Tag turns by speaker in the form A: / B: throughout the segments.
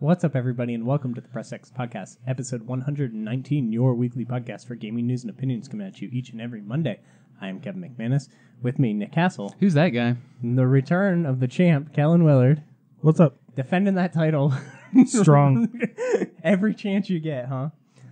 A: What's up, everybody, and welcome to the Press X Podcast, episode 119, your weekly podcast for gaming news and opinions coming at you each and every Monday. I am Kevin McManus. With me, Nick Hassell.
B: Who's that guy?
A: The return of the champ, Kellen Williard.
C: What's up?
A: Defending that title.
C: Strong.
A: Every chance you get, huh?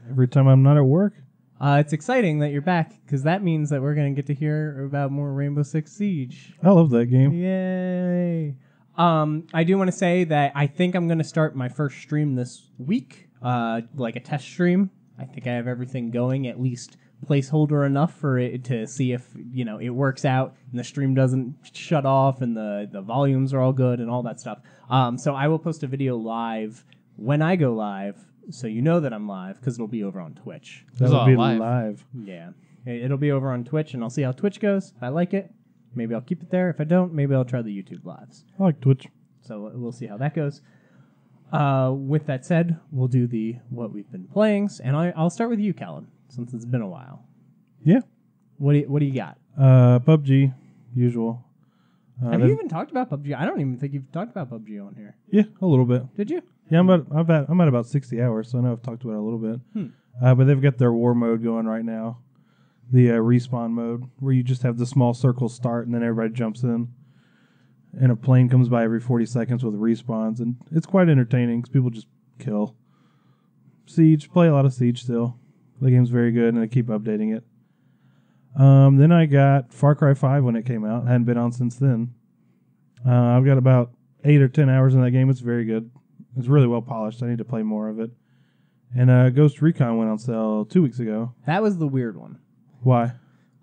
C: Every time I'm not at work.
A: It's exciting that you're back, because that means that we're going to get to hear about more Rainbow Six Siege.
C: I love that game.
A: Yay! I do want to say that I think I'm going to start my first stream this week, like a test stream. I think I have everything going, at least placeholder enough for it to see if, it works out and the stream doesn't shut off and the volumes are all good and all that stuff. So I will post a video live when I go live, so you know that I'm live, because it'll be over on Twitch.
C: That'll be live.
A: Yeah. It'll be over on Twitch, and I'll see how Twitch goes. If I like it, maybe I'll keep it there. If I don't, maybe I'll try the YouTube lives.
C: I like Twitch.
A: So we'll see how that goes. With that said, we'll do the what we've been playing, and I'll start with you, Kellen, since it's been a while.
C: Yeah.
A: What do you got?
C: PUBG, usual.
A: Have you even talked about PUBG? I don't even think you've talked about PUBG on here.
C: Yeah, a little bit.
A: Did you?
C: Yeah, I'm at about 60 hours, so I know I've talked about it a little bit. But they've got their war mode going right now. The respawn mode, where you just have the small circle start and then everybody jumps in. And a plane comes by every 40 seconds with respawns. And it's quite entertaining because people just kill. Siege, play a lot of Siege still. The game's very good and they keep updating it. Then I got Far Cry 5 when it came out. I hadn't been on since then. I've got about 8 or 10 hours in that game. It's very good. It's really well polished. I need to play more of it. And Ghost Recon went on sale 2 weeks ago.
A: That was the weird one.
C: Why?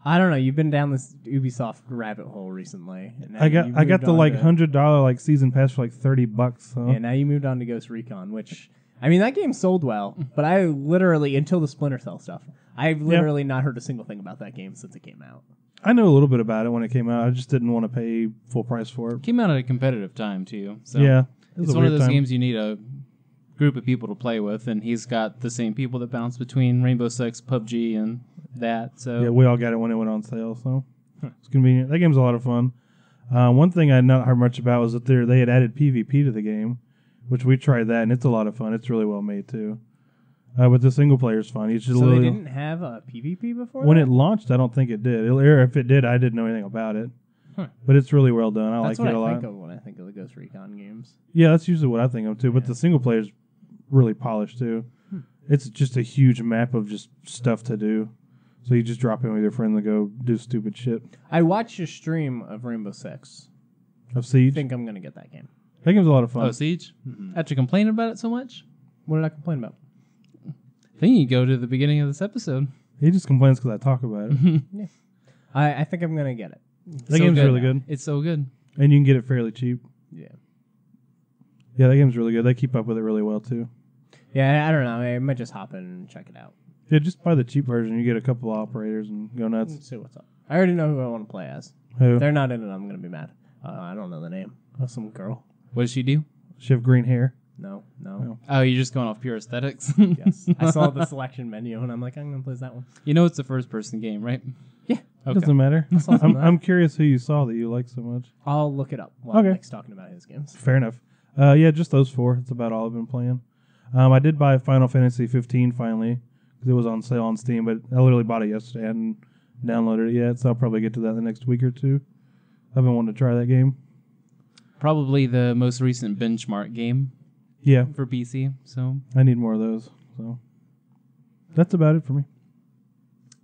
A: I don't know. You've been down this Ubisoft rabbit hole recently.
C: I got the $100 season pass for $30. So.
A: Yeah, now you moved on to Ghost Recon, which that game sold well, but I literally, until the Splinter Cell stuff, I've literally not heard a single thing about that game since it came out.
C: I know a little bit about it when it came out. I just didn't want to pay full price for it.
B: Came out at a competitive time too. So
C: yeah,
B: it's one of those games you need a group of people to play with, and he's got the same people that bounce between Rainbow Six, PUBG, and that. So
C: yeah, we all got it when it went on sale, so it's convenient. That game's a lot of fun. One thing I had not heard much about was that they had added PvP to the game, which we tried that, and it's a lot of fun. It's really well made too. But the single player is fun.
A: So they didn't have a PvP before?
C: When it launched, I don't think it did. Or if it did, I didn't know anything about it. But it's really well done. I like it a lot.
A: That's what I think of when I think of the Ghost Recon games.
C: Yeah, that's usually what I think of too. But the single player is really polished too. It's just a huge map of just stuff to do. So you just drop in with your friend and go do stupid shit.
A: I watched a stream of Rainbow Six.
C: Of Siege?
A: I think I'm going to get that game.
C: That game's a lot of fun.
B: Oh, Siege? Mm-hmm. After complaining about it so much?
A: What did I complain about?
B: I think you go to the beginning of this episode.
C: He just complains because I talk about it.
A: Yeah. I think I'm going to get it.
C: That game's really good.
B: It's so good.
C: And you can get it fairly cheap.
A: Yeah.
C: Yeah, that game's really good. They keep up with it really well, too.
A: Yeah, I don't know. I might just hop in and check it out.
C: Yeah, just buy the cheap version. You get a couple of operators and go nuts.
A: Let's see what's up. I already know who I want to play as.
C: Who?
A: If they're not in it, I'm going to be mad. I don't know the name. Oh, some girl.
B: What does she do?
C: She have green hair.
A: No.
B: Oh, you're just going off pure aesthetics?
A: Yes. I saw the selection menu, and I'm like, I'm going to play that one.
B: You know it's a first-person game, right?
A: Yeah.
B: Okay.
C: Doesn't matter. I'm curious who you saw that you like so much.
A: I'll look it up while Nick's talking about his games.
C: Fair enough. Yeah, just those 4. That's about all I've been playing. I did buy Final Fantasy 15 finally, because it was on sale on Steam, but I literally bought it yesterday. I hadn't downloaded it yet, so I'll probably get to that in the next week or 2. I've been wanting to try that game.
B: Probably the most recent benchmark game.
C: Yeah.
B: For PC, so.
C: I need more of those, so. That's about it for me.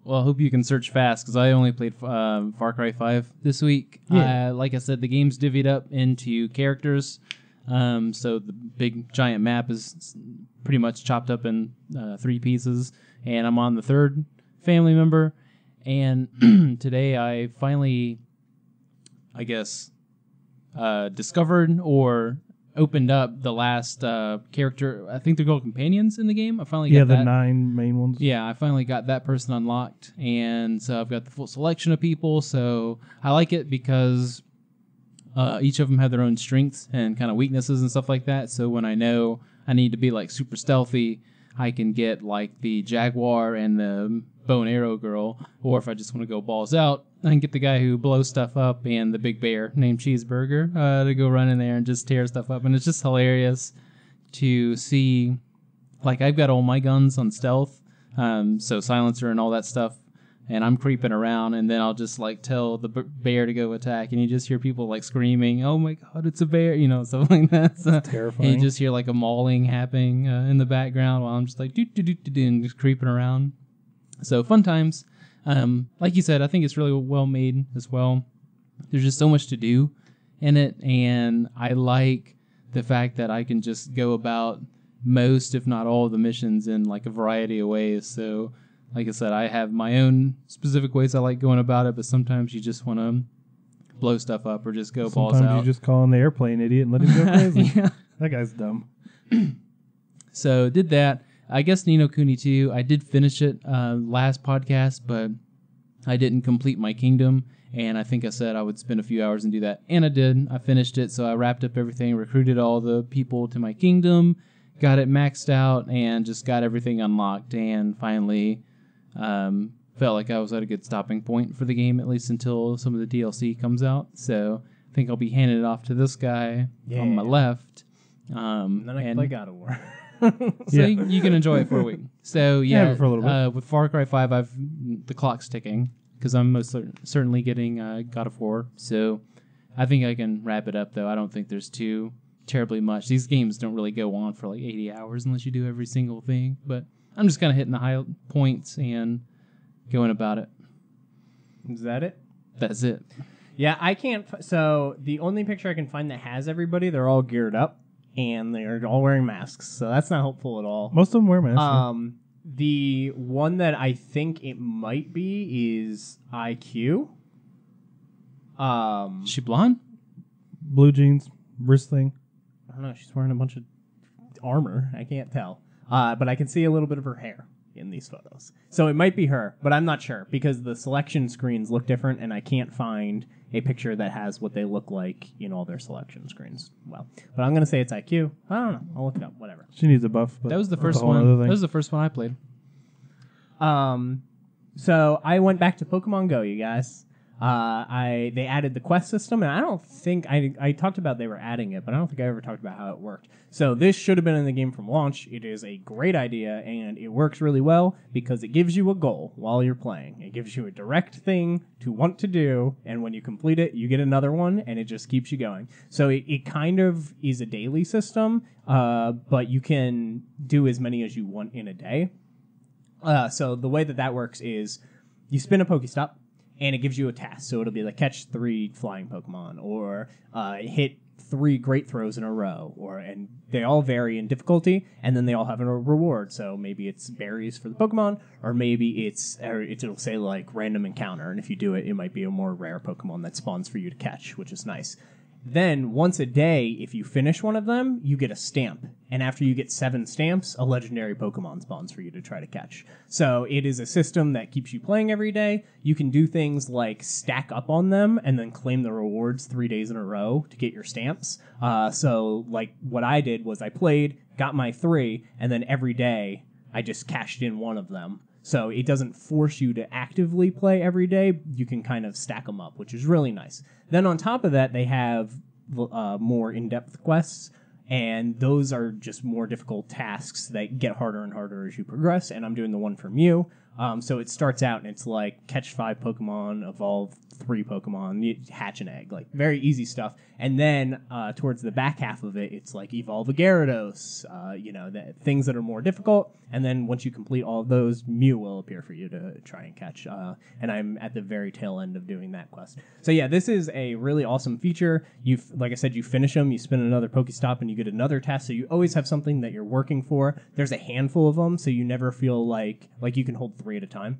B: Well, I hope you can search fast, because I only played Far Cry 5 this week.
C: Yeah.
B: Like I said, the game's divvied up into characters, so the big giant map is pretty much chopped up in 3 pieces, and I'm on the 3rd family member, and today I finally, I guess, discovered or opened up the last character. I think they're called companions in the game. I finally got that.
C: The 9 main ones.
B: Yeah, I finally got that person unlocked, and so I've got the full selection of people. So I like it because each of them have their own strengths and kind of weaknesses and stuff like that. So when I know I need to be like super stealthy, I can get like the Jaguar and the bow and arrow girl, or if I just want to go balls out, I can get the guy who blows stuff up and the big bear named Cheeseburger to go run in there and just tear stuff up, and it's just hilarious. to see, like, I've got all my guns on stealth, so silencer and all that stuff, and I'm creeping around, and then I'll just, like, tell the bear to go attack, and you just hear people, like, screaming, "Oh my god, it's a bear," stuff like that. So,
C: terrifying.
B: and you just hear, like, a mauling happening in the background while I'm just, like, do and just creeping around. So, fun times. Like you said, I think it's really well made as well. There's just so much to do in it, and I like the fact that I can just go about most, if not all, of the missions in like a variety of ways. So, like I said, I have my own specific ways I like going about it, but sometimes you just want to blow stuff up or just go balls out.
C: Sometimes you just call on the airplane idiot and let him go crazy.
B: Yeah.
C: That guy's dumb.
B: So, did that. I guess Ni no Kuni 2, I did finish it last podcast, but I didn't complete my kingdom. And I think I said I would spend a few hours and do that. And I did. I finished it, so I wrapped up everything, recruited all the people to my kingdom, got it maxed out, and just got everything unlocked. And finally felt like I was at a good stopping point for the game, at least until some of the DLC comes out. So I think I'll be handing it off to this guy on my left.
A: And then I can play God of War.
B: So you can enjoy it for a week. So yeah,
C: for a little bit.
B: With Far Cry 5, the clock's ticking, because I'm most certainly getting God of War. So I think I can wrap it up, though. I don't think there's too terribly much. These games don't really go on for like 80 hours unless you do every single thing. But I'm just kind of hitting the high points and going about it.
A: Is that it?
B: That's it.
A: Yeah, I can't. So the only picture I can find that has everybody, they're all geared up and they're all wearing masks. So that's not helpful at all.
C: Most of them wear masks.
A: The one that I think it might be is IQ.
B: Is she blonde?
C: Blue jeans, wrist thing.
A: I don't know. She's wearing a bunch of armor. I can't tell. But I can see a little bit of her hair in these photos. So it might be her, but I'm not sure because the selection screens look different and I can't find a picture that has what they look like in all their selection screens. Well, but I'm going to say it's IQ. I don't know. I'll look it up. Whatever.
C: She needs a buff. But
B: that was the
C: that's a
B: first
C: whole
B: one.
C: other thing.
B: That was the first one I played.
A: So I went back to Pokemon Go, you guys. They added the quest system, and I don't think I talked about they were adding it, but I don't think I ever talked about how it worked. So this should have been in the game from launch. It is a great idea, and it works really well because it gives you a goal while you're playing. It gives you a direct thing to want to do, and when you complete it, you get another one, and it just keeps you going. So it kind of is a daily system, but you can do as many as you want in a day. So the way that works is you spin a Pokestop, and it gives you a task. So it'll be like catch 3 flying Pokemon, or hit 3 great throws in a row, and they all vary in difficulty, and then they all have a reward. So maybe it's berries for the Pokemon, or maybe it'll say like random encounter, and if you do it, it might be a more rare Pokemon that spawns for you to catch, which is nice. Then, once a day, if you finish one of them, you get a stamp. And after you get 7 stamps, a legendary Pokemon spawns for you to try to catch. So it is a system that keeps you playing every day. You can do things like stack up on them and then claim the rewards 3 days in a row to get your stamps. So, like, what I did was I played, got my 3, and then every day I just cashed in one of them. So it doesn't force you to actively play every day. You can kind of stack them up, which is really nice. Then on top of that, they have more in-depth quests, and those are just more difficult tasks that get harder and harder as you progress, and I'm doing the one for Mew. So it starts out, and it's like catch 5 Pokemon, evolve 3 Pokemon, hatch an egg, like very easy stuff. And then towards the back half of it, it's like evolve a Gyarados, things that are more difficult. And then once you complete all of those, Mew will appear for you to try and catch. And I'm at the very tail end of doing that quest. So yeah, this is a really awesome feature. Like I said, you finish them, you spin another Pokestop, and you get another task. So you always have something that you're working for. There's a handful of them, so you never feel like you can hold 3 at a time.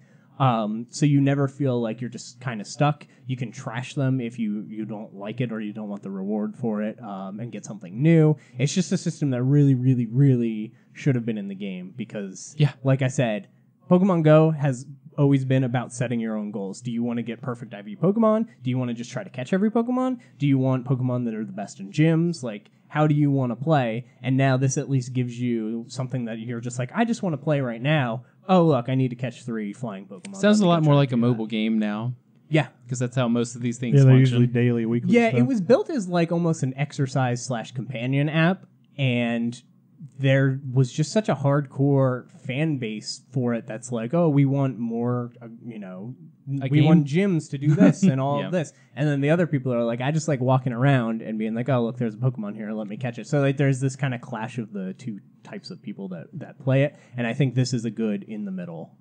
A: So you never feel like you're just kind of stuck. You can trash them if you don't like it or you don't want the reward for it, and get something new. It's just a system that really, really, really should have been in the game because, like I said, Pokemon Go has always been about setting your own goals. Do you want to get perfect IV Pokemon? Do you want to just try to catch every Pokemon? Do you want Pokemon that are the best in gyms? Like, how do you want to play? And now this at least gives you something that you're just like, I just want to play right now. Oh, look, I need to catch 3 flying Pokemon.
B: Sounds a lot more like a mobile game now.
A: Yeah.
B: Because that's how most of these things
C: they're
B: function.
C: usually daily, weekly
A: Yeah,
C: stuff.
A: it was built as like almost an exercise/companion app, and there was just such a hardcore fan base for it that's like, oh, we want more, we want gyms to do this and all of this. And then the other people are like, I just like walking around and being like, oh, look, there's a Pokemon here, let me catch it. So like there's this kind of clash of the two types of people that play it. And I think this is a good in the middle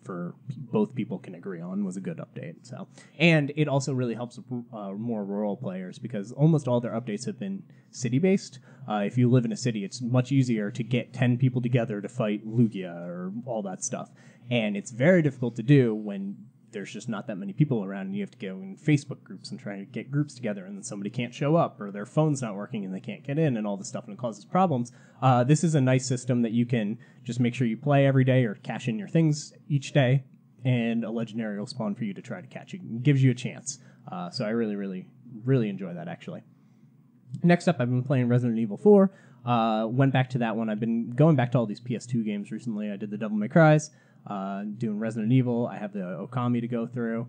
A: for both people can agree on was a good update. So, and it also really helps more rural players because almost all their updates have been city-based. If you live in a city, it's much easier to get 10 people together to fight Lugia or all that stuff. And it's very difficult to do when there's just not that many people around and you have to go in Facebook groups and try to get groups together and then somebody can't show up or their phone's not working and they can't get in and all this stuff and it causes problems. This is a nice system that you can just make sure you play every day or cash in your things each day and a legendary will spawn for you to try to catch. It gives you a chance. So I really, really, really enjoy that actually. Next up, I've been playing Resident Evil 4. Went back to that one. I've been going back to all these PS2 games recently. I did the Devil May Cry's. Doing Resident Evil. I have the Okami to go through.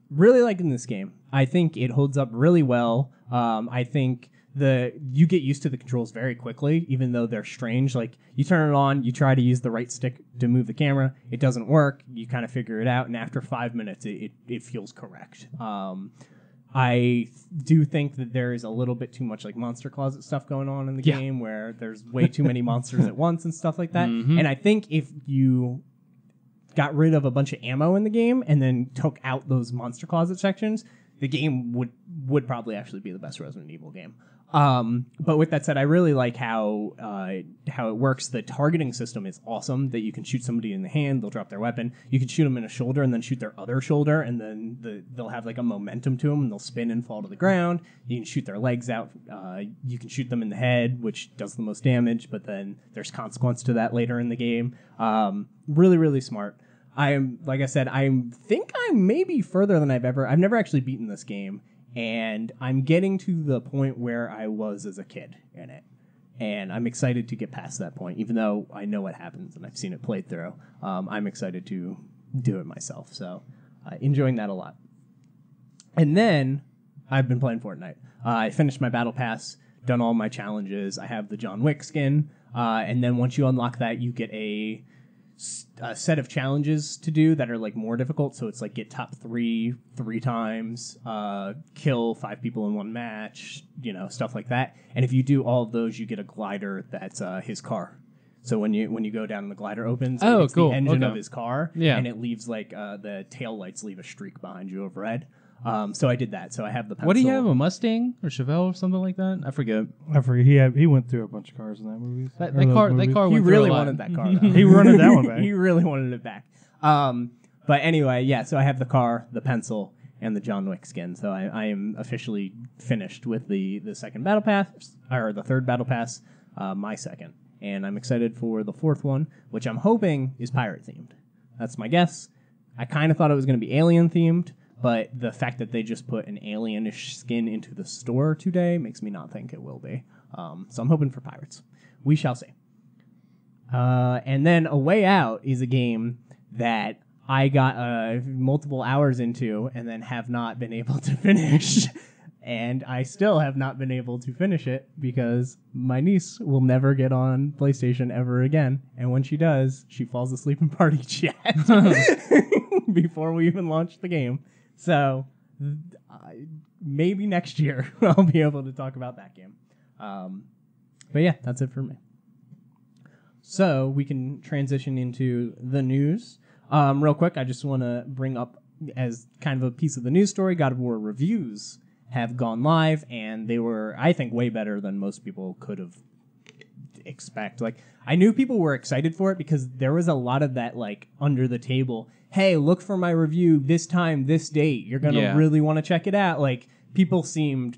A: Really liking this game. I think it holds up really well. I think you get used to the controls very quickly, even though they're strange. Like, you turn it on, you try to use the right stick to move the camera. It doesn't work. You kind of figure it out, and after 5 minutes, it feels correct. I do think that there is a little bit too much like Monster Closet stuff going on in the game where there's way too many monsters at once and stuff like that. Mm-hmm. And I think if you got rid of a bunch of ammo in the game and then took out those Monster Closet sections, the game would probably actually be the best Resident Evil game. But with that said, I really like how it works. The targeting system is awesome, that you can shoot somebody in the hand, they'll drop their weapon. You can shoot them in a shoulder and then shoot their other shoulder, and then they'll have like a momentum to them, and they'll spin and fall to the ground. You can shoot their legs out. You can shoot them in the head, which does the most damage, but then there's consequence to that later in the game. Really, really smart. Like I said, I think I'm maybe further than I've never actually beaten this game. And I'm getting to the point where I was as a kid in it. And I'm excited to get past that point, even though I know what happens and I've seen it played through. I'm excited to do it myself. So enjoying that a lot. And then I've been playing Fortnite. I finished my Battle Pass, done all my challenges. I have the John Wick skin. And then once you unlock that, you get a set of challenges to do that are like more difficult. So it's like get top 3 times, kill 5 people in one match, stuff like that. And if you do all of those, you get a glider that's his car. So when you go down and the glider opens, it's the engine of his car, and it leaves like the tail lights leave a streak behind you of red. So I did that. So I have the pencil.
B: What do you have, a Mustang or Chevelle or something like that? I forget.
C: He went through a bunch of cars in that movie.
B: That car.
A: He really wanted that car. Though.
C: He wanted that one back.
A: He really wanted it back. But anyway, yeah. So I have the car, the pencil, and the John Wick skin. So I am officially finished with the second battle pass, or the third battle pass, my second, and I'm excited for the fourth one, which I'm hoping is pirate themed. That's my guess. I kind of thought it was going to be alien themed. But the fact that they just put an alienish skin into the store today makes me not think it will be. So I'm hoping for pirates. We shall see. And then A Way Out is a game that I got multiple hours into and then have not been able to finish. And I still have not been able to finish it because my niece will never get on PlayStation ever again. And when she does, she falls asleep in party chat before we even launch the game. So maybe next year I'll be able to talk about that game. But yeah, that's it for me. So we can transition into the news. Real quick, I just want to bring up as kind of a piece of the news story, God of War reviews have gone live, and they were, I think, way better than most people could have expect. Like, I knew people were excited for it because there was a lot of that, like, under the table, hey, look for my review this time, this date. You're going to really want to check it out. Like, people seemed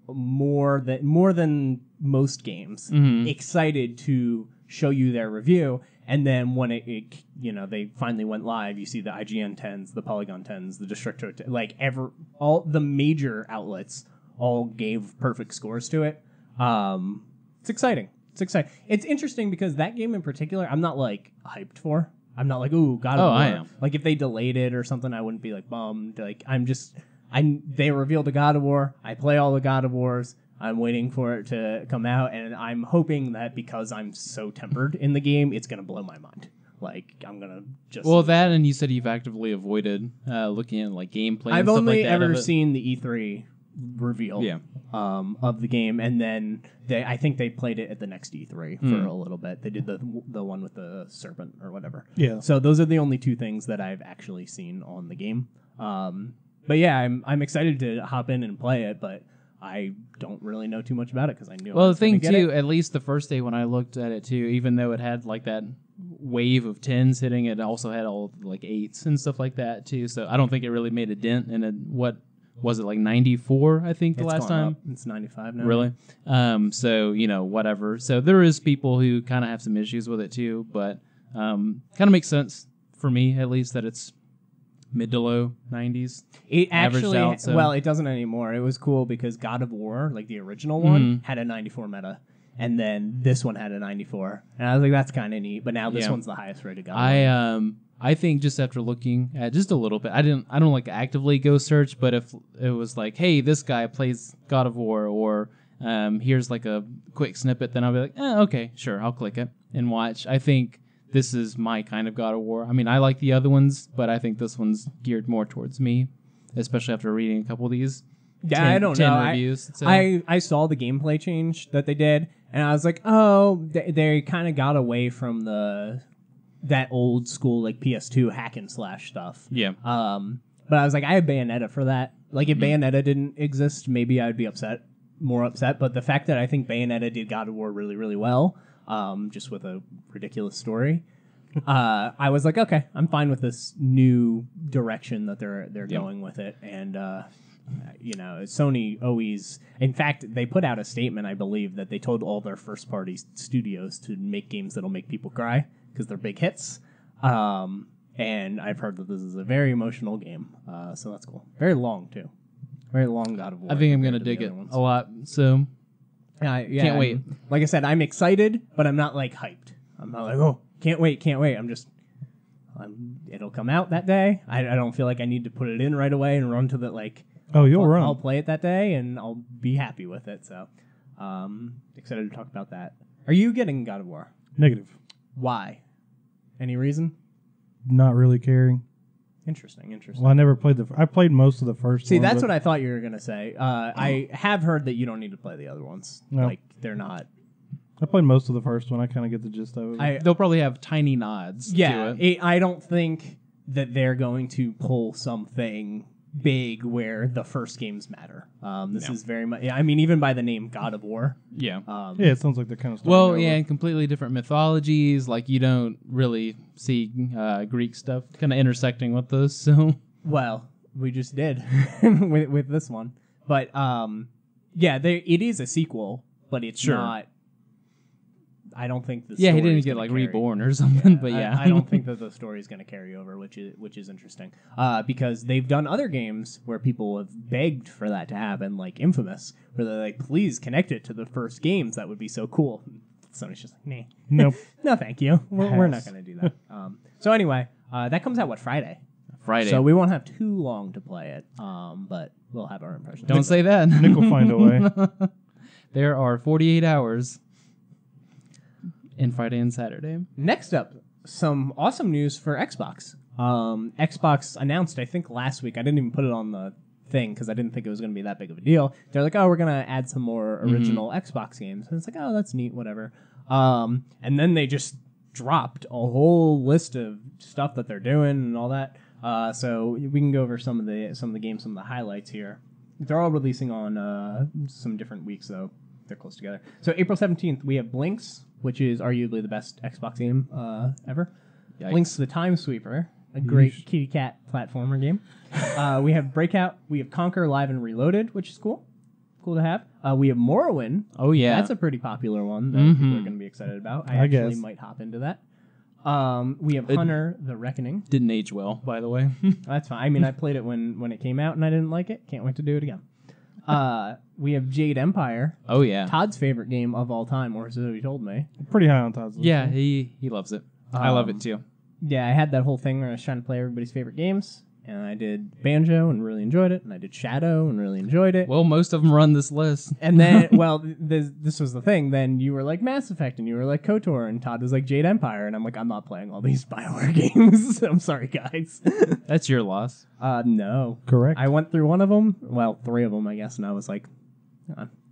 A: more than most games excited to show you their review. And then when they finally went live, you see the IGN 10s, the Polygon 10s, the Destructo 10s, like all the major outlets all gave perfect scores to it. It's exciting. It's interesting because that game in particular, I'm not like hyped for. I'm not like, ooh, God of War.
B: I am.
A: Like if they delayed it or something, I wouldn't be like bummed. Like they revealed a God of War. I play all the God of Wars. I'm waiting for it to come out, and I'm hoping that because I'm so tempered in the game, it's gonna blow my mind. Like, I'm gonna just...
B: Well, that, and you said you've actively avoided looking at, like, gameplay and
A: I've
B: stuff
A: only
B: like that.
A: ever seen the E3 reveal of the game, and then I think they played it at the next E3 for a little bit. They did the one with the serpent or whatever.
C: Yeah.
A: So those are the only two things that I've actually seen on the game. But yeah, I'm excited to hop in and play it, but I don't really know too much about it because I knew.
B: Well,
A: I
B: the
A: was gonna
B: thing
A: get
B: too,
A: it.
B: at least the first day when I looked at it too, even though it had like that wave of 10s hitting, it also had all like 8s and stuff like that too. So I don't think it really made a dent in it. What was it, like 94? I think the
A: It's
B: last
A: gone
B: time.
A: up. It's 95 now.
B: Really? So whatever. So there is people who kind of have some issues with it too, but kind of makes sense for me at least that it's mid to low 90s.
A: It
B: averaged
A: actually,
B: out, so-
A: well, it doesn't anymore. It was cool because God of War, like the original one, had a 94 meta, and then this one had a 94, and I was like, that's kind of neat. But now this
B: Yeah.
A: one's the highest rated God of War.
B: I think just after looking at just a little bit, I don't like actively go search, but if it was like, hey, this guy plays God of War, or here's like a quick snippet, then I'll be like, okay, sure, I'll click it and watch. I think this is my kind of God of War. I mean, I like the other ones, but I think this one's geared more towards me, especially after reading a couple of these.
A: Yeah, I don't
B: 10
A: know.
B: reviews. So.
A: I saw the gameplay change that they did, and I was like, oh, they kind of got away from that old school like PS2 hack and slash stuff.
B: Yeah.
A: But I was like, I have Bayonetta for that. Like, if Bayonetta didn't exist, maybe I'd be more upset. But the fact that I think Bayonetta did God of War really, really well, just with a ridiculous story, I was like, okay, I'm fine with this new direction that they're going with it. And Sony always, in fact, they put out a statement, I believe, that they told all their first-party studios to make games that'll make people cry because they're big hits. And I've heard that this is a very emotional game, so that's cool. Very long too, very long God of War.
B: I think I'm
A: compared
B: gonna
A: to the
B: dig it
A: other ones.
B: a lot. So
A: Can't
B: wait.
A: Like I said, I'm excited, but I'm not like hyped. I'm not like, oh, can't wait. It'll come out that day. I don't feel like I need to put it in right away and run to the like.
C: Oh, you'll run.
A: I'll play it that day and I'll be happy with it. So, excited to talk about that. Are you getting God of War?
C: Negative.
A: Why? Any reason?
C: Not really caring.
A: Interesting.
C: Well, I never played I played most of the first
A: See,
C: one.
A: that's what I thought you were going to say. I have heard that you don't need to play the other ones.
C: No.
A: Like, they're not.
C: I played most of the first one. I kind of get the gist of it.
B: they'll probably have tiny nods.
A: Yeah,
B: to it.
A: I don't think that they're going to pull something big where the first games matter. This is very much... I mean, even by the name God of War.
B: Yeah.
C: Yeah, it sounds like they're kind of starting
B: Well,
C: over.
B: yeah, and completely different mythologies. Like, you don't really see Greek stuff kind of intersecting with those. So,
A: Well, we just did with this one. But, it is a sequel, but it's
B: Sure.
A: not... I don't think the
B: yeah, he
A: story
B: didn't
A: is
B: get
A: gonna
B: like
A: carry.
B: reborn or something. But yeah,
A: I don't think that the story is going to carry over, which is interesting. Because they've done other games where people have begged for that to happen, like Infamous, where they're like, "Please connect it to the first games. That would be so cool." Sony's just like, "Nah,
C: Nope.
A: no, thank you. We're not
C: Pass.
A: going to do that." So anyway, that comes out Friday.
B: Friday.
A: So we won't have too long to play it, but we'll have our impressions.
B: Don't say that.
C: Nick will find a way.
B: There are 48 hours in Friday and Saturday.
A: Next up, some awesome news for Xbox. Xbox announced, I think, last week. I didn't even put it on the thing because I didn't think it was going to be that big of a deal. They're like, oh, we're going to add some more original Xbox games. And it's like, oh, that's neat, whatever. And then they just dropped a whole list of stuff that they're doing and all that. So we can go over some of the games, some of the highlights here. They're all releasing on some different weeks, though. They're close together. So April 17th, we have Blinks, which is arguably the best Xbox game ever.
B: Yikes.
A: Blinks the Time Sweeper, a great kitty cat platformer game. We have Breakout. We have Conquer Live and Reloaded, which is cool. Cool to have. We have Morrowind.
B: Oh yeah,
A: That's a pretty popular one that people are going to be excited about. I actually
C: guess.
A: might hop into that. We have Hunter the Reckoning.
B: didn't age well, by the way.
A: That's fine. I mean, I played it when it came out, and I didn't like it. Can't wait to do it again. We have Jade Empire.
B: Oh yeah,
A: Todd's favorite game of all time, or so he told me.
C: Pretty high on Todd's list.
B: yeah. He loves it. I love it too.
A: Yeah, I had that whole thing where I was trying to play everybody's favorite games, and I did Banjo and really enjoyed it, and I did Shadow and really enjoyed it.
B: Well, most of them run this list.
A: And then, well, this was the thing. Then you were like Mass Effect, and you were like KOTOR, and Todd was like Jade Empire, and I'm like, I'm not playing all these BioWare games. I'm sorry, guys.
B: That's your loss.
A: No.
C: Correct.
A: I went through one of them, well, 3 of them, I guess, and I was like,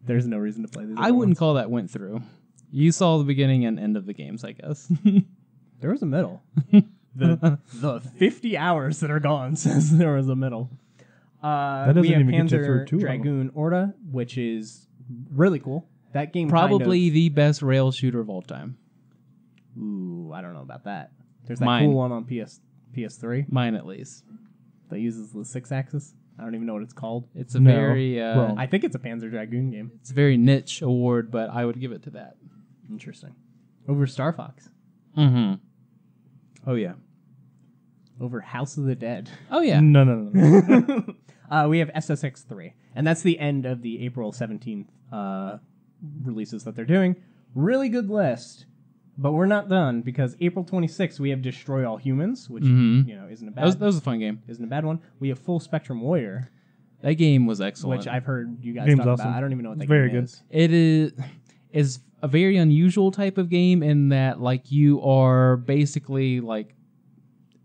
A: there's no reason to play these.
B: I wouldn't call that went through. You saw the beginning and end of the games, I guess.
A: There was a middle. The 50 hours that are gone says there was a middle.
C: doesn't
A: We have
C: even get you
A: Panzer
C: through 2 of them.
A: Dragoon Orta, which is really cool. That game
B: Probably the best rail shooter of all time.
A: Ooh, I don't know about that. There's that
B: Mine.
A: cool one on PS3
B: Mine, at least.
A: that uses the 6-axis. I don't even know what it's called.
B: It's a
C: No.
B: very
C: Well,
A: I think it's a Panzer Dragoon game.
B: it's a very niche award, but I would give it to that.
A: Interesting. Over Star Fox.
B: Mm-hmm.
C: Oh, yeah.
A: Over House of the Dead.
B: Oh, yeah.
C: No.
A: We have SSX3, and that's the end of the April 17th releases that they're doing. Really good list, but we're not done because April 26th we have Destroy All Humans, which isn't a bad
B: That was a fun game.
A: isn't a bad one. We have Full Spectrum Warrior,
B: That game was excellent.
A: which I've heard you guys
C: Game's
A: talk
C: awesome.
A: about. I don't even know what
C: It's
A: that
C: very
A: game
C: good.
A: is.
B: It is a very unusual type of game in that, like, you are basically like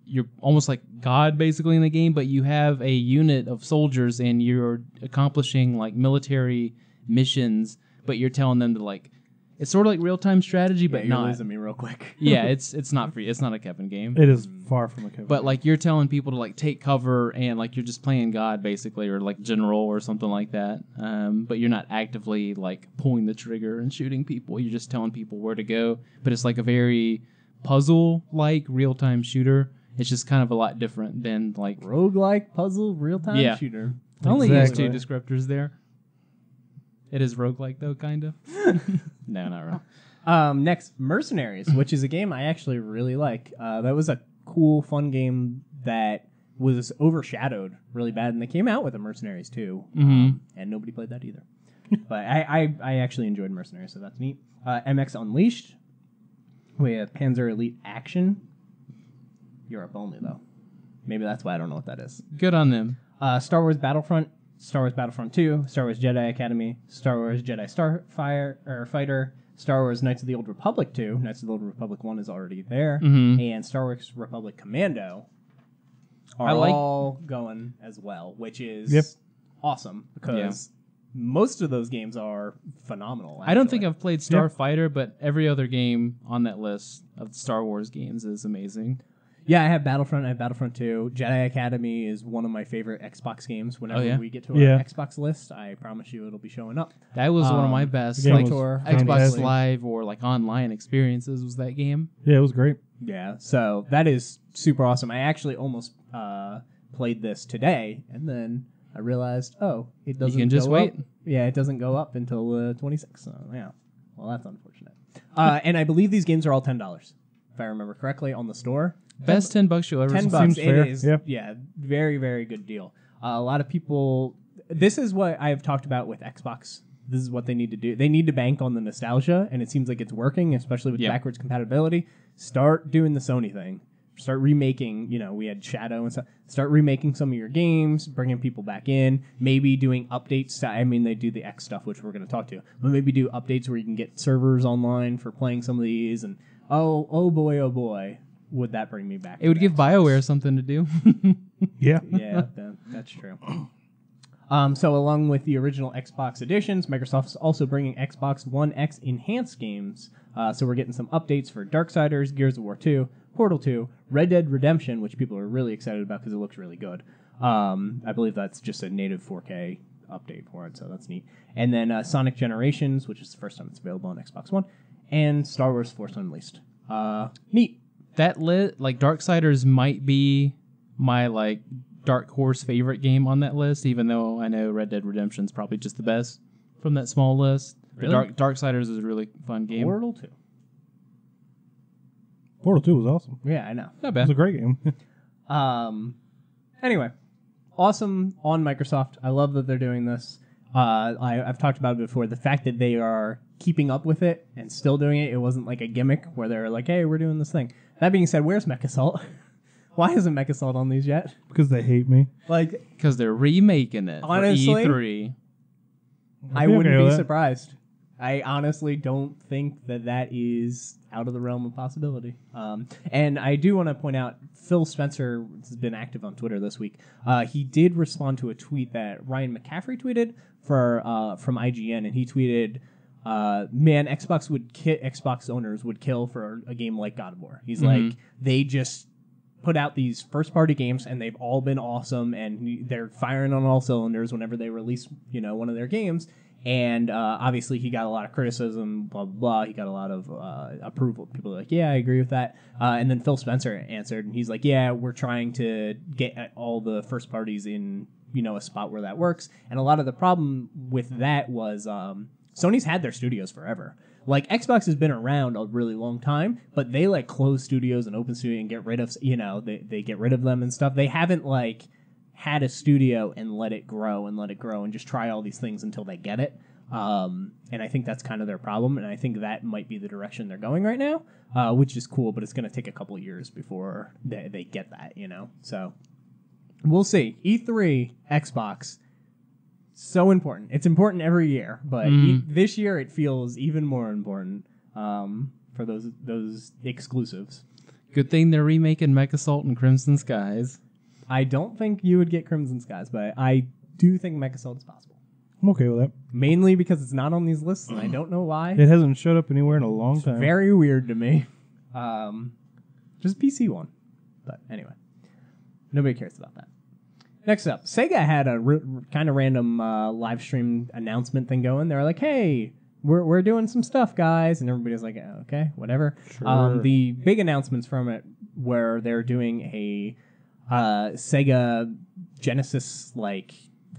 B: you're almost like God basically in the game, but you have a unit of soldiers and you're accomplishing like military missions, but you're telling them to like it's sort of like real-time strategy, but
A: you're
B: not.
A: losing me real quick.
B: Yeah, it's not free. It's not a Kevin game.
C: It is far from a Kevin.
B: But like you're telling people to like take cover and like you're just playing God basically, or like general or something like that. But you're not actively like pulling the trigger and shooting people. You're just telling people where to go. But it's like a very puzzle-like real-time shooter. It's just kind of a lot different than like
A: Roguelike puzzle real-time
B: Yeah.
A: shooter.
B: I only use
C: Exactly.
B: 2 descriptors there. It is roguelike though, kind of. No, not really.
A: Next, Mercenaries, which is a game I actually really like. That was a cool, fun game that was overshadowed really bad, and they came out with a Mercenaries too, and nobody played that either. But I actually enjoyed Mercenaries, so that's neat. MX Unleashed. We have Panzer Elite Action. Europe only, though. Maybe that's why I don't know what that is.
B: Good on them.
A: Star Wars Battlefront, Star Wars Battlefront 2, Star Wars Jedi Academy, Star Wars Jedi Fighter, Star Wars Knights of the Old Republic 2, Knights of the Old Republic 1 is already there, and Star Wars Republic Commando are all going as well, which is awesome because most of those games are phenomenal.
B: I don't think
A: actually.
B: I've played Starfighter, but every other game on that list of Star Wars games is amazing.
A: Yeah, I have Battlefront. I have Battlefront 2. Jedi Academy is one of my favorite Xbox games. Whenever we get to our Xbox list, I promise you it'll be showing up.
B: That was one of my best
C: game
B: like
C: was
B: Xbox
C: fantastic.
B: Live or like online experiences was that game.
C: Yeah, it was great.
A: Yeah, so that is super awesome. I actually almost played this today, and then I realized, it doesn't.
B: can just
A: go
B: wait.
A: up. Yeah, it doesn't go up until 26th. So yeah, well that's unfortunate. And I believe these games are all $10, if I remember correctly, on the store.
B: Best $10 you'll ever
A: $10.
C: Seems
A: It
C: fair.
A: is.
C: Yeah.
A: Yeah, very very good deal. A lot of people. This is what I've talked about with Xbox. This is what they need to do. They need to bank on the nostalgia, and it seems like it's working, especially with backwards compatibility. Start doing the Sony thing. Start remaking, we had Shadow and stuff. Start remaking some of your games, bringing people back in, maybe doing updates. I mean, they do the X stuff, which we're going to talk to, but maybe do updates where you can get servers online for playing some of these. And oh boy, would that bring me back?
B: It would give BioWare something to do.
C: Yeah.
A: Yeah, that's true. So along with the original Xbox editions, Microsoft's also bringing Xbox One X enhanced games. So we're getting some updates for Darksiders, Gears of War 2, Portal 2, Red Dead Redemption, which people are really excited about because it looks really good. I believe that's just a native 4K update for it, so that's neat. And then Sonic Generations, which is the first time it's available on Xbox One, and Star Wars Force Unleashed. Neat.
B: That Darksiders might be my dark horse favorite game on that list, even though I know Red Dead Redemption's probably just the best from that small list.
A: Really?
B: Darksiders is a really fun game.
A: Portal 2.
C: Portal 2 was awesome.
A: Yeah, I know.
B: Not
C: It
B: bad.
C: was a great game.
A: Anyway, awesome on Microsoft. I love that they're doing this. I've talked about it before. The fact that they are keeping up with it and still doing it. It wasn't like a gimmick where they're like, hey, we're doing this thing. That being said, where's Mech Assault? Why isn't MechAssault on these yet?
C: Because they hate me.
A: Like,
B: Because they're remaking it
A: Honestly,
B: for E3.
A: I
C: I'd be
A: wouldn't
C: okay
A: be
C: with that.
A: surprised. I honestly don't think that is out of the realm of possibility. And I do want to point out, Phil Spencer has been active on Twitter this week. He did respond to a tweet that Ryan McCaffrey tweeted from IGN, and he tweeted, "Man, Xbox owners would kill for a game like God of War." He's like, they just put out these first-party games, and they've all been awesome, and they're firing on all cylinders whenever they release, one of their games. And obviously, he got a lot of criticism, blah, blah, blah. He got a lot of approval. People are like, yeah, I agree with that. And then Phil Spencer answered, and he's like, yeah, we're trying to get all the first parties in, a spot where that works. And a lot of the problem with that was Sony's had their studios forever. Like, Xbox has been around a really long time, but they, close studios and open studio and get rid of, they get rid of them and stuff. They haven't, had a studio and let it grow and just try all these things until they get it. And I think that's kind of their problem, and I think that might be the direction they're going right now, which is cool, but it's going to take a couple of years before they get that, So we'll see. E3, Xbox, so important. It's important every year, but this year it feels even more important for those exclusives.
B: Good thing they're remaking MechAssault and Crimson Skies.
A: I don't think you would get Crimson Skies, but I do think MechAssault is possible.
C: I'm okay with that.
A: Mainly because it's not on these lists, and I don't know why.
C: It hasn't showed up anywhere in a long time.
A: Very weird to me. Just PC one. But anyway, nobody cares about that. Next up, Sega had a kind of random live stream announcement thing going. They were like, hey, we're doing some stuff, guys. And everybody's like, okay, whatever.
C: Sure.
A: The big announcements from it were they're doing a Sega Genesis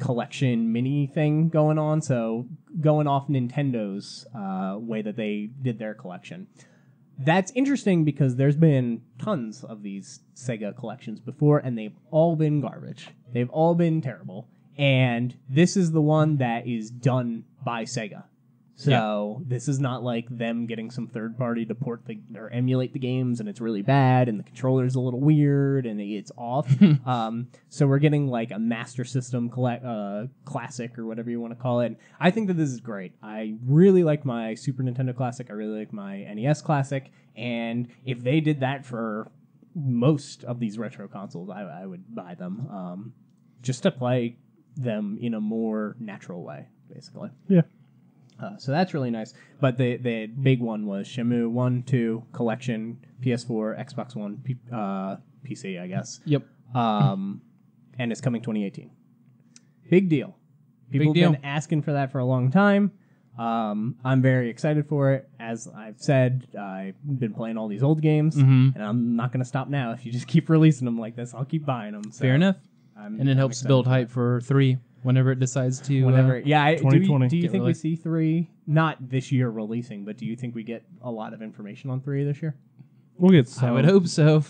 A: collection mini thing going on, so going off Nintendo's way that they did their collection. That's interesting because there's been tons of these Sega collections before, and they've all been garbage. They've all been terrible, and this is the one that is done by Sega. So this is not like them getting some third party to port or emulate the games, and it's really bad, and the controller's a little weird, and it's off. So we're getting a Master System Classic or whatever you want to call it. I think that this is great. I really like my Super Nintendo Classic. I really like my NES Classic, and if they did that for most of these retro consoles, I would buy them just to play them in a more natural way, basically.
C: Yeah.
A: So that's really nice. But the big one was Shenmue 1, 2, Collection, PS4, Xbox One, PC, I guess.
B: Yep.
A: And it's coming 2018. Big deal. People have been asking for that for a long time. I'm very excited for it. As I've said, I've been playing all these old games, and I'm not going to stop now. If you just keep releasing them like this, I'll keep buying them. So
B: Fair enough. And it helps build hype for 3 whenever it decides to.
A: Whenever, do you
C: 2020.
A: think we see 3? Not this year releasing, but do you think we get a lot of information on 3 this year?
C: We'll get some.
B: I would hope so.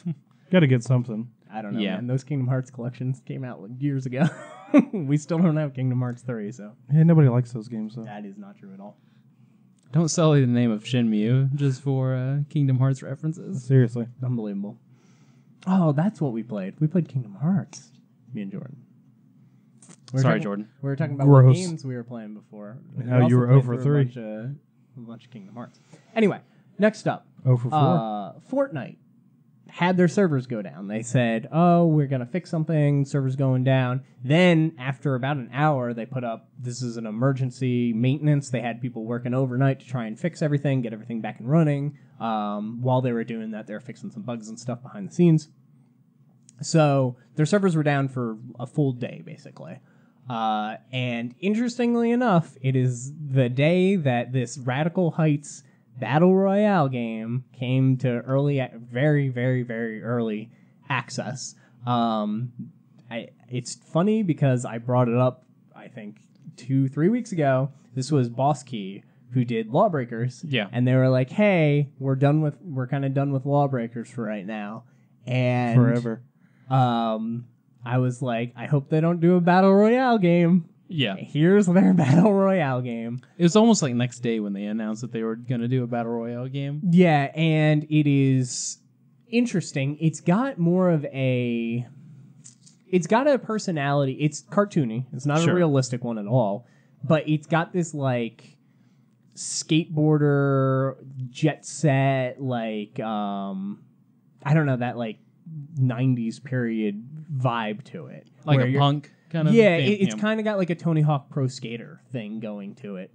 C: Got to get something.
A: I don't know,
B: Yeah.
A: man. Those Kingdom Hearts collections came out years ago. We still don't have Kingdom Hearts 3, so
C: Yeah, nobody likes those games, though.
A: that is not true at all.
B: Don't sully the name of Shenmue just for Kingdom Hearts references.
C: Seriously.
A: Unbelievable. Oh, that's what we played. We played Kingdom Hearts. Me and Jordan.
B: Sorry, Jordan.
A: We were talking about
C: Gross.
A: what games we were playing before.
C: And
A: We
C: how you
A: also
C: were
A: played
C: 0 for
A: through
C: 3.
A: A bunch of Kingdom Hearts. Anyway, next up.
C: 0 for 4.
A: Fortnite had their servers go down. They said, oh, we're going to fix something, servers going down. Then, after about an hour, they put up, this is an emergency maintenance. They had people working overnight to try and fix everything, get everything back and running. While they were doing that, they were fixing some bugs and stuff behind the scenes. So, their servers were down for a full day, basically. And interestingly enough, it is the day that this Radical Heights Battle Royale game came to very, very, very early access. It's funny because I brought it up, I think, 2-3 weeks ago. This was Boss Key, who did Lawbreakers.
B: Yeah.
A: And they were like, hey, we're kind of done with Lawbreakers for right now. And
C: Forever.
A: I was like, I hope they don't do a Battle Royale game.
B: Yeah.
A: Here's their Battle Royale game.
B: It was almost like next day when they announced that they were going to do a Battle Royale game.
A: Yeah, and it is interesting. It's got more of a... It's got a personality. It's cartoony. It's not a realistic one at all. But it's got this, like, skateboarder, jet set, like, I don't know, that, like, 90s period vibe to it.
B: Like a punk kind of
A: Yeah,
B: thing?
A: it's kind of got, like, a Tony Hawk Pro Skater thing going to it.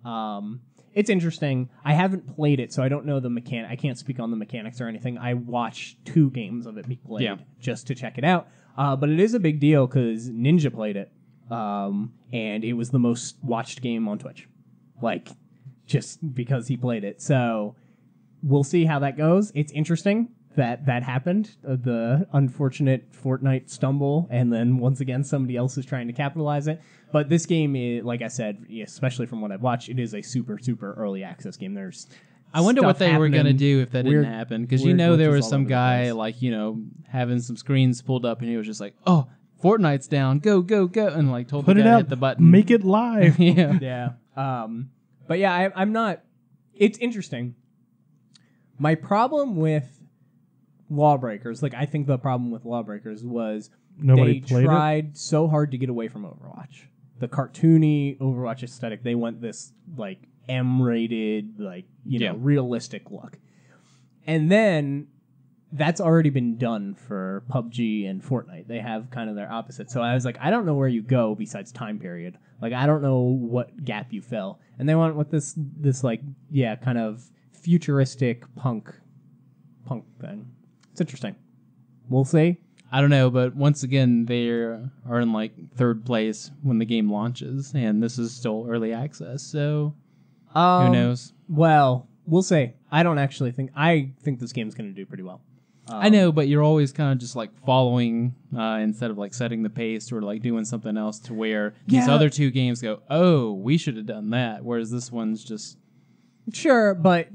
A: It's interesting. I haven't played it, so I don't know the mechanic. I can't speak on the mechanics or anything. I watched 2 games of it be played just to check it out. But it is a big deal because Ninja played it, and it was the most watched game on Twitch, like, just because he played it. So we'll see how that goes. It's interesting that that happened, the unfortunate Fortnite stumble, and then once again somebody else is trying to capitalize it. But this game, is, like I said, especially from what I've watched, it is a super, super early access game. There's
B: I wonder what they were going to do if that
A: Weird-
B: didn't happen. Because
A: weird
B: there
A: glitches
B: was
A: all
B: some
A: over the
B: guy,
A: place.
B: like, having some screens pulled up, and he was just like, oh, Fortnite's down. Go, go, go. And, like, told
C: Put
B: the
C: it
B: guy to
C: out.
B: hit the button.
C: Make it live.
B: Yeah.
A: Yeah. But yeah, I'm not... It's interesting. My problem with Lawbreakers, like, I think the problem with Lawbreakers was
C: Nobody
A: they
C: played it?
A: tried so hard to get away from Overwatch. The cartoony Overwatch aesthetic, they went this, like, M-rated, like, realistic look. And then that's already been done for PUBG and Fortnite. They have kind of their opposite. So I was like, I don't know where you go besides time period. Like, I don't know what gap you fill. And they went with this like, kind of futuristic punk thing. It's interesting. We'll see.
B: I don't know, but once again, they are in, like, 3rd place when the game launches, and this is still early access, so who knows?
A: Well, we'll see. I think this game's going to do pretty well.
B: I know, but you're always kind of just, like, following instead of, like, setting the pace or, like, doing something else to where these other 2 games go, oh, we should have done that, whereas this one's just...
A: Sure, but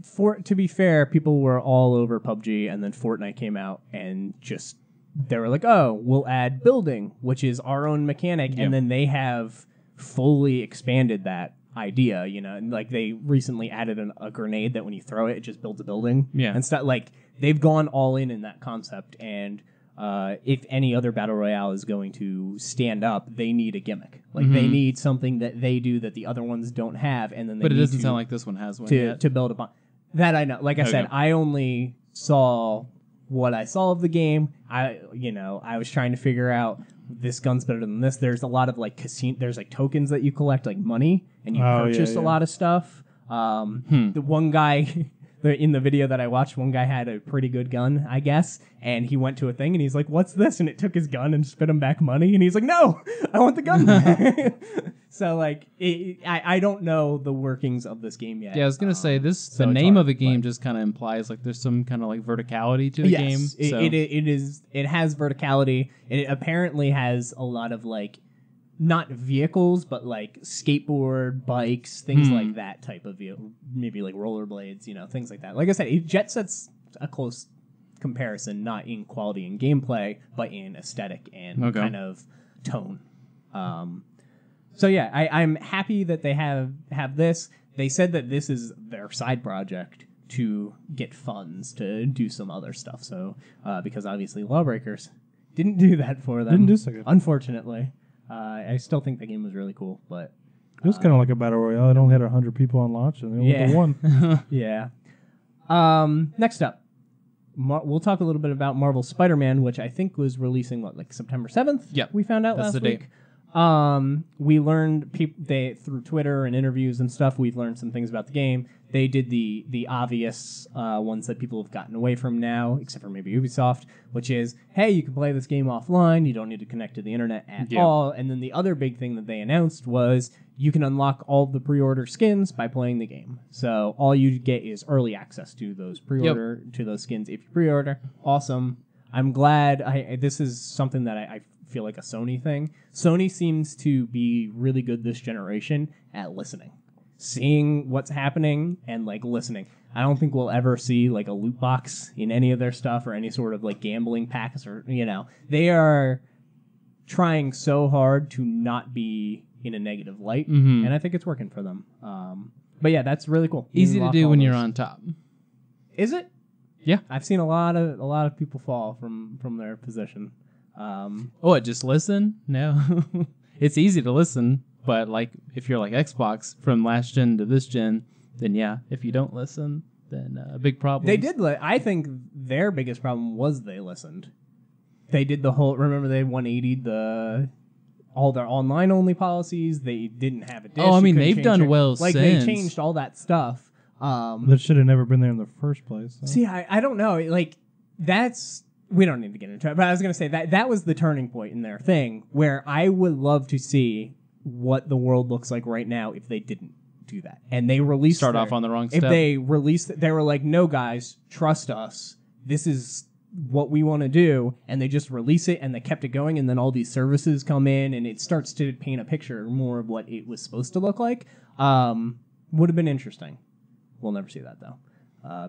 A: to be fair, people were all over PUBG, and then Fortnite came out, and just... They were like, oh, we'll add building, which is our own mechanic, and then they have fully expanded that idea, and like they recently added a grenade that when you throw it, it just builds a building, and stuff. Like they've gone all in that concept, and if any other battle royale is going to stand up, they need a gimmick. Like they need something that they do that the other ones don't have, and then they
B: But it
A: need
B: doesn't sound like this one has one yet.
A: to build upon. That I know. Like I said, I only saw what I saw of the game. I was trying to figure out this gun's better than this. There's a lot of like casino. There's like tokens that you collect, like money, and you purchase a lot of stuff. The one guy in the video that I watched, one guy had a pretty good gun, I guess, and he went to a thing and he's like, "What's this?" And it took his gun and spit him back money, and he's like, "No, I want the gun back." So like, I don't know the workings of this game yet.
B: Yeah, I was gonna say this.
A: so
B: The
A: it's
B: name
A: hard,
B: of the game
A: but-
B: just kind of implies like there's some kind of like verticality to the game. So.
A: It has verticality. It apparently has a lot of like, not vehicles, but like skateboard, bikes, things like that type of vehicle. Maybe like rollerblades, things like that. Like I said, Jet Set's a close comparison, not in quality and gameplay, but in aesthetic and kind of tone. So yeah, I'm happy that they have this. They said that this is their side project to get funds to do some other stuff. So because obviously Lawbreakers didn't do that for them.
C: Didn't do so good.
A: Unfortunately. I still think the game was really cool, but
C: It was kind of like a battle royale. It only had 100 people on launch, and they only won.
A: yeah. Next up, we'll talk a little bit about Marvel's Spider-Man, which I think was releasing like September 7th.
B: Yep.
A: We found out
B: That's
A: last
B: the
A: week. We learned through Twitter and interviews and stuff. We've learned some things about the game. They did the obvious ones that people have gotten away from now, except for maybe Ubisoft, which is, hey, you can play this game offline. You don't need to connect to the internet at all. And then the other big thing that they announced was you can unlock all the pre-order skins by playing the game. So all you get is early access to those to those skins if you pre-order. Awesome. I'm glad. This is something that I feel like a Sony thing. Sony seems to be really good this generation at listening. Seeing what's happening and like listening. I don't think we'll ever see like a loot box in any of their stuff or any sort of like gambling packs or they are trying so hard to not be in a negative light, and I think it's working for them. But yeah, that's really cool.
B: Easy to do when you're on top.
A: Is it?
B: Yeah.
A: I've seen a lot of people fall from their position.
B: Just listen? No. It's easy to listen, but like if you're like Xbox from last gen to this gen, then yeah, if you don't listen, then a big problem.
A: They did. I think their biggest problem was they listened. They did the whole. Remember, they 180'd all their online only policies. They didn't have a dish.
B: Oh, I mean, they've done well
A: since. They changed all that stuff.
C: That should have never been there in the first place. So.
A: See, I don't know. Like that's. We don't need to get into it, but I was going to say that was the turning point in their thing where I would love to see what the world looks like right now if they didn't do that. And they released
B: off on the wrong
A: step.
B: If
A: they released they were like, no guys, trust us. This is what we want to do. And they just release it and they kept it going. And then all these services come in and it starts to paint a picture more of what it was supposed to look like. Would have been interesting. We'll never see that though.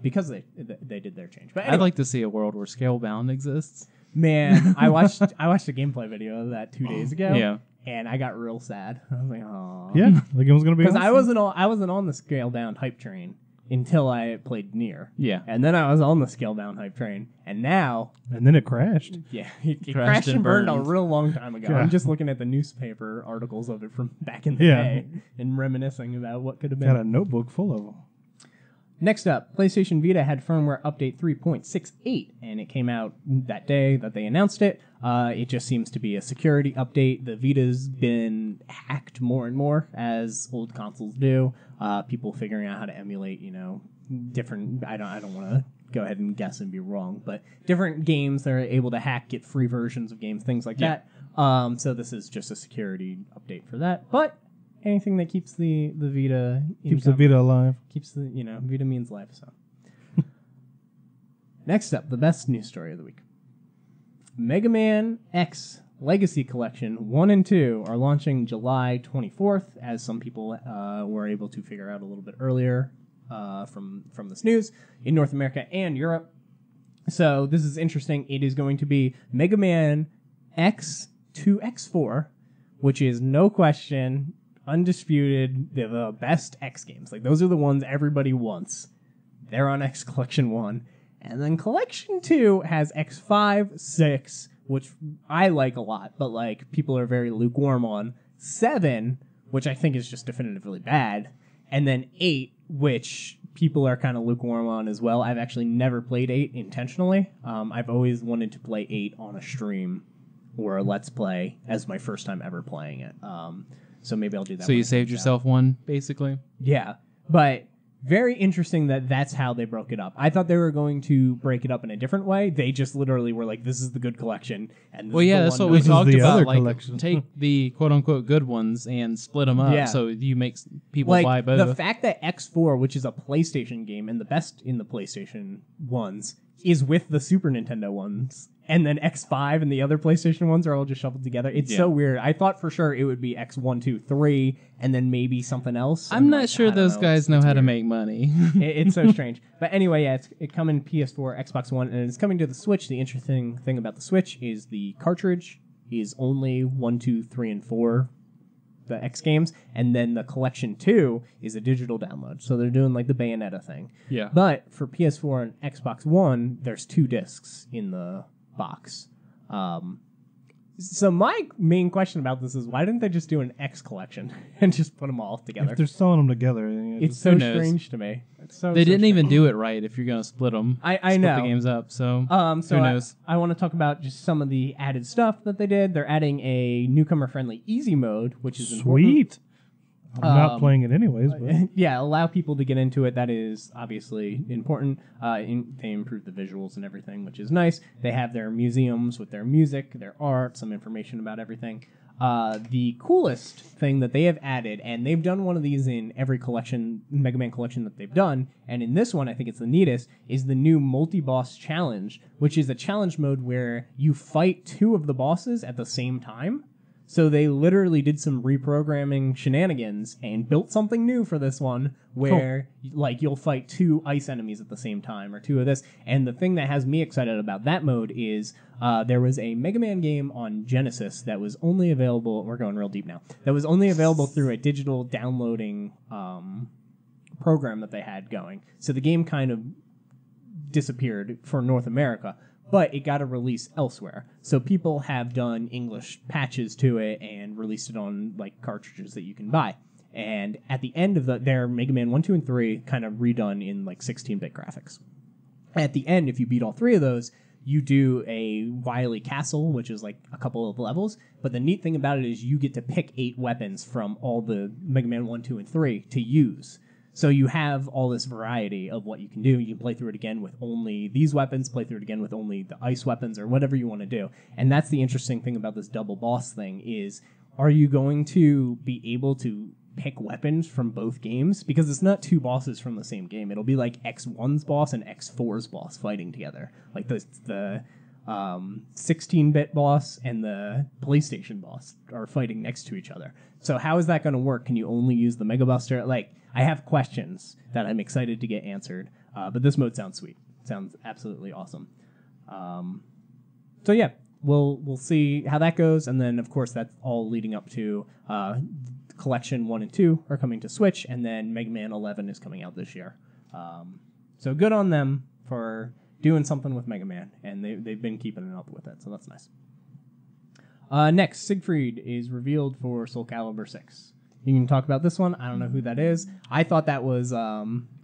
A: Because they did their change. But anyway.
B: I'd like to see a world where Scalebound exists.
A: Man, I watched a gameplay video of that 2 days ago.
B: Yeah.
A: And I got real sad. I was like, oh.
C: Yeah, the game was gonna be
A: because
C: awesome.
A: I wasn't on the scale down hype train until I played Nier.
B: Yeah.
A: And then I was on the scale down hype train. And now
C: And then it crashed.
A: yeah, it crashed and burned a real long time ago.
C: Yeah.
A: I'm just looking at the newspaper articles of it from back in the day and reminiscing about what could have been.
C: Got a notebook full of them.
A: Next up, PlayStation Vita had firmware update 3.68, and it came out that day that they announced it. It just seems to be a security update. The Vita's been hacked more and more, as old consoles do. People figuring out how to emulate, different. I don't want to go ahead and guess and be wrong, but different games they're able to hack, get free versions of games, things like that. So this is just a security update for that, but. Anything that keeps the Vita
C: Keeps the Vita alive.
A: Keeps the Vita means life. So next up, the best news story of the week: Mega Man X Legacy Collection 1 and 2 are launching July 24th, as some people were able to figure out a little bit earlier from this news in North America and Europe. So this is interesting. It is going to be Mega Man X to X4, which is no question. Undisputed, they're the best X games. Like, those are the ones everybody wants. They're on X Collection 1. And then Collection 2 has X5, 6, which I like a lot, but, like, people are very lukewarm on. 7, which I think is just definitively bad. And then 8, which people are kind of lukewarm on as well. I've actually never played 8 intentionally. I've always wanted to play 8 on a stream or a Let's Play as my first time ever playing it. So maybe I'll do that.
B: So you saved yourself one, basically?
A: Yeah. But very interesting that that's how they broke it up. I thought they were going to break it up in a different way. They just literally were like, this is the good collection. And this is the
B: that's
A: one
B: what we
C: This is
B: talked
C: the
B: about.
C: other
B: Like,
C: collection.
B: take the quote-unquote good ones and split them up so you make people
A: like,
B: buy both.
A: the fact that X4, which is a PlayStation game and the best in the PlayStation ones, is with the Super Nintendo ones. And then X5 and the other PlayStation ones are all just shuffled together. It's so weird. I thought for sure it would be X1, 2, 3, and then maybe something else.
B: I'm not sure those guys know how to make money.
A: It's so strange. But anyway, yeah, it coming PS4, Xbox One, and it's coming to the Switch. The interesting thing about the Switch is the cartridge is only 1, 2, 3, and 4, the X games, and then the Collection 2 is a digital download. So they're doing like the Bayonetta thing.
B: Yeah.
A: But for PS4 and Xbox One, there's 2 discs in the box. So my main question about this is, why didn't they just do an X collection and just put them all together?
C: If they're selling them together,
A: It's so strange to me.
B: They didn't even do it right if you're going to split them.
A: I know.
B: Split the games up, so
A: who
B: knows?
A: I want to talk about just some of the added stuff that they did. They're adding a newcomer-friendly easy mode, which is important.
C: Sweet. I'm not playing it anyways, but
A: Yeah, allow people to get into it. That is obviously important. They improve the visuals and everything, which is nice. They have their museums with their music, their art, some information about everything. The coolest thing that they have added, and they've done one of these in every collection, Mega Man collection that they've done, and in this one I think it's the neatest, is the new multi-boss challenge, which is a challenge mode where you fight 2 of the bosses at the same time. So they literally did some reprogramming shenanigans and built something new for this one where like you'll fight 2 ice enemies at the same time or 2 of this. And the thing that has me excited about that mode is there was a Mega Man game on Genesis that was only available, we're going real deep now, that was only available through a digital downloading program that they had going. So the game kind of disappeared for North America, but it got a release elsewhere. So people have done English patches to it and released it on like cartridges that you can buy. And at the end of their Mega Man 1, 2, and 3 kind of redone in like 16-bit graphics. At the end, if you beat all 3 of those, you do a Wily Castle, which is like a couple of levels. But the neat thing about it is you get to pick 8 weapons from all the Mega Man 1, 2, and 3 to use. So you have all this variety of what you can do. You can play through it again with only these weapons, play through it again with only the ice weapons, or whatever you want to do. And that's the interesting thing about this double boss thing is, are you going to be able to pick weapons from both games? Because it's not 2 bosses from the same game. It'll be like X1's boss and X4's boss fighting together. Like the 16-bit boss and the PlayStation boss are fighting next to each other. So how is that going to work? Can you only use the Mega Buster? Like, I have questions that I'm excited to get answered, but this mode sounds sweet. It sounds absolutely awesome. So yeah, we'll see how that goes, and then of course that's all leading up to Collection 1 and 2 are coming to Switch, and then Mega Man 11 is coming out this year. So good on them for doing something with Mega Man, and they've been keeping it up with it, so that's nice. Next, Siegfried is revealed for Soul Calibur 6. You can talk about this one. I don't know who that is. I thought that was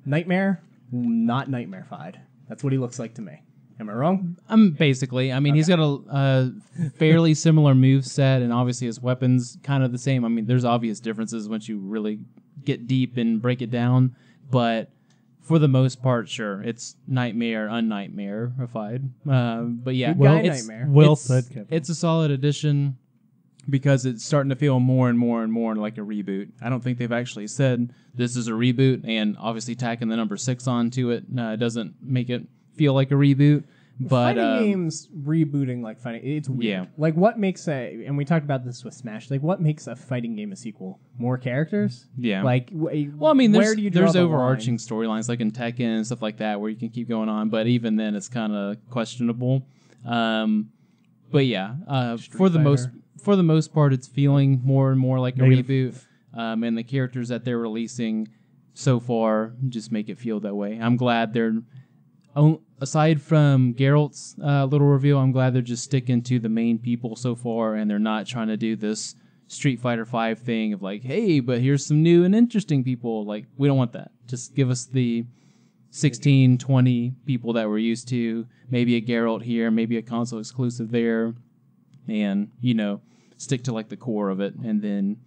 A: Nightmare, not Nightmare-fied. That's what he looks like to me. Am I wrong?
B: Basically. I mean, he's got a fairly similar move set, and obviously his weapon's kind of the same. I mean, there's obvious differences once you really get deep and break it down, but for the most part, sure, it's Nightmare, un-Nightmare-ified. But yeah,
A: Nightmare.
C: Well said, Kevin.
B: It's a solid addition because it's starting to feel more and more and more like a reboot. I don't think they've actually said this is a reboot, and obviously tacking the number 6 onto it doesn't make it feel like a reboot. But
A: fighting games rebooting like fighting, it's weird.
B: Yeah.
A: Like what makes and we talked about this with Smash, like what makes a fighting game a sequel? More characters?
B: Yeah.
A: Like,
B: well, I mean,
A: where do you draw
B: there's
A: the
B: overarching
A: line?
B: storylines like in Tekken and stuff like that where you can keep going on, but even then it's kind of questionable. But yeah, for the most part, it's feeling more and more like a reboot. And the characters that they're releasing so far just make it feel that way. I'm glad they're, aside from Geralt's little reveal, I'm glad they're just sticking to the main people so far, and they're not trying to do this Street Fighter V thing of like, hey, but here's some new and interesting people. Like, we don't want that. Just give us the 16, 20 people that we're used to, maybe a Geralt here, maybe a console exclusive there, and, stick to like the core of it, and then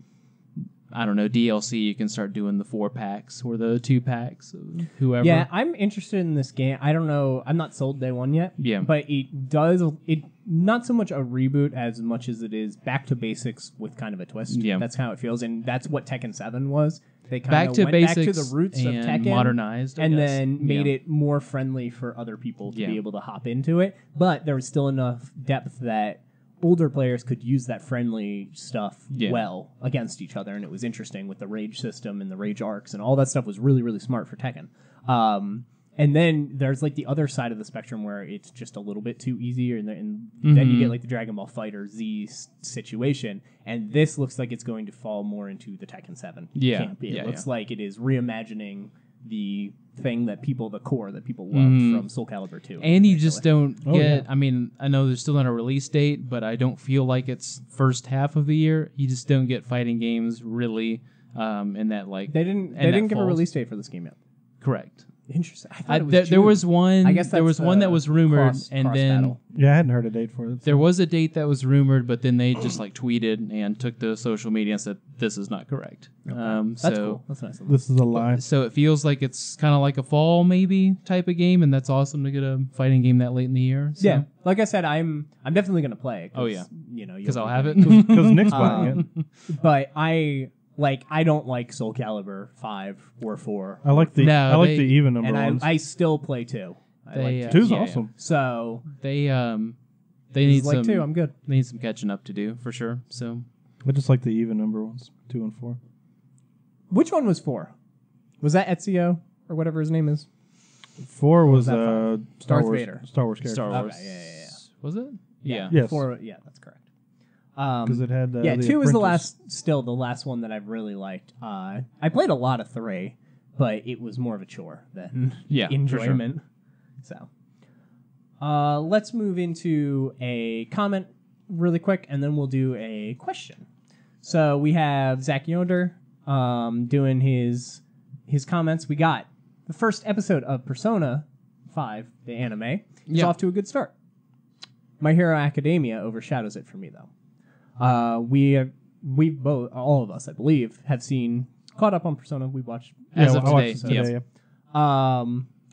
B: I don't know, DLC, you can start doing the 4-packs or the 2-packs, whoever.
A: Yeah, I'm interested in this game. I don't know. I'm not sold day one yet.
B: Yeah.
A: But it not so much a reboot as much as it is back to basics with kind of a twist.
B: Yeah.
A: That's how it feels. And that's what Tekken 7 was. They kind
B: back
A: of
B: to
A: went
B: basics
A: back to the roots of
B: and
A: Tekken.
B: modernized, I
A: and
B: guess.
A: then made
B: Yeah.
A: it more friendly for other people to
B: Yeah.
A: be able to hop into it. But there was still enough depth that older players could use that friendly stuff well against each other, and it was interesting with the rage system and the rage arcs and all that stuff was really, really smart for Tekken. And then there's like the other side of the spectrum where it's just a little bit too easy, and then you get like the Dragon Ball Fighter Z situation, and this looks like it's going to fall more into the Tekken 7 camp. It looks like it is reimagining the thing that the core that people loved from Soul Calibur 2.
B: And you just don't get, I mean, I know there's still not a release date, but I don't feel like it's first half of the year. You just don't get fighting games really in that like...
A: They didn't give a release date for this game yet.
B: Correct.
A: Interesting. I thought it was
B: there was one.
A: I guess
B: there was one that was rumored, and then
A: battle.
C: Yeah, I hadn't heard a date for it.
B: there was a date that was rumored, but then they just like tweeted and took to social media and said this is not correct.
A: That's
B: so
A: cool. That's nice.
C: This is a lie.
B: so it feels like it's kind of like a fall maybe type of game, and that's awesome to get a fighting game that late in the year. So.
A: Yeah, like I said, I'm definitely going to play it.
B: Oh yeah,
A: because
B: I'll have it.
C: Because Nick's buying it.
A: But I don't like Soul Calibur 5 or 4.
C: I like the even number
A: and
C: ones.
A: I still play 2. I like 2.
C: Two's awesome.
A: So
B: they need
A: like
B: some
A: 2. I'm good.
B: They need some catching up to do for sure. So
C: I just like the even number ones, 2 and 4.
A: Which one was 4? Was that Ezio or whatever his name is?
C: 4 was
A: that
C: Star
A: Darth
C: Wars,
A: Vader.
C: Star Wars character.
B: Star Wars.
A: Okay, yeah.
B: Was it? Yeah.
C: Yes.
A: 4. Yeah, that's correct.
C: Because it had the
A: 2 is the
C: Apprentice.
A: last one that I've really liked. I played a lot of 3, but it was more of a chore than
B: Yeah, for sure.
A: enjoyment. So, let's move into a comment really quick, and then we'll do a question. So we have Zach Yonder doing his comments. We got the first episode of Persona 5, the anime. It's off to a good start. My Hero Academia overshadows it for me, though. We both, all of us, I believe, have caught up on Persona. We watched
B: As of
C: I watched
B: today,
C: it
B: yeah.
C: yeah.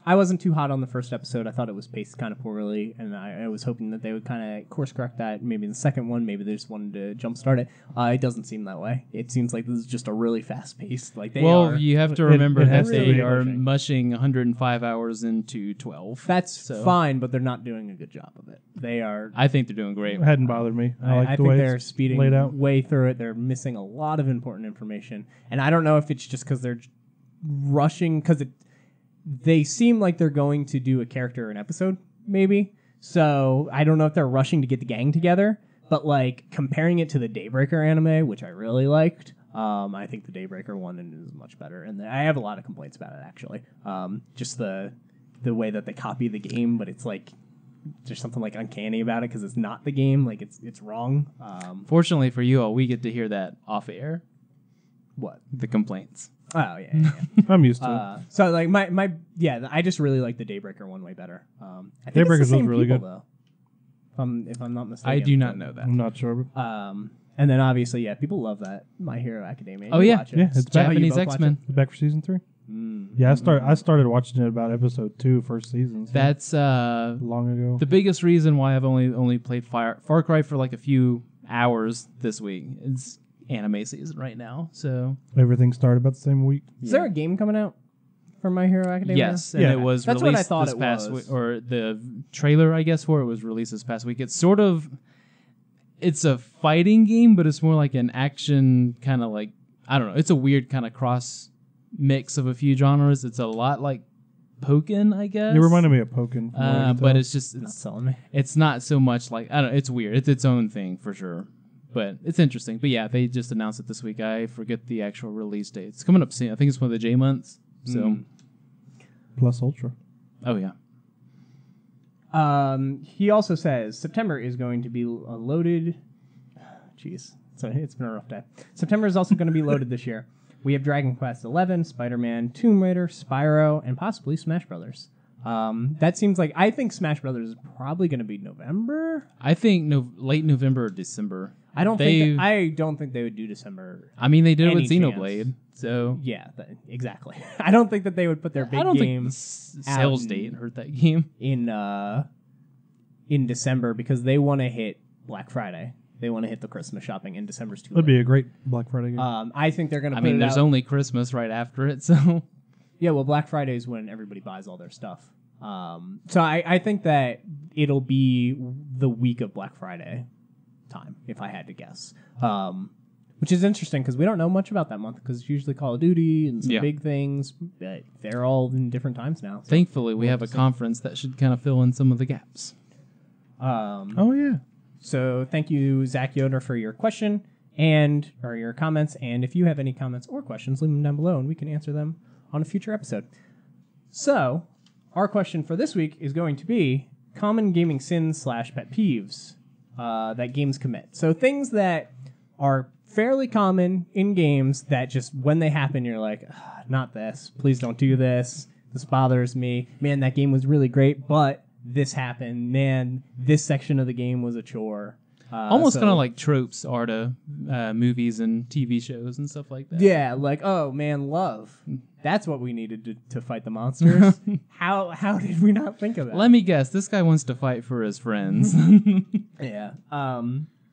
A: I wasn't too hot on the first episode. I thought it was paced kind of poorly, and I was hoping that they would kind of course correct that. Maybe in the second one, maybe they just wanted to jumpstart it. It doesn't seem that way. It seems like this is just a really fast paced. Like they are.
B: You have to remember
C: it
B: that
C: has to
B: they
C: be
B: are
A: pushing.
B: mushing 105 hours into 12.
A: That's fine, but they're not doing a good job of it. They are.
B: I think they're doing great.
C: It hadn't bothered me. I like the
A: think
C: way
A: they're
C: it's
A: speeding
C: laid out.
A: way through it. They're missing a lot of important information, and I don't know if it's just because they're rushing because they seem like they're going to do a character an episode, maybe. So I don't know if they're rushing to get the gang together, but like comparing it to the Daybreaker anime, which I really liked, I think the Daybreaker one is much better, and I have a lot of complaints about it actually. Just the way that they copy the game, but it's like there's something like uncanny about it because it's not the game, like it's wrong.
B: Fortunately for you all, we get to hear that off air.
A: What?
B: The complaints.
A: Oh yeah.
C: I'm used to it.
A: So like I just really like the Daybreaker one way better. I think
C: Daybreakers
A: it's the
C: was
A: same
C: really
A: people,
C: good.
A: though. If I'm not mistaken.
B: I do not know that.
C: I'm not sure.
A: And then obviously, people love that My Hero Academia.
B: Oh,
A: You
B: yeah.
A: watch it.
C: Yeah, it's
A: How you
B: Japanese
A: both watch
B: X-Men.
C: Back for season 3.
A: it?
C: Yeah, I started watching it about episode 2, first season. So
B: That's
C: long ago.
B: the biggest reason why I've only played Far Cry for like a few hours this week. It's anime season right now, so
C: Everything started about the same week.
A: Is there a game coming out for My Hero Academia?
B: yes, and
C: Yeah.
B: it was
A: That's what I
B: released
A: thought
B: this
A: it
B: past
A: was.
B: week, or the trailer I guess for it was released this past week. It's a fighting game, but it's more like an action kind of like I don't know. It's a weird kind of cross mix of a few genres. It's a lot like Pokken, I guess.
C: It reminded me of Pokken. from what I can
B: but
C: tell.
B: it's just
A: Not selling me.
B: it's not so much like I don't know, it's weird. It's its own thing for sure. But it's interesting. But yeah, they just announced it this week. I forget the actual release date. It's coming up soon. I think it's one of the J months. So
C: Plus Ultra.
B: oh yeah.
A: He also says September is going to be loaded. Jeez, it's been a rough day. September is also going to be loaded this year. We have Dragon Quest XI, Spider-Man, Tomb Raider, Spyro, and possibly Smash Brothers. That seems like I think Smash Brothers is probably going to be November.
B: I think late November or December.
A: I don't think they would do December.
B: I mean, they did it with
A: Any
B: Xenoblade. So
A: Yeah, exactly. I don't think that they would put their big
B: I don't
A: game
B: think sales
A: out
B: date hurt that game.
A: in December because they want to hit Black Friday. They want to hit the Christmas shopping, and December's too
C: That'd
A: late.
C: be a great Black Friday game.
A: I think they're going to
B: I
A: put
B: mean,
A: it
B: there's
A: out.
B: only Christmas right after it, so
A: Yeah, well, Black Friday is when everybody buys all their stuff. So I think that it'll be the week of Black Friday time, if I had to guess. Which is interesting because we don't know much about that month because it's usually Call of Duty and some
B: Yeah.
A: big things. But they're all in different times now. So.
B: thankfully we have a conference that should kind of fill in some of the gaps.
C: Oh, yeah.
A: So thank you, Zach Yoder, for your question or your comments. And if you have any comments or questions, leave them down below and we can answer them on a future episode. So our question for this week is going to be common gaming sins / pet peeves that games commit. So things that are fairly common in games that just when they happen, you're like, not this. Please don't do this. This bothers me. Man, that game was really great, but this happened. Man, this section of the game was a chore.
B: Almost
A: so-
B: kind of like tropes are to movies and TV shows and stuff like that.
A: Yeah, like, oh man, love. That's what we needed to fight the monsters. How did we not think of that?
B: Let me guess. This guy wants to fight for his friends.
A: Yeah.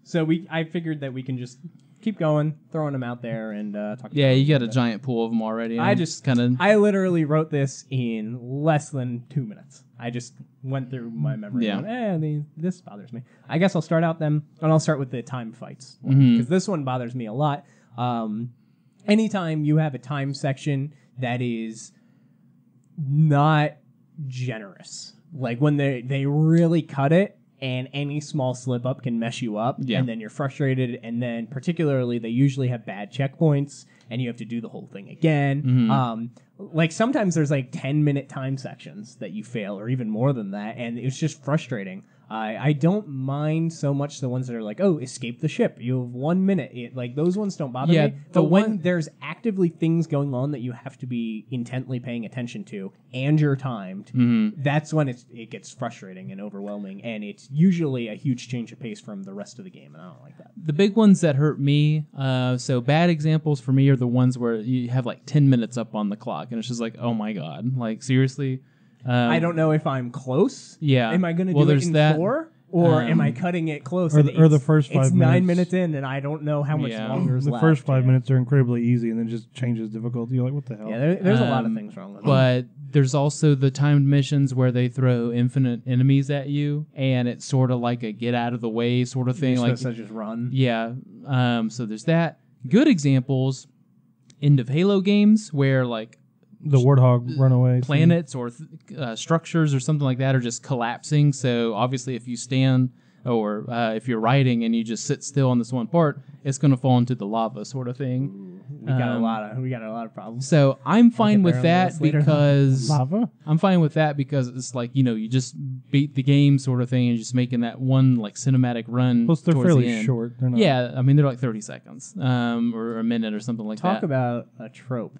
A: So I figured that we can just keep going, throwing them out there, and talk.
B: Yeah,
A: about
B: you got
A: them
B: a giant pool of them already.
A: I
B: I'm
A: just
B: kind of.
A: I literally wrote this in less than 2 minutes. I just went through my memory.
B: Yeah.
A: And went, this bothers me. I guess I'll start out then, and I'll start with the time fights
B: Mm-hmm.
A: because this one bothers me a lot. Anytime you have a time section that is not generous, like when they really cut it and any small slip up can mess you up,
B: Yeah.
A: and then you're frustrated, and then particularly they usually have bad checkpoints, and you have to do the whole thing again. Like sometimes there's like 10-minute time sections that you fail, or even more than that, and it's just frustrating. I don't mind so much the ones that are like, oh, escape the ship. You have 1 minute. Like those ones don't bother me. But when there's actively things going on that you have to be intently paying attention to, and you're timed, that's when it gets frustrating and overwhelming, and it's usually a huge change of pace from the rest of the game, and I don't like that.
B: The big ones that hurt me, so bad examples for me are the ones where you have like 10 minutes up on the clock, and it's just like, oh my god, like seriously.
A: I don't know if I'm close.
B: Yeah.
A: Am I going to do it in 4? Or am I cutting it close?
C: Or the first 5 minutes.
A: It's 9 minutes in, and I don't know how much longer is
C: the
A: left.
C: The first 5 minutes are incredibly easy, and then just changes difficulty. You're like, what the hell?
A: Yeah, there's a lot of things wrong with it.
B: But there's also the timed missions where they throw infinite enemies at you, and it's sort of like a get out of the way sort of thing.
A: You're
B: like
A: supposed to just run.
B: Yeah. So there's that. Good examples, end of Halo games where like
C: the Warthog runaway
B: planets or structures or something like that are just collapsing. So obviously, if you stand or if you're riding and you just sit still on this one part, it's going to fall into the lava, sort of thing.
A: We got a lot of problems.
B: So I'm fine with that because
C: lava.
B: I'm fine with that because it's like you just beat the game, sort of thing, and just making that one like cinematic run.
C: Plus, they're
B: towards
C: fairly
B: the end.
C: short. They're not.
B: Yeah, I mean they're like 30 seconds, or a minute or something like that.
A: Talk about a trope.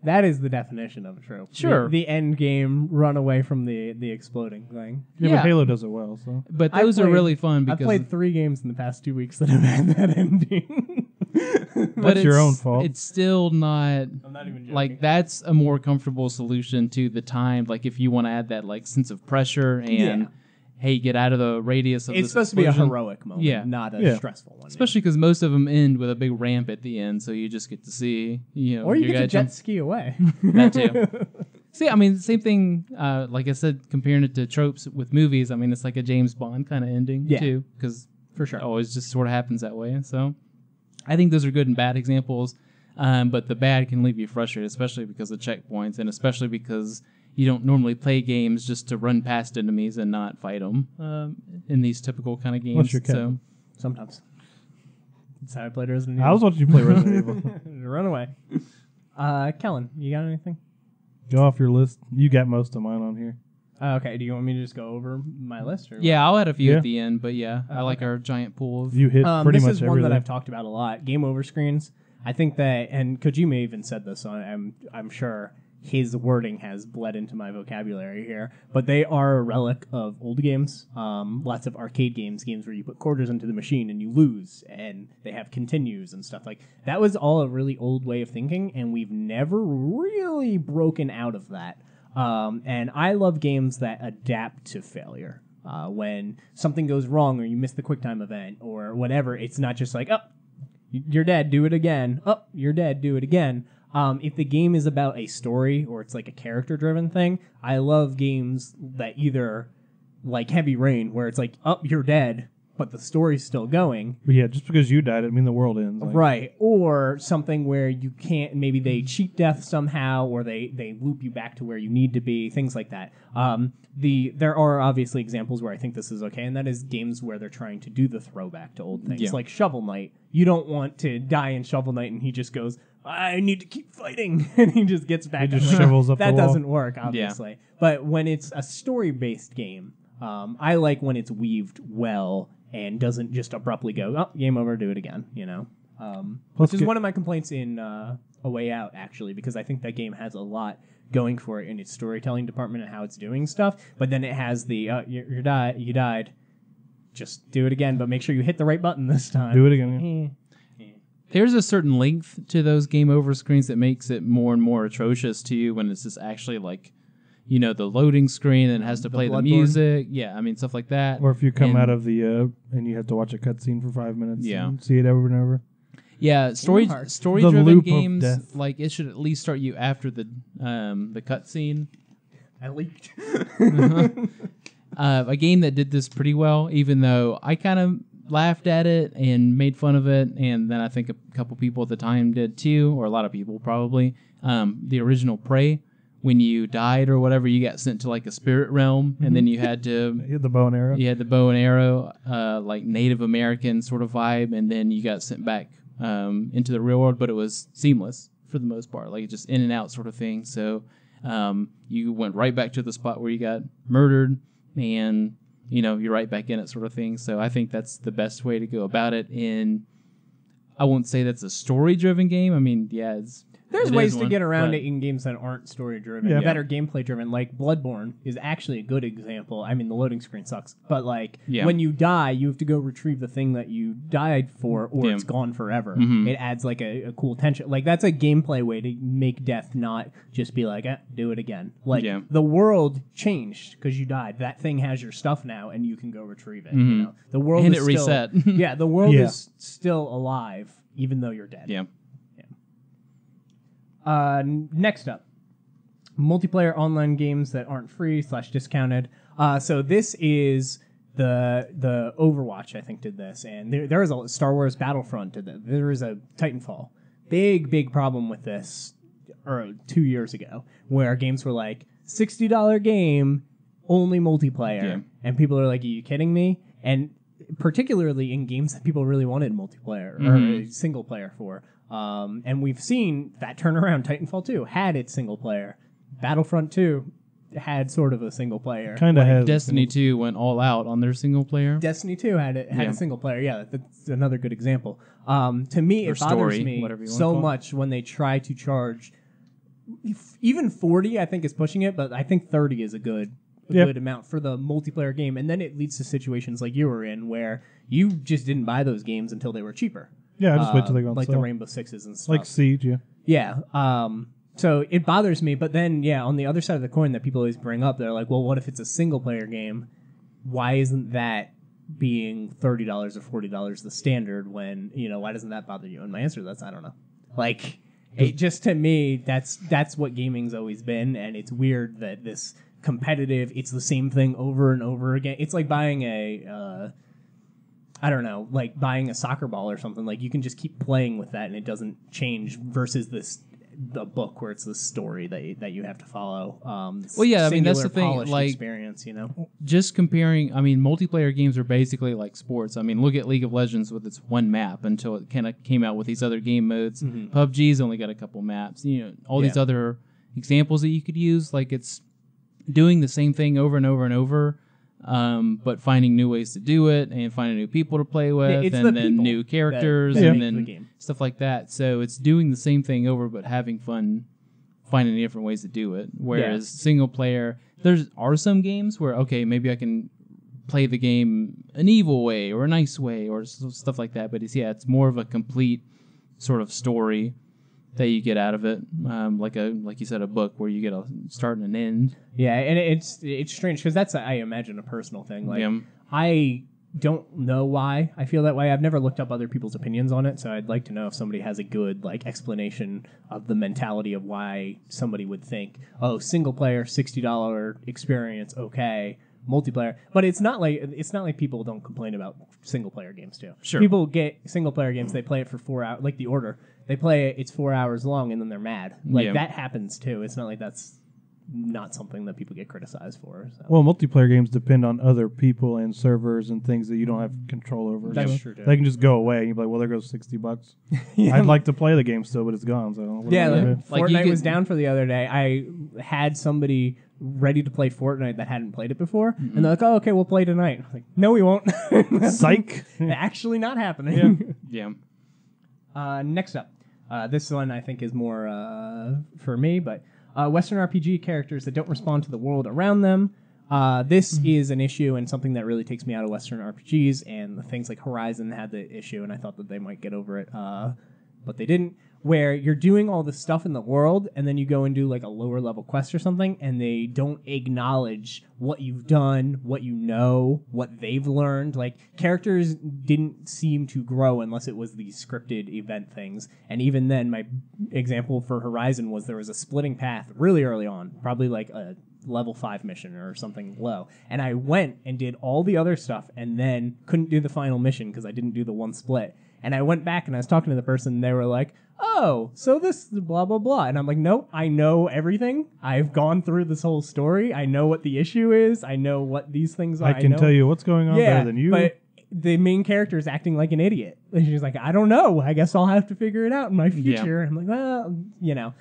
A: That is the definition of a trope.
B: Sure.
A: The end game run away from the exploding thing.
C: Yeah, but Halo does it well. So,
B: but those are really fun because
A: I've played 3 games in the past 2 weeks that have had that ending.
B: But
C: that's your own fault.
B: It's still not.
A: I'm not even joking.
B: Like that's a more comfortable solution to the time. Like if you want to add that like sense of pressure and hey, get out of the radius of
A: it's
B: this
A: supposed to be a
B: explosion.
A: heroic moment, not a stressful one.
B: Especially because most of them end with a big ramp at the end, so you just get to see,
A: or you get to jet ski away.
B: That too. See, I mean, same thing. Like I said, comparing it to tropes with movies, I mean, it's like a James Bond kind of ending too, because
A: for sure,
B: it always just sort of happens that way. So, I think those are good and bad examples. But the bad can leave you frustrated, especially because of checkpoints, and especially because you don't normally play games just to run past enemies and not fight them in these typical kind of games.
C: Unless you're Kevin.
A: Sometimes. That's how I played Resident Evil.
C: I was watching you play Resident Evil.
A: Run away. Kellen, you got anything?
C: Go off your list. You got most of mine on here.
A: Okay, do you want me to just go over my list? Or
B: Yeah, I'll add a few at the end, but I like our giant pool of...
C: You hit pretty much everything.
A: This is one that I've talked about a lot. Game over screens. I think that, and Kojima even said this, so I'm sure his wording has bled into my vocabulary here, but they are a relic of old games. Lots of arcade games where you put quarters into the machine and you lose, and they have continues and stuff like that. Was all a really old way of thinking, and we've never really broken out of that. And I love games that adapt to failure. When something goes wrong or you miss the QuickTime event or whatever, it's not just like, oh, you're dead, do it again. Oh, you're dead, do it again. If the game is about a story or it's like a character-driven thing, I love games that either, like Heavy Rain, where it's like, oh, you're dead, but the story's still going.
C: But yeah, just because you died, I mean the world ends. Like.
A: Right. Or something where you can't, maybe they cheat death somehow, or they loop you back to where you need to be, things like that. There are obviously examples where I think this is okay, and that is games where they're trying to do the throwback to old things. Like Shovel Knight. You don't want to die in Shovel Knight and he just goes, I need to keep fighting, and he just gets back.
C: He just shovels up the wall.
A: That doesn't work, obviously. But when it's a story-based game, I like when it's weaved well and doesn't just abruptly go, oh, game over, do it again, which is one of my complaints in A Way Out, actually, because I think that game has a lot going for it in its storytelling department and how it's doing stuff, but then it has the, you died, just do it again, but make sure you hit the right button this time.
C: Do it again.
B: There's a certain length to those game over screens that makes it more and more atrocious to you when it's just actually like, the loading screen and it has to play the music. Yeah, I mean, stuff like that.
C: Or if you come out of the, and you have to watch a cutscene for 5 minutes and see it over and over.
B: Yeah, story-driven games, like, it should at least start you after the cutscene.
A: I leaked.
B: A game that did this pretty well, even though I kind of laughed at it and made fun of it, and then I think a couple people at the time did too, or a lot of people probably. The original Prey when you died or whatever, you got sent to like a spirit realm, and then you had to
C: You had the bow and arrow.
B: you had the bow and arrow, like Native American sort of vibe, and then you got sent back into the real world, but it was seamless for the most part, like just in and out sort of thing. So you went right back to the spot where you got murdered, and you're right back in it sort of thing. So I think that's the best way to go about it. I won't say that's a story-driven game. I mean, yeah,
A: There's
B: it
A: ways
B: is
A: to
B: one,
A: get around
B: but-
A: it in games that aren't story-driven,
C: Yeah.
A: that are gameplay-driven. Like Bloodborne is actually a good example. I mean, the loading screen sucks, but like
B: Yeah.
A: when you die, you have to go retrieve the thing that you died for, or
B: Yeah.
A: it's gone forever.
B: Mhm.
A: It adds like a cool tension. Like that's a gameplay way to make death not just be like, do it again. Like
B: Yeah.
A: the world changed because you died. That thing has your stuff now, and you can go retrieve it.
B: Mhm.
A: The world
B: And
A: is
B: it
A: still,
B: reset.
A: yeah, the world
C: Yeah.
A: is still alive even though you're dead.
B: Yeah.
A: Next up, multiplayer online games that aren't free / discounted. So this is the Overwatch, I think, did this, and there is a Star Wars Battlefront did that. There is a Titanfall. Big problem with this, 2 years ago, where games were like $60 game, only multiplayer,
B: Yeah.
A: and people are like, "Are you kidding me?" And particularly in games that people really wanted multiplayer
B: Mhm.
A: or single player for. And we've seen that turnaround. Titanfall 2 had its single player. Battlefront 2 had sort of a single player.
C: Kind of has.
B: Destiny 2 went all out on their single player.
A: Destiny 2 had
B: Yeah.
A: a single player. Yeah, that's another good example. To me,
B: Or
A: it bothers
B: story,
A: me
B: whatever you wanna
A: so
B: call it.
A: much when they try to charge. Even 40, I think, is pushing it, but I think 30 is a good amount for the multiplayer game. And then it leads to situations like you were in, where you just didn't buy those games until they were cheaper.
C: Yeah, I just wait till they go on
A: like
C: sale.
A: the Rainbow Sixes and stuff.
C: Like Siege, yeah.
A: Yeah. So it bothers me, but then, yeah, on the other side of the coin that people always bring up, they're like, well, what if it's a single-player game? Why isn't that being $30 or $40 the standard when, why doesn't that bother you? And my answer to that's, I don't know. Like, it just, to me, that's what gaming's always been, and it's weird that this competitive, it's the same thing over and over again. It's like buying like buying a soccer ball or something. Like, you can just keep playing with that and it doesn't change versus the book where it's the story that you have to follow.
B: Well, yeah, I mean, that's
A: singular
B: the thing,
A: polished
B: like-
A: experience,
B: Just comparing, I mean, multiplayer games are basically like sports. I mean, look at League of Legends with its one map until it kind of came out with these other game modes. PUBG's only got a couple maps. All these other examples that you could use, like it's doing the same thing over and over and over, but finding new ways to do it and finding new people to play with,
A: it's
B: and
A: the
B: then
A: people
B: new characters,
A: that
B: and
A: make the
B: then
A: game.
B: stuff like that. So it's doing the same thing over, but having fun, finding different ways to do it. Whereas single player, there are some games where, okay, maybe I can play the game an evil way or a nice way or stuff like that. But it's more of a complete sort of story that you get out of it, like you said, a book where you get a start and an end.
A: Yeah, and it's strange because that's, I imagine, a personal thing. Like,
B: Yeah.
A: I don't know why I feel that way. I've never looked up other people's opinions on it, so I'd like to know if somebody has a good explanation of the mentality of why somebody would think, oh, single player, $60 experience, okay, multiplayer. But it's not like people don't complain about single player games too.
B: Sure.
A: People get single player games, they play it for 4 hours, like The Order. They play it, it's 4 hours long, and then they're mad. Like, that happens too. It's not like that's not something that people get criticized for. So.
C: Well, multiplayer games depend on other people and servers and things that you don't have control over.
A: That's
C: So
A: true, too.
C: They can just go away, and you're like, well, there goes $60. I'd like to play the game still, but it's gone. So what
A: Yeah,
C: am I gonna
A: like,
C: do?
B: Like, you
A: Fortnite
B: could-
A: was down for the other day. I had somebody ready to play Fortnite that hadn't played it before, and they're like, "Oh, okay, we'll play tonight." I was like, "No, we won't."
C: Psych.
A: Actually, not happening.
B: Yeah.
A: Next up, this one I think is more for me, but Western RPG characters that don't respond to the world around them. This is an issue and something that really takes me out of Western RPGs, and the things like Horizon had the issue, and I thought that they might get over it, but they didn't. Where you're doing all this stuff in the world, and then you go and do like a lower level quest or something, and they don't acknowledge what you've done, what you know, what they've learned. Like, characters didn't seem to grow unless it was these scripted event things. And even then, my example for Horizon was there was a splitting path really early on, probably like a level 5 mission or something low. And I went and did all the other stuff and then couldn't do the final mission because I didn't do the one split. And I went back and I was talking to the person, and they were like, oh, so this blah, blah, blah. And I'm like, nope, I know everything. I've gone through this whole story. I know what the issue is. I know what these things are.
C: I can tell you what's going on better than you.
A: But the main character is acting like an idiot. And she's like, I don't know. I guess I'll have to figure it out in my future. I'm like, well, you know.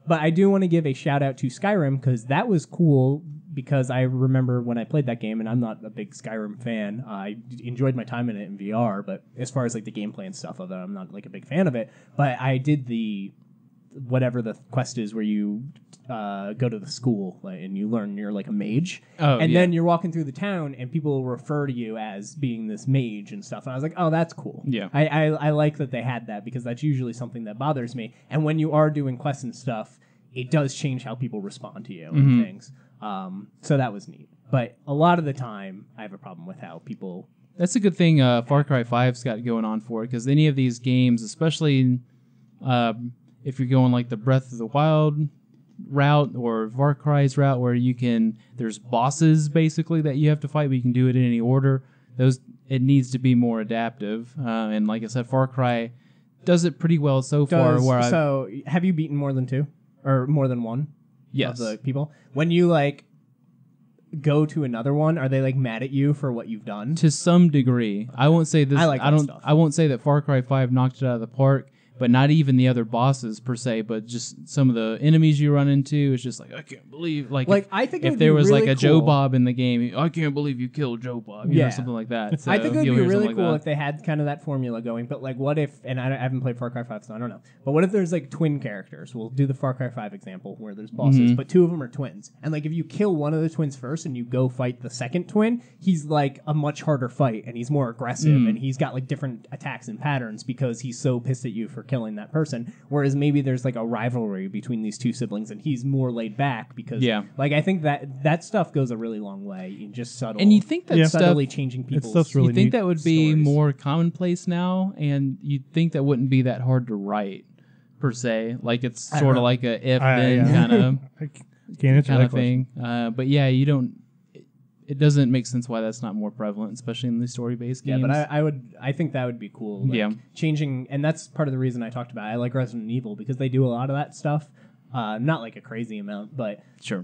A: But I do want to give a shout out to Skyrim, because that was cool, because I remember when I played that game, and I'm not a big Skyrim fan. I enjoyed my time in it in VR, but as far as like the gameplay and stuff of it, I'm not like a big fan of it. But I did the whatever the quest is where you go to the school and you learn you're like a mage. Then you're walking through the town and people refer to you as being this mage and stuff. And I was like, oh, that's cool.
B: Yeah.
A: I like that they had that, because that's usually something that bothers me. And when you are doing quests and stuff, it does change how people respond to you and things. So that was neat. But a lot of the time, I have a problem with how people...
B: That's a good thing Far Cry 5's got going on for it, because any of these games, especially if you're going like the Breath of the Wild route or Far Cry's route, where there's bosses basically that you have to fight, but you can do it in any order. It needs to be more adaptive. And like I said, Far Cry does it pretty well so far.
A: So have you beaten more than 2 or more than 1?
B: Yes.
A: Of the people? When you like go to another one, are they like mad at you for what you've done?
B: To some degree. I won't say this. I won't say that Far Cry 5 knocked it out of the park, but not even the other bosses per se, but just some of the enemies you run into. It's just like, I can't believe,
A: I think
B: if there was really like a Joe Bob in the game, I can't believe you killed Joe Bob, you know, something like that. So
A: I think it would be really cool if they had kind of that formula going. But like, what if? And I haven't played Far Cry 5, so I don't know. But what if there's like twin characters? We'll do the Far Cry 5 example where there's bosses, but 2 of them are twins. And like, if you kill one of the twins first and you go fight the second twin, he's like a much harder fight and he's more aggressive and he's got like different attacks and patterns because he's so pissed at you for killing that person. Whereas maybe there's like a rivalry between these 2 siblings and he's more laid back because like I think that stuff goes a really long way in just subtle.
B: And you think that
A: subtly changing people's
C: really
B: you think that would be
A: stories.
B: more commonplace now, and you'd think that wouldn't be that hard to write per se. Like it's sort of like a if then kind of
C: can't answer that
B: thing. But yeah, you don't. It doesn't make sense why that's not more prevalent, especially in the story-based games.
A: Yeah, but I think that would be cool. Like, changing, and that's part of the reason I talked about it. I like Resident Evil because they do a lot of that stuff. Not like a crazy amount, but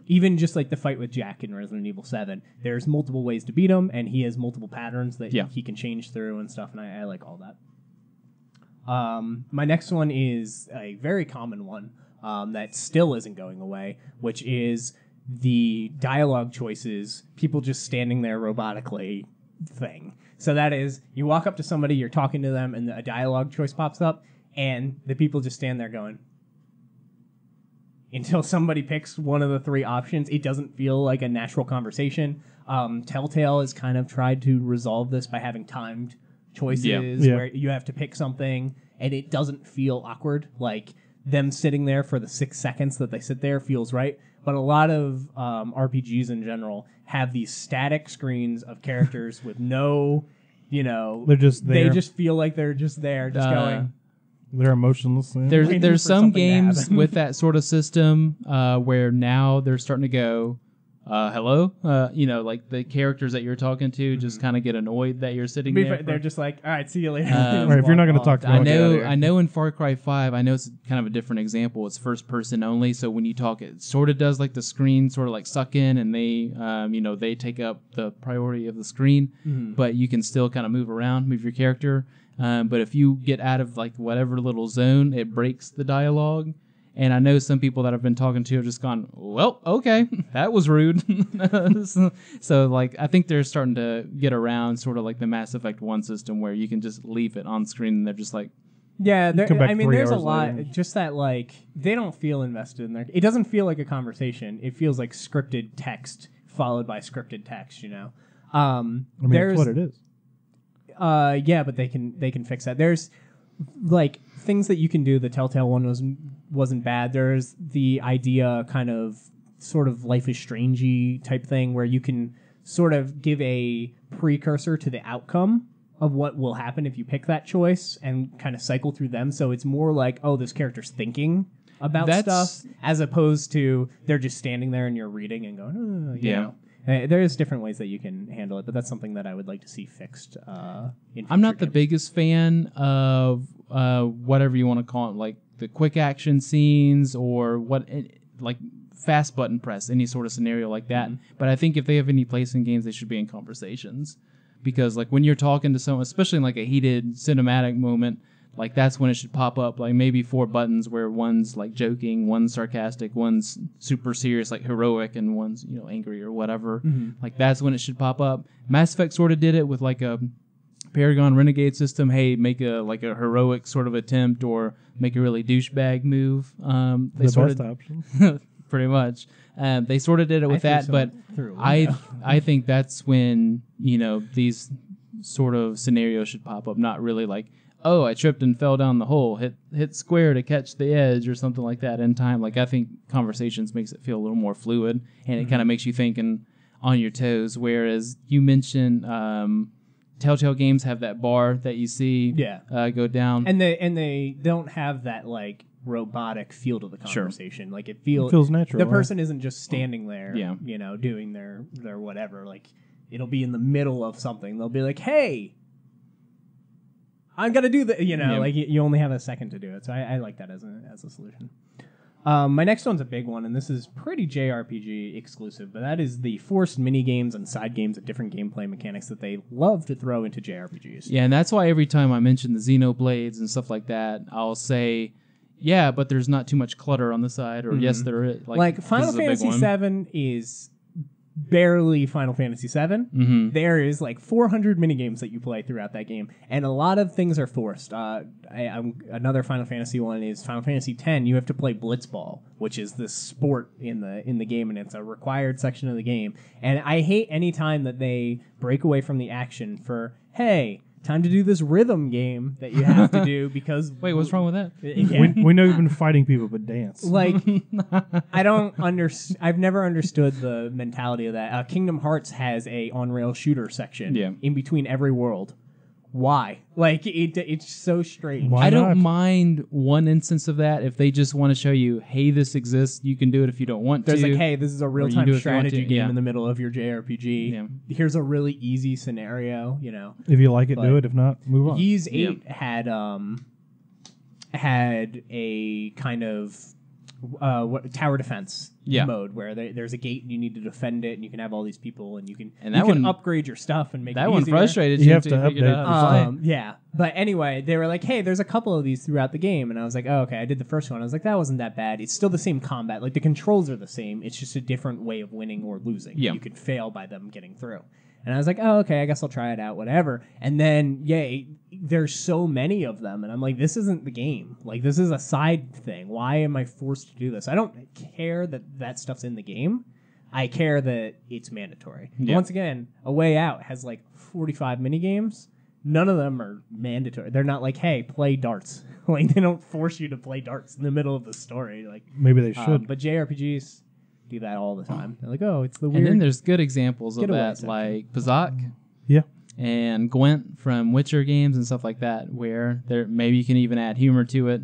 A: even just like the fight with Jack in Resident Evil 7, there's multiple ways to beat him, and he has multiple patterns that he can change through and stuff, and I like all that. My next one is a very common one that still isn't going away, which is the dialogue choices, people just standing there robotically thing. So that is, you walk up to somebody, you're talking to them, and a dialogue choice pops up, and the people just stand there going, until somebody picks one of the 3 options. It doesn't feel like a natural conversation. Telltale has kind of tried to resolve this by having timed choices where you have to pick something, and it doesn't feel awkward. Like, them sitting there for the 6 seconds that they sit there feels right. But a lot of RPGs in general have these static screens of characters with no, they're just there. They just feel like they're just there, just going.
C: They're emotionless.
B: There's some games with that sort of system where now they're starting to go, hello? Like the characters that you're talking to just kind of get annoyed that you're sitting there.
A: They're just like, all right, see you later.
C: Right, if you're not going to talk to me,
B: I know in Far Cry 5, I know it's kind of a different example. It's first person only, so when you talk, it sort of does like the screen sort of like suck in, and they, they take up the priority of the screen, but you can still kind of move around, move your character. But if you get out of like whatever little zone, it breaks the dialogue. And I know some people that I've been talking to have just gone, well, okay, that was rude. So, like, I think they're starting to get around sort of like the Mass Effect 1 system where you can just leave it on screen and they're just like...
A: Yeah, there's a lot. Later. Just that, like, they don't feel invested in there. It doesn't feel like a conversation. It feels like scripted text followed by scripted text,
C: that's what it is.
A: Yeah, but they can fix that. There's, like, things that you can do. The Telltale one wasn't bad. There's the idea kind of sort of Life is Strangey type thing where you can sort of give a precursor to the outcome of what will happen if you pick that choice and kind of cycle through them. So it's more like, oh, this character's thinking about stuff as opposed to they're just standing there and you're reading and going, you know. There's different ways that you can handle it, but that's something that I would like to see fixed.
B: I'm not the biggest fan of whatever you want to call it, like the quick action scenes or like fast button press, any sort of scenario like that. But I think if they have any place in games, they should be in conversations, because like when you're talking to someone, especially in like a heated cinematic moment, like that's when it should pop up, like maybe 4 buttons where one's like joking, one's sarcastic, one's super serious, like heroic, and one's, you know, angry or whatever. Like that's when it should pop up. Mass Effect sort of did it with like a Paragon Renegade system. Hey, make a heroic sort of attempt or make a really douchebag move. They
C: the best option.
B: Pretty much. They sort of did it with that, but I think that's when, you know, these sort of scenarios should pop up, not really like, oh, I tripped and fell down the hole, hit square to catch the edge or something like that in time. Like I think conversations makes it feel a little more fluid, and it kind of makes you thinking on your toes. Whereas you mentioned Telltale games have that bar that you see go down,
A: and they don't have that like robotic feel to the conversation. Like it
C: feels natural.
A: The person isn't just standing there, you know, doing their whatever. Like it'll be in the middle of something. They'll be like, "Hey, I'm gonna do that," you know, like you only have a second to do it. So I like that as a solution. My next one's a big one, and this is pretty JRPG exclusive, but that is the forced mini games and side games and different gameplay mechanics that they love to throw into JRPGs.
B: Yeah, and that's why every time I mention the Xenoblades and stuff like that, I'll say, yeah, but there's not too much clutter on the side, or yes, there is.
A: Like Final Fantasy VII is barely Final Fantasy VII. There is like 400 minigames that you play throughout that game, and a lot of things are forced. Another Final Fantasy one is Final Fantasy X. You have to play Blitzball, which is this sport in the game, and it's a required section of the game. And I hate any time that they break away from the action for, hey, time to do this rhythm game that you have to do because...
B: Wait, what's wrong with that?
C: We know you've been fighting people, but dance.
A: Like, I don't I've never understood the mentality of that. Kingdom Hearts has a on-rail shooter section in between every world. Why? Like, it's so strange.
C: Why
B: I don't
C: not?
B: mind one instance of that. If they just want to show you, hey, this exists, you can do it if you don't want
A: There's
B: to.
A: like, hey, this is a real-time strategy game in the middle of your JRPG.
B: Yeah.
A: Here's a really easy scenario, you know.
C: If you like it, do it. If not, move on.
A: Ys 8 had a kind of tower defense mode where there's a gate and you need to defend it, and you can have all these people, and you can upgrade your stuff and make
B: that
A: it
B: one
A: easier.
B: frustrated
C: You have to
B: figure it
C: update
B: out.
A: Yeah, but anyway, they were like, hey, there's a couple of these throughout the game, and I was like, oh, okay, I did the first one. I was like, that wasn't that bad. It's still the same combat. Like, the controls are the same. It's just a different way of winning or losing. You could fail by them getting through. And I was like, oh, okay, I guess I'll try it out, whatever. And then, there's so many of them, and I'm like, this isn't the game. Like, this is a side thing. Why am I forced to do this? I don't care that stuff's in the game. I care that it's mandatory. Once again, A Way Out has like 45 minigames. None of them are mandatory. They're not like, hey, play darts. Like, they don't force you to play darts in the middle of the story. Like,
C: maybe they should.
A: But JRPGs do that all the time. They're like, oh, it's the weird.
B: And then there's good examples of that,
A: section.
B: like Pazak.
C: Yeah.
B: And Gwent from Witcher games and stuff like that, where maybe you can even add humor to it.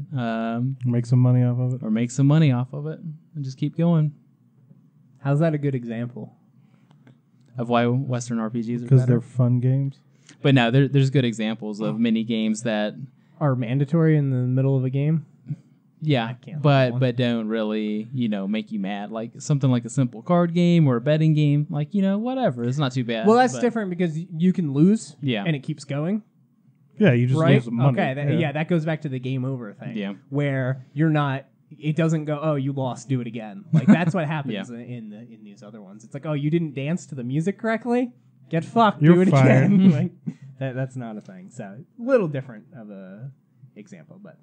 C: Make some money off of it.
B: Or make some money off of it and just keep going.
A: How's that a good example?
B: Of why Western RPGs are
C: Because
B: better?
C: they're fun games.
B: But no, there's good examples of mini games that
A: are mandatory in the middle of a game.
B: Yeah, but don't really, make you mad. Like something like a simple card game or a betting game, like, whatever. It's not too bad.
A: Well, that's different because you can lose and it keeps going.
C: Yeah, you just lose some money.
A: Okay, that goes back to the game over thing.
B: Yeah.
A: Where you're not, it doesn't go, oh, you lost, do it again. Like, that's what happens in these other ones. It's like, oh, you didn't dance to the music correctly? Get fucked, do it again. Like, that's not a thing. So, a little different of a example, but...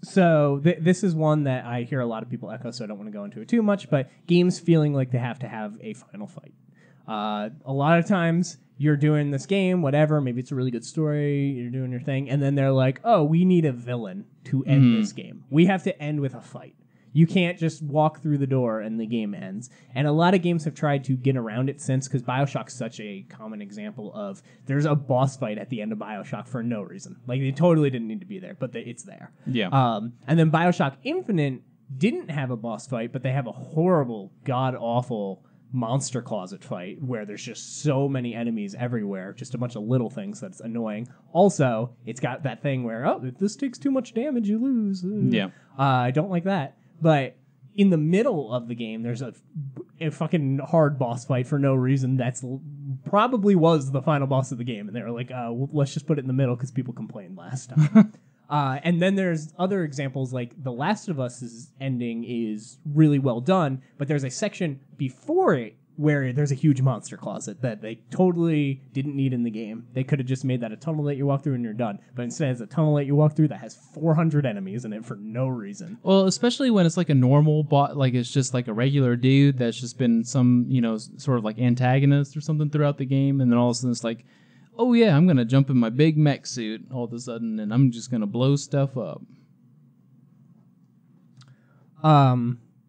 A: So this is one that I hear a lot of people echo, so I don't want to go into it too much, but games feeling like they have to have a final fight. A lot of times you're doing this game, whatever, maybe it's a really good story, you're doing your thing, and then they're like, oh, we need a villain to end this game. We have to end with a fight. You can't just walk through the door and the game ends. And a lot of games have tried to get around it since, because BioShock's such a common example of there's a boss fight at the end of BioShock for no reason. Like, they totally didn't need to be there, but it's there.
B: Yeah.
A: And then BioShock Infinite didn't have a boss fight, but they have a horrible, god-awful monster closet fight where there's just so many enemies everywhere, just a bunch of little things that's annoying. Also, it's got that thing where, oh, if this takes too much damage, you lose.
B: Yeah.
A: I don't like that. But in the middle of the game, there's a fucking hard boss fight for no reason. That's probably was the final boss of the game. And they were like, well, let's just put it in the middle because people complained last time. And then there's other examples like The Last of Us's ending is really well done, but there's a section before it where there's a huge monster closet that they totally didn't need in the game. They could have just made that a tunnel that you walk through and you're done. But instead, it's a tunnel that you walk through that has 400 enemies in it for no reason.
B: Well, especially when it's like a normal bot, like it's just like a regular dude that's just been some, sort of like antagonist or something throughout the game. And then all of a sudden it's like, oh yeah, I'm going to jump in my big mech suit all of a sudden and I'm just going to blow stuff up.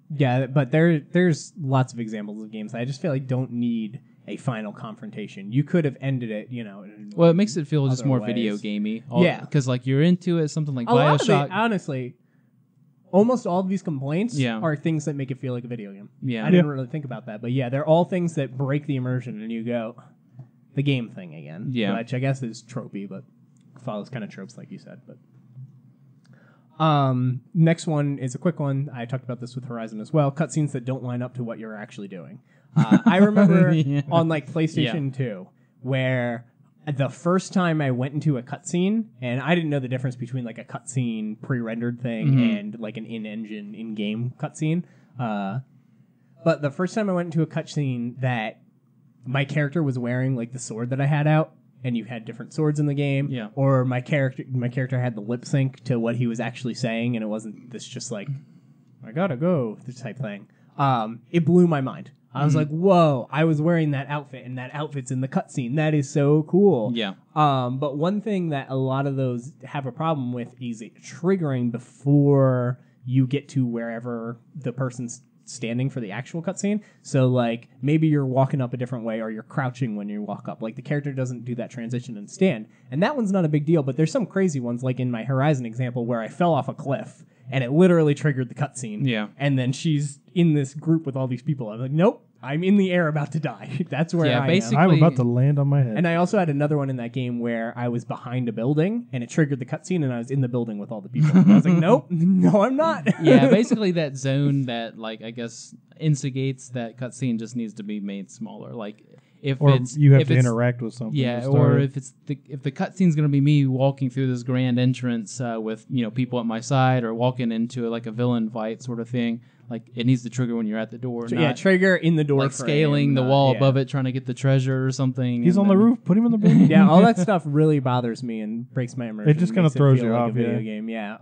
A: Yeah, but there's lots of examples of games that I just feel like don't need a final confrontation. You could have ended it,
B: Well, it makes it feel just
A: other
B: more
A: ways.
B: video gamey.
A: Yeah.
B: Because like you're into it, something like
A: a lot of
B: Bioshock.
A: it, honestly, almost all of these complaints
B: Yeah.
A: are things that make it feel like a video game.
B: Yeah.
A: I didn't really think about that, but yeah, they're all things that break the immersion and you go, the game thing again.
B: Yeah.
A: Which I guess is tropey, but follows kind of tropes like you said, but... Next one is a quick one. I talked about this with Horizon as well. Cutscenes that don't line up to what you're actually doing. I remember on like PlayStation 2 where the first time I went into a cutscene, and I didn't know the difference between like a cutscene pre-rendered thing and like an in-engine, in-game cutscene. But the first time I went into a cutscene that my character was wearing like the sword that I had out, and you had different swords in the game, or my character had the lip sync to what he was actually saying, and it wasn't this just like, I gotta go, this type thing. It blew my mind. I was like, whoa, I was wearing that outfit, and that outfit's in the cutscene. That is so cool.
B: Yeah.
A: But one thing that a lot of those have a problem with is it triggering before you get to wherever the person's standing for the actual cutscene. So like maybe you're walking up a different way or you're crouching when you walk up. Like the character doesn't do that transition and stand. And that one's not a big deal, but there's some crazy ones like in my Horizon example where I fell off a cliff and it literally triggered the cutscene.
B: Yeah.
A: And then she's in this group with all these people. I'm like, nope, I'm in the air about to die. That's where I
B: basically,
C: I'm about to land on my head.
A: And I also had another one in that game where I was behind a building and it triggered the cutscene and I was in the building with all the people. And I was like, nope, no, I'm not.
B: Yeah, basically that zone that like I guess instigates that cutscene just needs to be made smaller. Like if
C: or
B: it's
C: you have
B: if
C: to
B: it's,
C: interact with something.
B: Yeah,
C: to start
B: or
C: it.
B: if the cutscene's gonna be me walking through this grand entrance with people at my side or walking into like a villain fight sort of thing. Like it needs to trigger when you're at the door.
A: So, yeah, trigger in the door.
B: Like
A: frame,
B: scaling the wall above it, trying to get the treasure or something.
C: He's on the roof. Put him in the bin.
A: Yeah, all that stuff really bothers me and breaks my immersion.
C: It just kind of
A: makes
C: throws
A: feel
C: you
A: like
C: off.
A: a video game, yeah.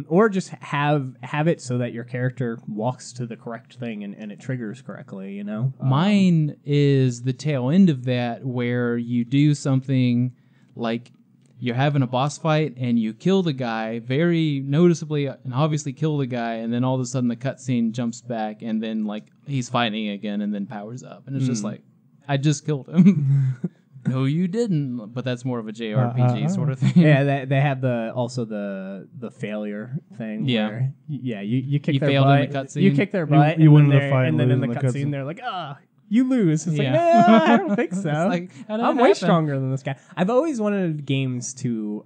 A: Or just have it so that your character walks to the correct thing and it triggers correctly.
B: Mine is the tail end of that, where you do something like you're having a boss fight and you kill the guy very noticeably and obviously kill the guy, and then all of a sudden the cutscene jumps back and then like he's fighting again and then powers up, and it's just like, I just killed him. No, you didn't. But that's more of a JRPG sort of thing.
A: Yeah, they have the failure thing.
B: Yeah.
A: Where, you kick
B: You
A: their
B: failed
A: butt.
B: in the cutscene.
A: You kick their butt.
C: you
A: and
C: win
A: then
C: the fight
A: and then in
C: lose
A: the
C: in the
A: cutscene
C: cutscene.
A: they're like, you lose. It's
B: Yeah.
A: like, nah, I don't think so.
B: Like, how did
A: I'm
B: that
A: way
B: happen?
A: stronger than this guy. I've always wanted games to,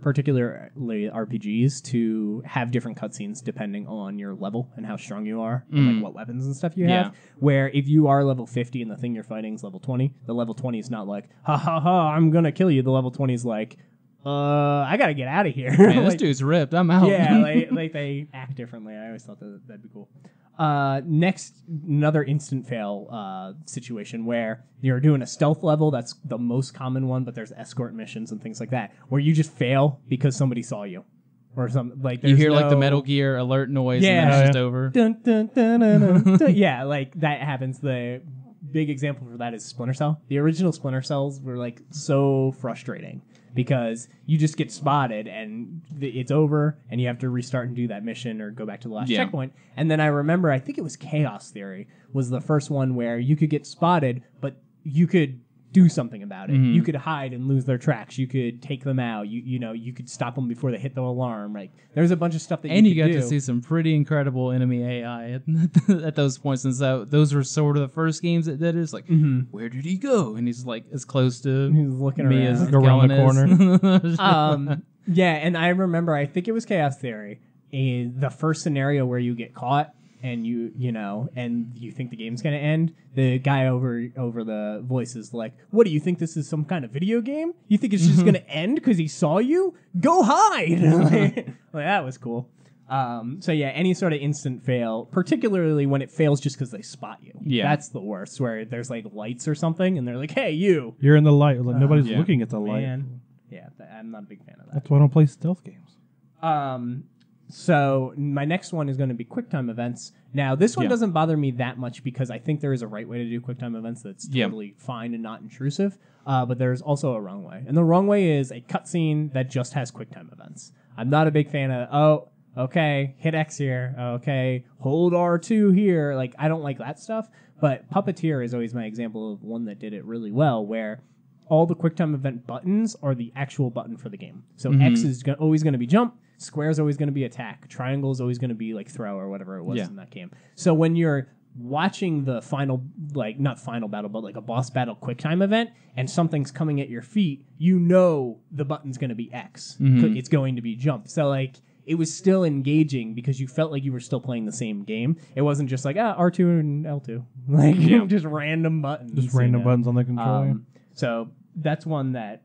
A: particularly RPGs, to have different cutscenes depending on your level and how strong you are, and like what weapons and stuff you have. Where if you are level 50 and the thing you're fighting is level 20, the level 20 is not like, ha ha ha, I'm gonna kill you. The level 20 is like, I gotta get out of here.
B: Man, this
A: Like,
B: dude's ripped. I'm out.
A: yeah, like they act differently. I always thought that'd be cool. Next, another instant fail situation where you're doing a stealth level. That's the most common one, but there's escort missions and things like that where you just fail because somebody saw you or something. Like
B: You hear like the Metal Gear alert noise,
A: Yeah.
B: and then it's just over.
A: Dun, dun, dun, dun, dun, dun. Yeah, like that happens. The big example for that is Splinter Cell. The original Splinter Cells were like so frustrating because you just get spotted and it's over and you have to restart and do that mission or go back to the last checkpoint. And then I remember, I think it was Chaos Theory was the first one where you could get spotted, but you could do something about it. You could hide and lose their tracks. You could take them out. You could stop them before they hit the alarm. Like there's a bunch of stuff that
B: and
A: you
B: got
A: could do.
B: to see some pretty incredible enemy AI at those points. And so those were sort of the first games that did it. It's like, where did he go? And he's like as close to
A: He's looking
B: me
A: around.
B: as
C: Like around the
B: corner.
A: Yeah, and I remember, I think it was Chaos Theory, the first scenario where you get caught and and you think the game's gonna end. The guy over the voice is like, "What do you think this is? Some kind of video game? You think it's just gonna end because he saw you? Go hide!" Like, that was cool. So yeah, any sort of instant fail, particularly when it fails just because they spot you.
B: Yeah.
A: That's the worst. Where there's like lights or something, and they're like, "Hey, you."
C: You're in the light. Like, nobody's
B: Yeah.
C: looking at the light.
A: Man. Yeah, I'm not a big fan of that.
C: That's why I don't play stealth games.
A: So my next one is going to be QuickTime events. Now, this one
B: Yeah.
A: doesn't bother me that much because I think there is a right way to do QuickTime events that's
B: Yeah.
A: totally fine and not intrusive. But there's also a wrong way. And the wrong way is a cutscene that just has QuickTime events. I'm not a big fan of, okay, hit X here. Okay, hold R2 here. Like, I don't like that stuff. But Puppeteer is always my example of one that did it really well, where all the QuickTime event buttons are the actual button for the game. So X is always going to be jump, square is always going to be attack, triangle is always going to be like throw or whatever it was in that game. So when you're watching the final, like not final battle, but like a boss battle QuickTime event, and something's coming at your feet, the button's going to be X. It's going to be jump. So like it was still engaging because you felt like you were still playing the same game. It wasn't just like R2 and L2, like just random buttons.
C: Just random buttons on the controller.
A: So that's one that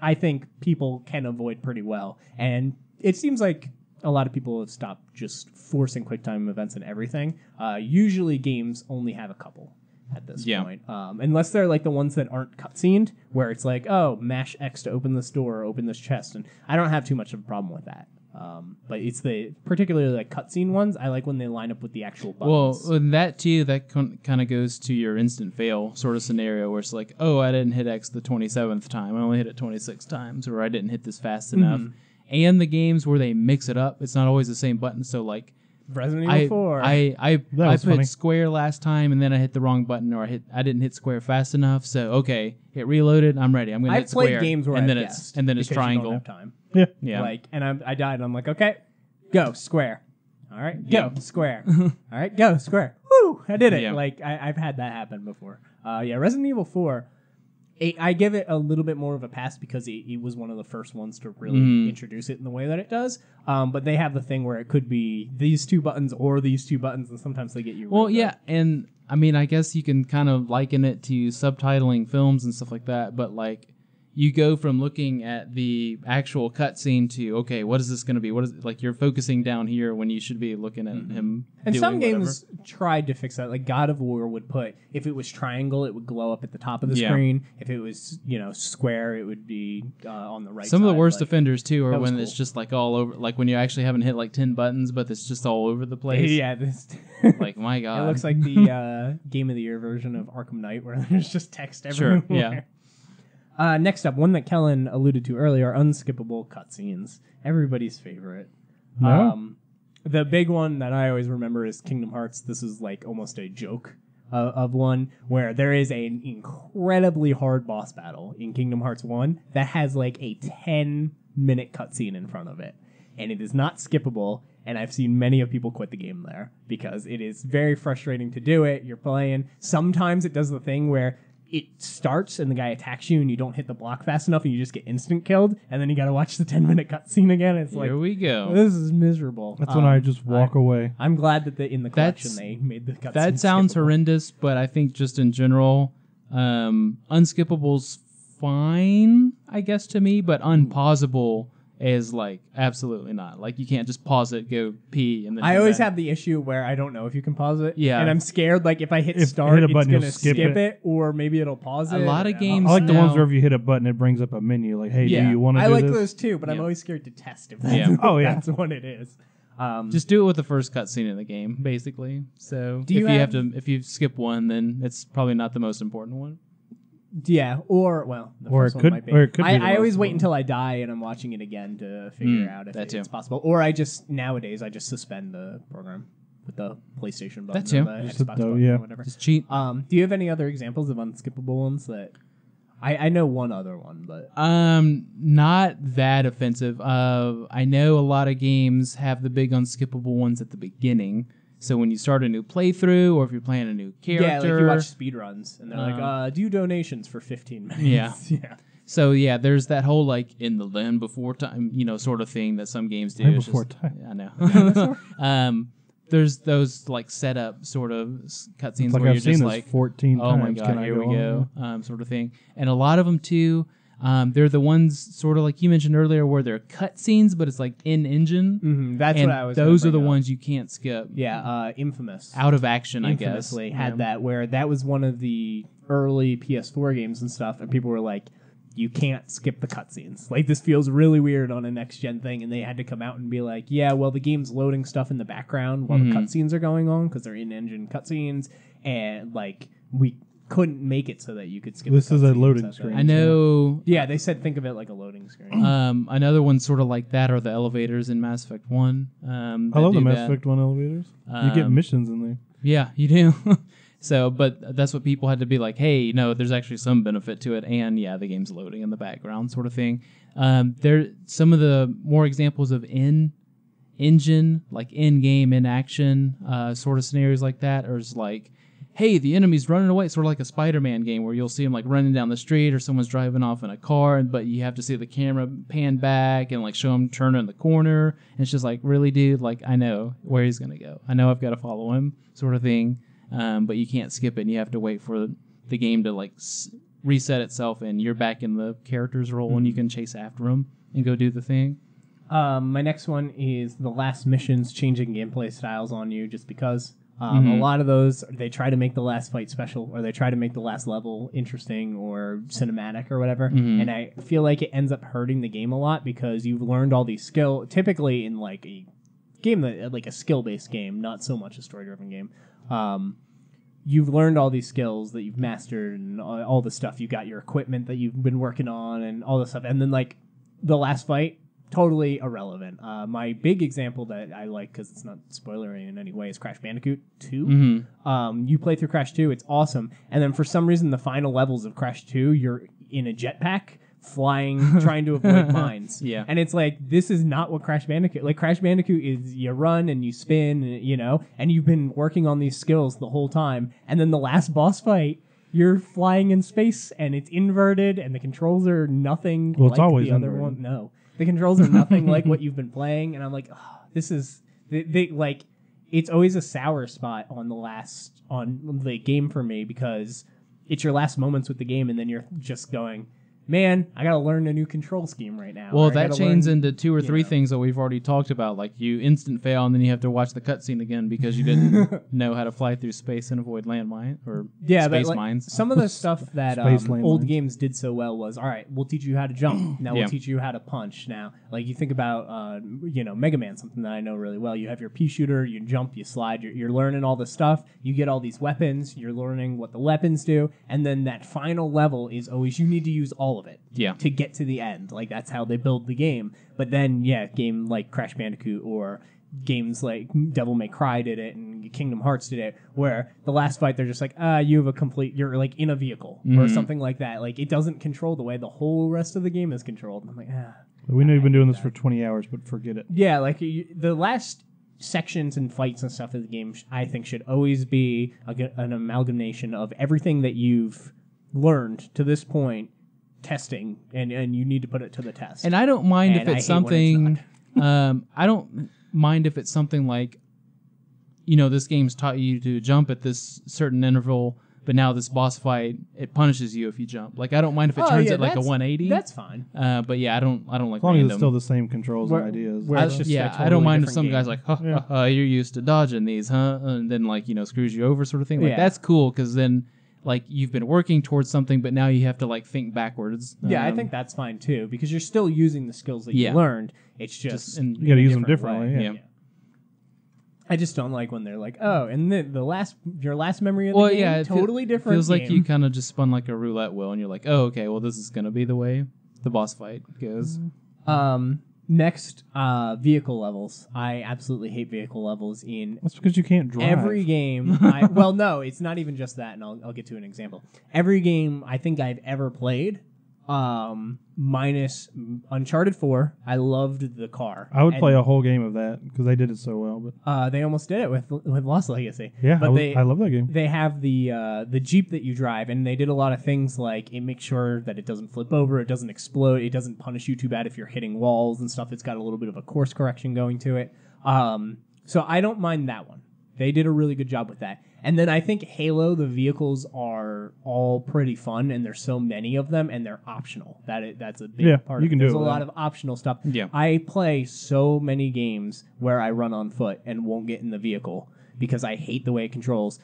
A: I think people can avoid pretty well. And it seems like a lot of people have stopped just forcing QuickTime events and everything. Usually games only have a couple at this point. Unless they're like the ones that aren't cutscened, where it's like, mash X to open this door or open this chest. And I don't have too much of a problem with that. But it's the particularly like cutscene ones. I like when they line up with the actual buttons.
B: Well, and that too, that kind of goes to your instant fail sort of scenario where it's like, I didn't hit X the 27th time. I only hit it 26 times, or I didn't hit this fast enough. And the games where they mix it up, it's not always the same button. So like
A: Resident Evil 4.
B: I put
C: funny.
B: square last time, and then I hit the wrong button, or I didn't hit square fast enough. So okay, it reloaded. I'm ready. I'm gonna hit square.
A: I've played games where
B: and then
A: I've
B: it's
A: guessed
B: and then it's
A: because you
B: triangle.
A: don't have time.
C: Yeah.
A: Like, and I died, and I'm like, okay, go square. All right, go square. All right, go square. Woo! I did it.
B: Yeah.
A: Like I've had that happen before. Resident Evil 4. I give it a little bit more of a pass because it was one of the first ones to really introduce it in the way that it does. But they have the thing where it could be these two buttons or these two buttons, and sometimes they get you.
B: Well,
A: really
B: yeah, and I mean, I guess you can kind of liken it to subtitling films and stuff like that, but like you go from looking at the actual cutscene to, okay, what is this going to be? What is it? Like you're focusing down here when you should be looking at him.
A: And
B: doing
A: some
B: whatever.
A: games tried to fix that. Like God of War would put, if it was triangle, it would glow up at the top of the
B: Yeah.
A: screen. If it was, square, it would be on the right.
B: Some of the
A: side,
B: worst
A: like-
B: offenders too are
A: that was
B: when it's
A: cool.
B: just like all over, like when you actually haven't hit like 10 buttons, but it's just all over the place.
A: Yeah, this.
B: Like my God,
A: It looks like the Game of the Year version of Arkham Knight, where there's just text
B: Sure,
A: everywhere. Next up, one that Kellen alluded to earlier: unskippable cutscenes. Everybody's favorite.
C: No.
A: The big one that I always remember is Kingdom Hearts. This is like almost a joke of one where there is an incredibly hard boss battle in Kingdom Hearts 1 that has like a 10-minute cutscene in front of it. And it is not skippable, and I've seen many of people quit the game there because it is very frustrating to do it. You're playing. Sometimes it does the thing where it starts and the guy attacks you and you don't hit the block fast enough and you just get instant killed, and then you got to watch the 10-minute cutscene again. It's like,
B: here we go.
A: this is miserable.
C: That's when I just walk away.
A: I'm glad that in the collection
B: That's-
A: they made the cutscene.
B: That sounds
A: skippable.
B: horrendous, but I think just in general, unskippable's fine, I guess, to me, but unpausable is like absolutely not. Like you can't just pause it, go pee, and then
A: I
B: come
A: always
B: back.
A: have the issue where I don't know if you can pause it.
B: Yeah.
A: And I'm scared, like, if I hit
C: If
A: start,
C: hit a
A: it's
C: button,
A: going
C: you'll
A: to
C: skip
A: skip
C: it.
A: it, or maybe it'll pause
B: A
A: it.
B: lot of games
C: I like the ones
B: now-
C: where if you hit a button, it brings up a menu like, "Hey,
A: Yeah,
C: do you want to
A: I
C: do
A: like
C: this?"
A: those too, but I'm
B: Yeah.
A: always scared to test if that's,
B: Yeah.
C: Oh, yeah.
A: that's what it is.
B: Just do it with the first cutscene in the game, basically. So
A: Do you have-
B: if you skip one, then it's probably not the most important one.
A: Yeah, or, well, the
C: Or
A: first
C: it
A: one
C: could-
A: might be.
C: or it could be the
A: I always
C: most
A: wait
C: important.
A: until I die and I'm watching it again to figure out if
B: that too.
A: it's possible. Or nowadays, I just suspend the program. with the PlayStation button.
B: That too.
A: Or the
C: Just hit
A: Xbox
C: the-
A: button
C: yeah.
A: or whatever.
B: Just cheat.
A: Do you have any other examples of unskippable ones that I know one other one, but
B: Not that offensive. I know a lot of games have the big unskippable ones at the beginning. So when you start a new playthrough, or if you're playing a new character,
A: yeah, like you watch speedruns and they're like, do donations for 15 minutes.
B: Yeah.
A: yeah.
B: So yeah, there's that whole like in the land before time, sort of thing that some games do.
C: Land
B: It's
C: before
B: just-
C: time.
B: I know. There's those like setup sort of cutscenes
C: Like
B: where
C: I've
B: you're
C: seen
B: just
C: this
B: like,
C: 14
B: oh my
C: times.
B: god,
C: Can I
B: here we
C: go
B: go, sort of thing. And a lot of them too. They're the ones sort of like you mentioned earlier where they're cutscenes, but it's like in engine.
A: Mm-hmm. That's
B: And
A: what I was.
B: those
A: gonna
B: are the
A: bring up.
B: ones you can't skip.
A: Yeah, Infamous.
B: Out of action, I guess.
A: Infamously had that where that was one of the early PS4 games and stuff, and people were like, you can't skip the cutscenes. Like, this feels really weird on a next-gen thing, and they had to come out and be like, yeah, well, the game's loading stuff in the background while the cutscenes are going on, because they're in-engine cutscenes, and, like, we couldn't make it so that you could skip
C: This
A: the
C: is a
A: cutscenes.
C: loading
A: That's
C: screen.
A: right.
B: I know.
A: Yeah, they said think of it like a loading screen.
B: Another one sort of like that are the elevators in Mass Effect 1.
C: I love the Mass Effect 1 elevators. You get missions in there.
B: Yeah, you do. So, but that's what people had to be like, hey, no, there's actually some benefit to it. And yeah, the game's loading in the background sort of thing. There, some of the more examples of in-engine, like in-game, in-action sort of scenarios like that are just like, hey, the enemy's running away. Sort of like a Spider-Man game where you'll see him like running down the street or someone's driving off in a car, but you have to see the camera pan back and like show him turning the corner. And it's just like, really, dude? Like, I know where he's going to go. I know I've got to follow him sort of thing. But you can't skip it, and you have to wait for the game to like reset itself, and you're back in the character's role, and you can chase after them and go do the thing.
A: My next one is the last missions changing gameplay styles on you just because. A lot of those, they try to make the last fight special, or they try to make the last level interesting or cinematic or whatever. And I feel like it ends up hurting the game a lot because you've learned all these skill. Typically in like a game that like a skill-based game, not so much a story-driven game. You've learned all these skills that you've mastered and all the stuff. You got your equipment that you've been working on and all this stuff. And then like the last fight, totally irrelevant. My big example that I like, because it's not spoilery in any way, is Crash Bandicoot 2. You play through Crash 2, it's awesome. And then for some reason, the final levels of Crash 2, you're in a jetpack, flying, trying to avoid mines.
B: Yeah.
A: And it's like, this is not what Crash Bandicoot... Like, Crash Bandicoot is you run and you spin, and you've been working on these skills the whole time. And then the last boss fight, you're flying in space, and it's inverted, and the controls are nothing
C: Well, it's
A: like
C: always
A: the other
C: inverted.
A: one. No. The controls are nothing like what you've been playing, and I'm like, oh, this is... They like, it's always a sour spot on the game for me, because it's your last moments with the game, and then you're just going... Man, I gotta learn a new control scheme right now.
B: Well,
A: Or I
B: that
A: gotta
B: chains
A: learn-
B: into two or three things that we've already talked about. Like you instant fail, and then you have to watch the cutscene again because you didn't know how to fly through space and avoid landmine or
A: but
B: space
A: like,
B: mines.
A: some of the stuff that
C: Space landmines.
A: old games did so well was, all right, we'll teach you how to jump. Now
B: Yeah.
A: we'll teach you how to punch. Now, like you think about, Mega Man, something that I know really well. You have your pea shooter, you jump, you slide. You're learning all this stuff. You get all these weapons. You're learning what the weapons do, and then that final level is always you need to use all of it.
B: Yeah.
A: To get to the end. Like, that's how they build the game. But then, game like Crash Bandicoot or games like Devil May Cry did it and Kingdom Hearts did it, where the last fight they're just like, you're like in a vehicle or something like that. Like, it doesn't control the way the whole rest of the game is controlled. And I'm like,
C: We know you've been doing this for 20 hours, but forget it.
A: Yeah, like the last sections and fights and stuff of the game, I think, should always be an amalgamation of everything that you've learned to this point, testing, and you need to put it to the test.
B: And I don't mind if
A: And I
B: it's
A: hate when it's
B: something. I don't mind if it's something like, this game's taught you to jump at this certain interval, but now this boss fight it punishes you if you jump. Like I don't mind if it turns it like a 180.
A: That's fine.
B: But yeah, I don't like
C: As long as
B: random.
C: it's still the same controls
A: Where-
C: and ideas.
A: where it's just a
B: I
A: totally
B: don't mind if
A: different
B: some
A: game.
B: guy's like, you're used to dodging these, huh? And then like screws you over, sort of thing. Like
A: Yeah.
B: that's cool because then like you've been working towards something, but now you have to like think backwards.
A: Yeah, I think that's fine too, because you're still using the skills that
B: Yeah.
A: you learned. It's just
B: in-
C: You got to
A: in a
C: use them
A: different way.
C: differently. Yeah.
B: Yeah.
A: I just don't like when they're like, oh, and your last memory of the game,
B: it
A: totally different.
B: Feels like
A: game.
B: you kind of just spun like a roulette wheel, and you're like, oh, okay, well, this is gonna be the way the boss fight goes.
A: Next, vehicle levels. I absolutely hate vehicle levels in
C: That's because you can't drive.
A: every game. Well, no, it's not even just that, and I'll get to an example. Every game I think I've ever played, minus Uncharted 4, I loved the car.
C: I would play a whole game of that because they did it so well. But
A: they almost did it with Lost Legacy.
C: yeah,
A: but
C: I love that game.
A: They have the Jeep that you drive, and they did a lot of things like it makes sure that it doesn't flip over, it doesn't explode, it doesn't punish you too bad if you're hitting walls and stuff. It's got a little bit of a course correction going to it. So I don't mind that one. They did a really good job with that. And then I think Halo, the vehicles are all pretty fun, and there's so many of them, and they're optional. That's a big part.
C: You can do
A: There's
C: it
A: a
C: with
A: lot
C: them.
A: of optional stuff.
B: Yeah.
A: I play so many games where I run on foot and won't get in the vehicle because I hate the way it controls.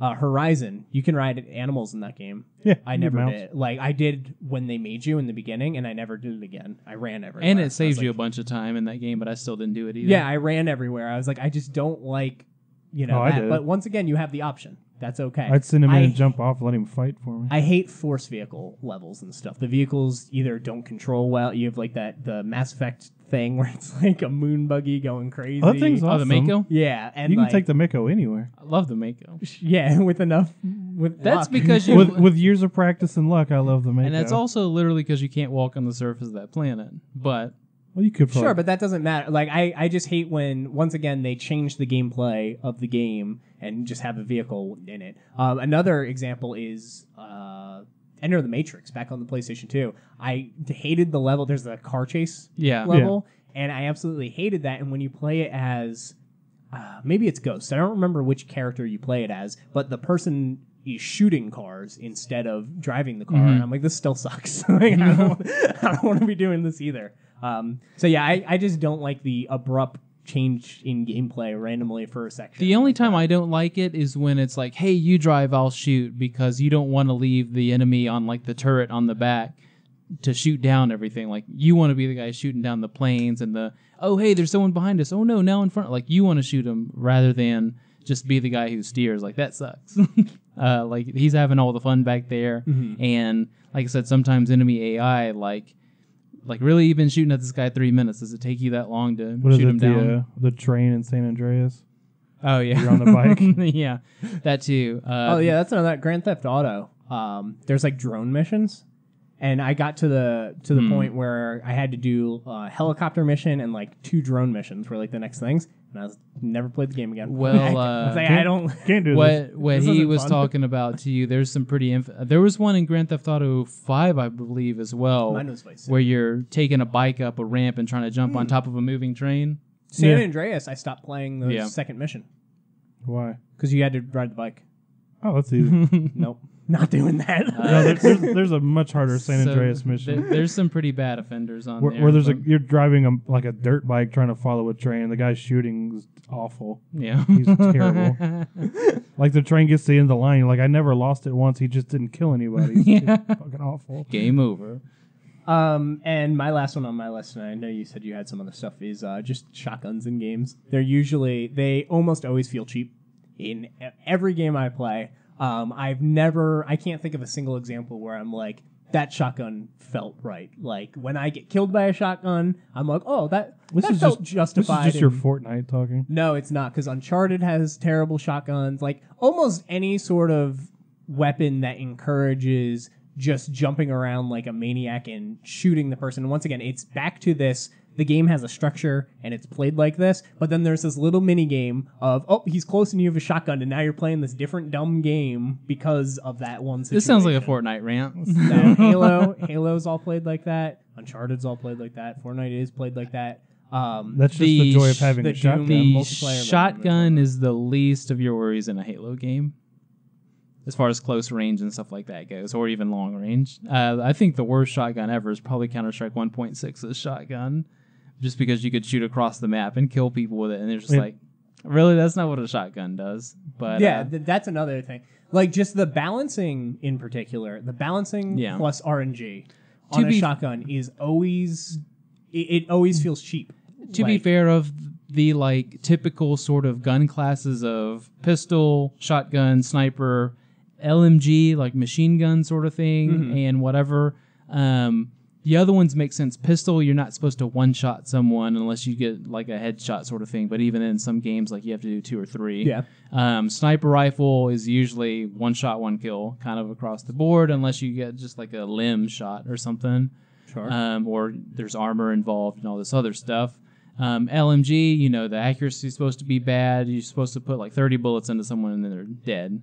A: Horizon, you can ride animals in that game.
C: Yeah,
A: I
C: you
A: never
C: mouse.
A: did. Like I did when they made you in the beginning, and I never did it again. I ran everywhere.
B: And
A: I
B: it
A: was
B: saves
A: like,
B: you a bunch of time in that game, but I still didn't do it either.
A: Yeah, I ran everywhere. I was like, I just don't like,
C: I
A: that.
C: did.
A: But once again, you have the option. That's okay.
C: I'd send him in
A: I-
C: and jump off and let him fight for me.
A: I hate force vehicle levels and stuff. The vehicles either don't control well. You have like the Mass Effect thing where it's like a moon buggy going crazy.
C: That thing's
B: Oh, the
C: awesome.
B: Mako?
A: Yeah, and
C: You can
A: like,
C: take the Mako anywhere.
B: I love the Mako.
A: with enough. With
B: That's
A: luck.
B: because you...
C: With years of practice and luck, I love the Mako.
B: and that's also literally because you can't walk on the surface of that planet. But
C: Well, you could
A: Sure, but that doesn't matter. Like I just hate when once again they change the gameplay of the game and just have a vehicle in it. Another example is Enter the Matrix back on the PlayStation 2. I hated the level. There's the car chase
B: yeah.
A: level, and I absolutely hated that. And when you play it as maybe it's Ghost. I don't remember which character you play it as, but the person is shooting cars instead of driving the car, and I'm like, this still sucks. Like, I don't want to be doing this either. So yeah, I just don't like the abrupt change in gameplay randomly for a section.
B: The only time I don't like it is when it's like, hey, you drive, I'll shoot, because you don't want to leave the enemy on like the turret on the back to shoot down everything. Like, you want to be the guy shooting down the planes and oh, hey, there's someone behind us. Oh, no, now in front. Like, you want to shoot him rather than just be the guy who steers. Like, that sucks. Like, he's having all the fun back there. And like I said, sometimes enemy AI, like really, you've been shooting at this guy 3 minutes. Does it take you that long to shoot him down?
C: The train in San Andreas?
B: Oh, yeah.
C: You're on the bike?
B: Yeah, that too.
A: Oh yeah, that's another Grand Theft Auto. There's like drone missions, and I got to the point where I had to do a helicopter mission and like 2 drone missions were like the next things, and I never played the game again.
B: Well,
A: I was like, I don't.
C: Can't do this.
B: What
A: This
B: he
A: isn't
B: was
A: fun.
B: talking about to you, there's some pretty... there was one in Grand Theft Auto 5, I believe, as well,
A: Mine was Vice City.
B: where you're taking a bike up a ramp and trying to jump on top of a moving train.
A: San
C: Yeah.
A: Andreas, I stopped playing the
B: Yeah.
A: second mission
C: Why?
A: because you had to ride the bike.
C: Oh, that's easy.
A: Nope, not doing that.
C: No, there's a much harder San
B: So
C: Andreas mission.
B: There's some pretty bad offenders on there.
C: Where there's
B: but-
C: you're driving a dirt bike trying to follow a train. The guy shooting is awful.
B: Yeah.
C: He's terrible. Like the train gets to the end of the line. You're like, I never lost it once. He just didn't kill anybody.
B: Yeah.
C: It's fucking awful.
B: Game over.
A: And my last one on my list, and I know you said you had some other stuff, is just shotguns in games. They almost always feel cheap in every game I play. I can't think of a single example where I'm like, that shotgun felt right. Like when I get killed by a shotgun, I'm like, oh, that felt justified.
C: This is just your
A: and-
C: Fortnite talking.
A: No, it's not, because Uncharted has terrible shotguns. Like almost any sort of weapon that encourages just jumping around like a maniac and shooting the person. Once again, it's back to this. The game has a structure and it's played like this, but then there's this little mini game of, oh, he's close and you have a shotgun, and now you're playing this different dumb game because of that one situation.
B: This sounds like a Fortnite rant.
A: No, Halo's all played like that. Uncharted's all played like that. Fortnite is played like that.
C: That's just the joy of having
A: the
C: a shotgun.
A: Doom-
B: The
A: multiplayer mode.
B: shotgun is the least of your worries in a Halo game, as far as close range and stuff like that goes, or even long range. I think the worst shotgun ever is probably Counter-Strike 1.6's shotgun, just because you could shoot across the map and kill people with it, and it's just
C: Yeah.
B: like, really, that's not what a shotgun does. But
A: Yeah, that's another thing. Like just the balancing in particular, the balancing
B: Yeah.
A: plus RNG
B: To
A: on a
B: be-
A: shotgun is always it always feels cheap.
B: to be
A: Like,
B: fair, of the like typical sort of gun classes of pistol, shotgun, sniper, LMG, like machine gun sort of thing, and whatever. the other ones make sense. Pistol, you're not supposed to one-shot someone unless you get like a headshot sort of thing. But even in some games, like you have to do 2 or 3.
A: Yeah.
B: Sniper rifle is usually one shot, one kill, kind of across the board, unless you get just like a limb shot or something.
A: Sure.
B: Or there's armor involved and all this other stuff. LMG, you know, the accuracy is supposed to be bad. You're supposed to put like 30 bullets into someone and then they're dead.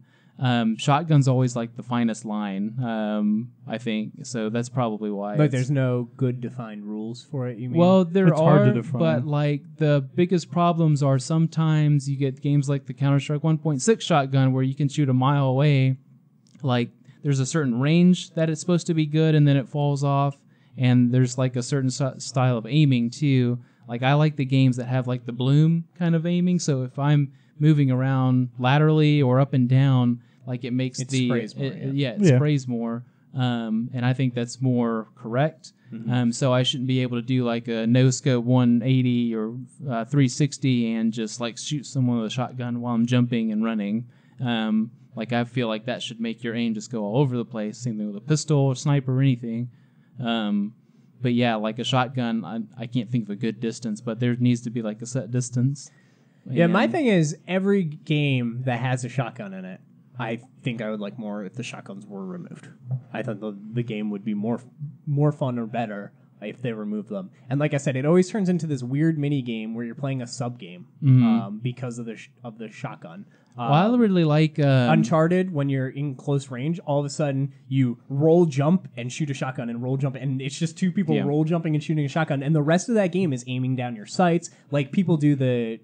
B: Shotgun's always like the finest line, I think. So that's probably why.
A: But there's no good defined rules for it, you mean?
B: Well, there
C: It's
B: are,
C: hard to define.
B: but like the biggest problems are sometimes you get games like the Counter-Strike 1.6 shotgun where you can shoot a mile away. Like there's a certain range that it's supposed to be good and then it falls off. And there's like a certain style of aiming too. Like I like the games that have like the bloom kind of aiming. So if I'm moving around laterally or up and down, like it makes
A: It
B: the
A: sprays more,
B: it
C: Yeah.
B: sprays more. And I think that's more correct. So I shouldn't be able to do like a no scope 180 or 360 and just like shoot someone with a shotgun while I'm jumping and running. Like I feel like that should make your aim just go all over the place. Same thing with a pistol or sniper or anything. But yeah, like a shotgun, I can't think of a good distance, but there needs to be like a set distance.
A: Yeah, my
B: And-
A: thing is every game that has a shotgun in it, I think I would like more if the shotguns were removed. I thought the game would be more fun or better if they remove them. And like I said, it always turns into this weird mini game where you're playing a sub game because of the shotgun.
B: Well, I really like
A: Uncharted, when you're in close range, all of a sudden you roll jump and shoot a shotgun and roll jump, and it's just two people roll jumping and shooting a shotgun, and the rest of that game is aiming down your sights. Like people do the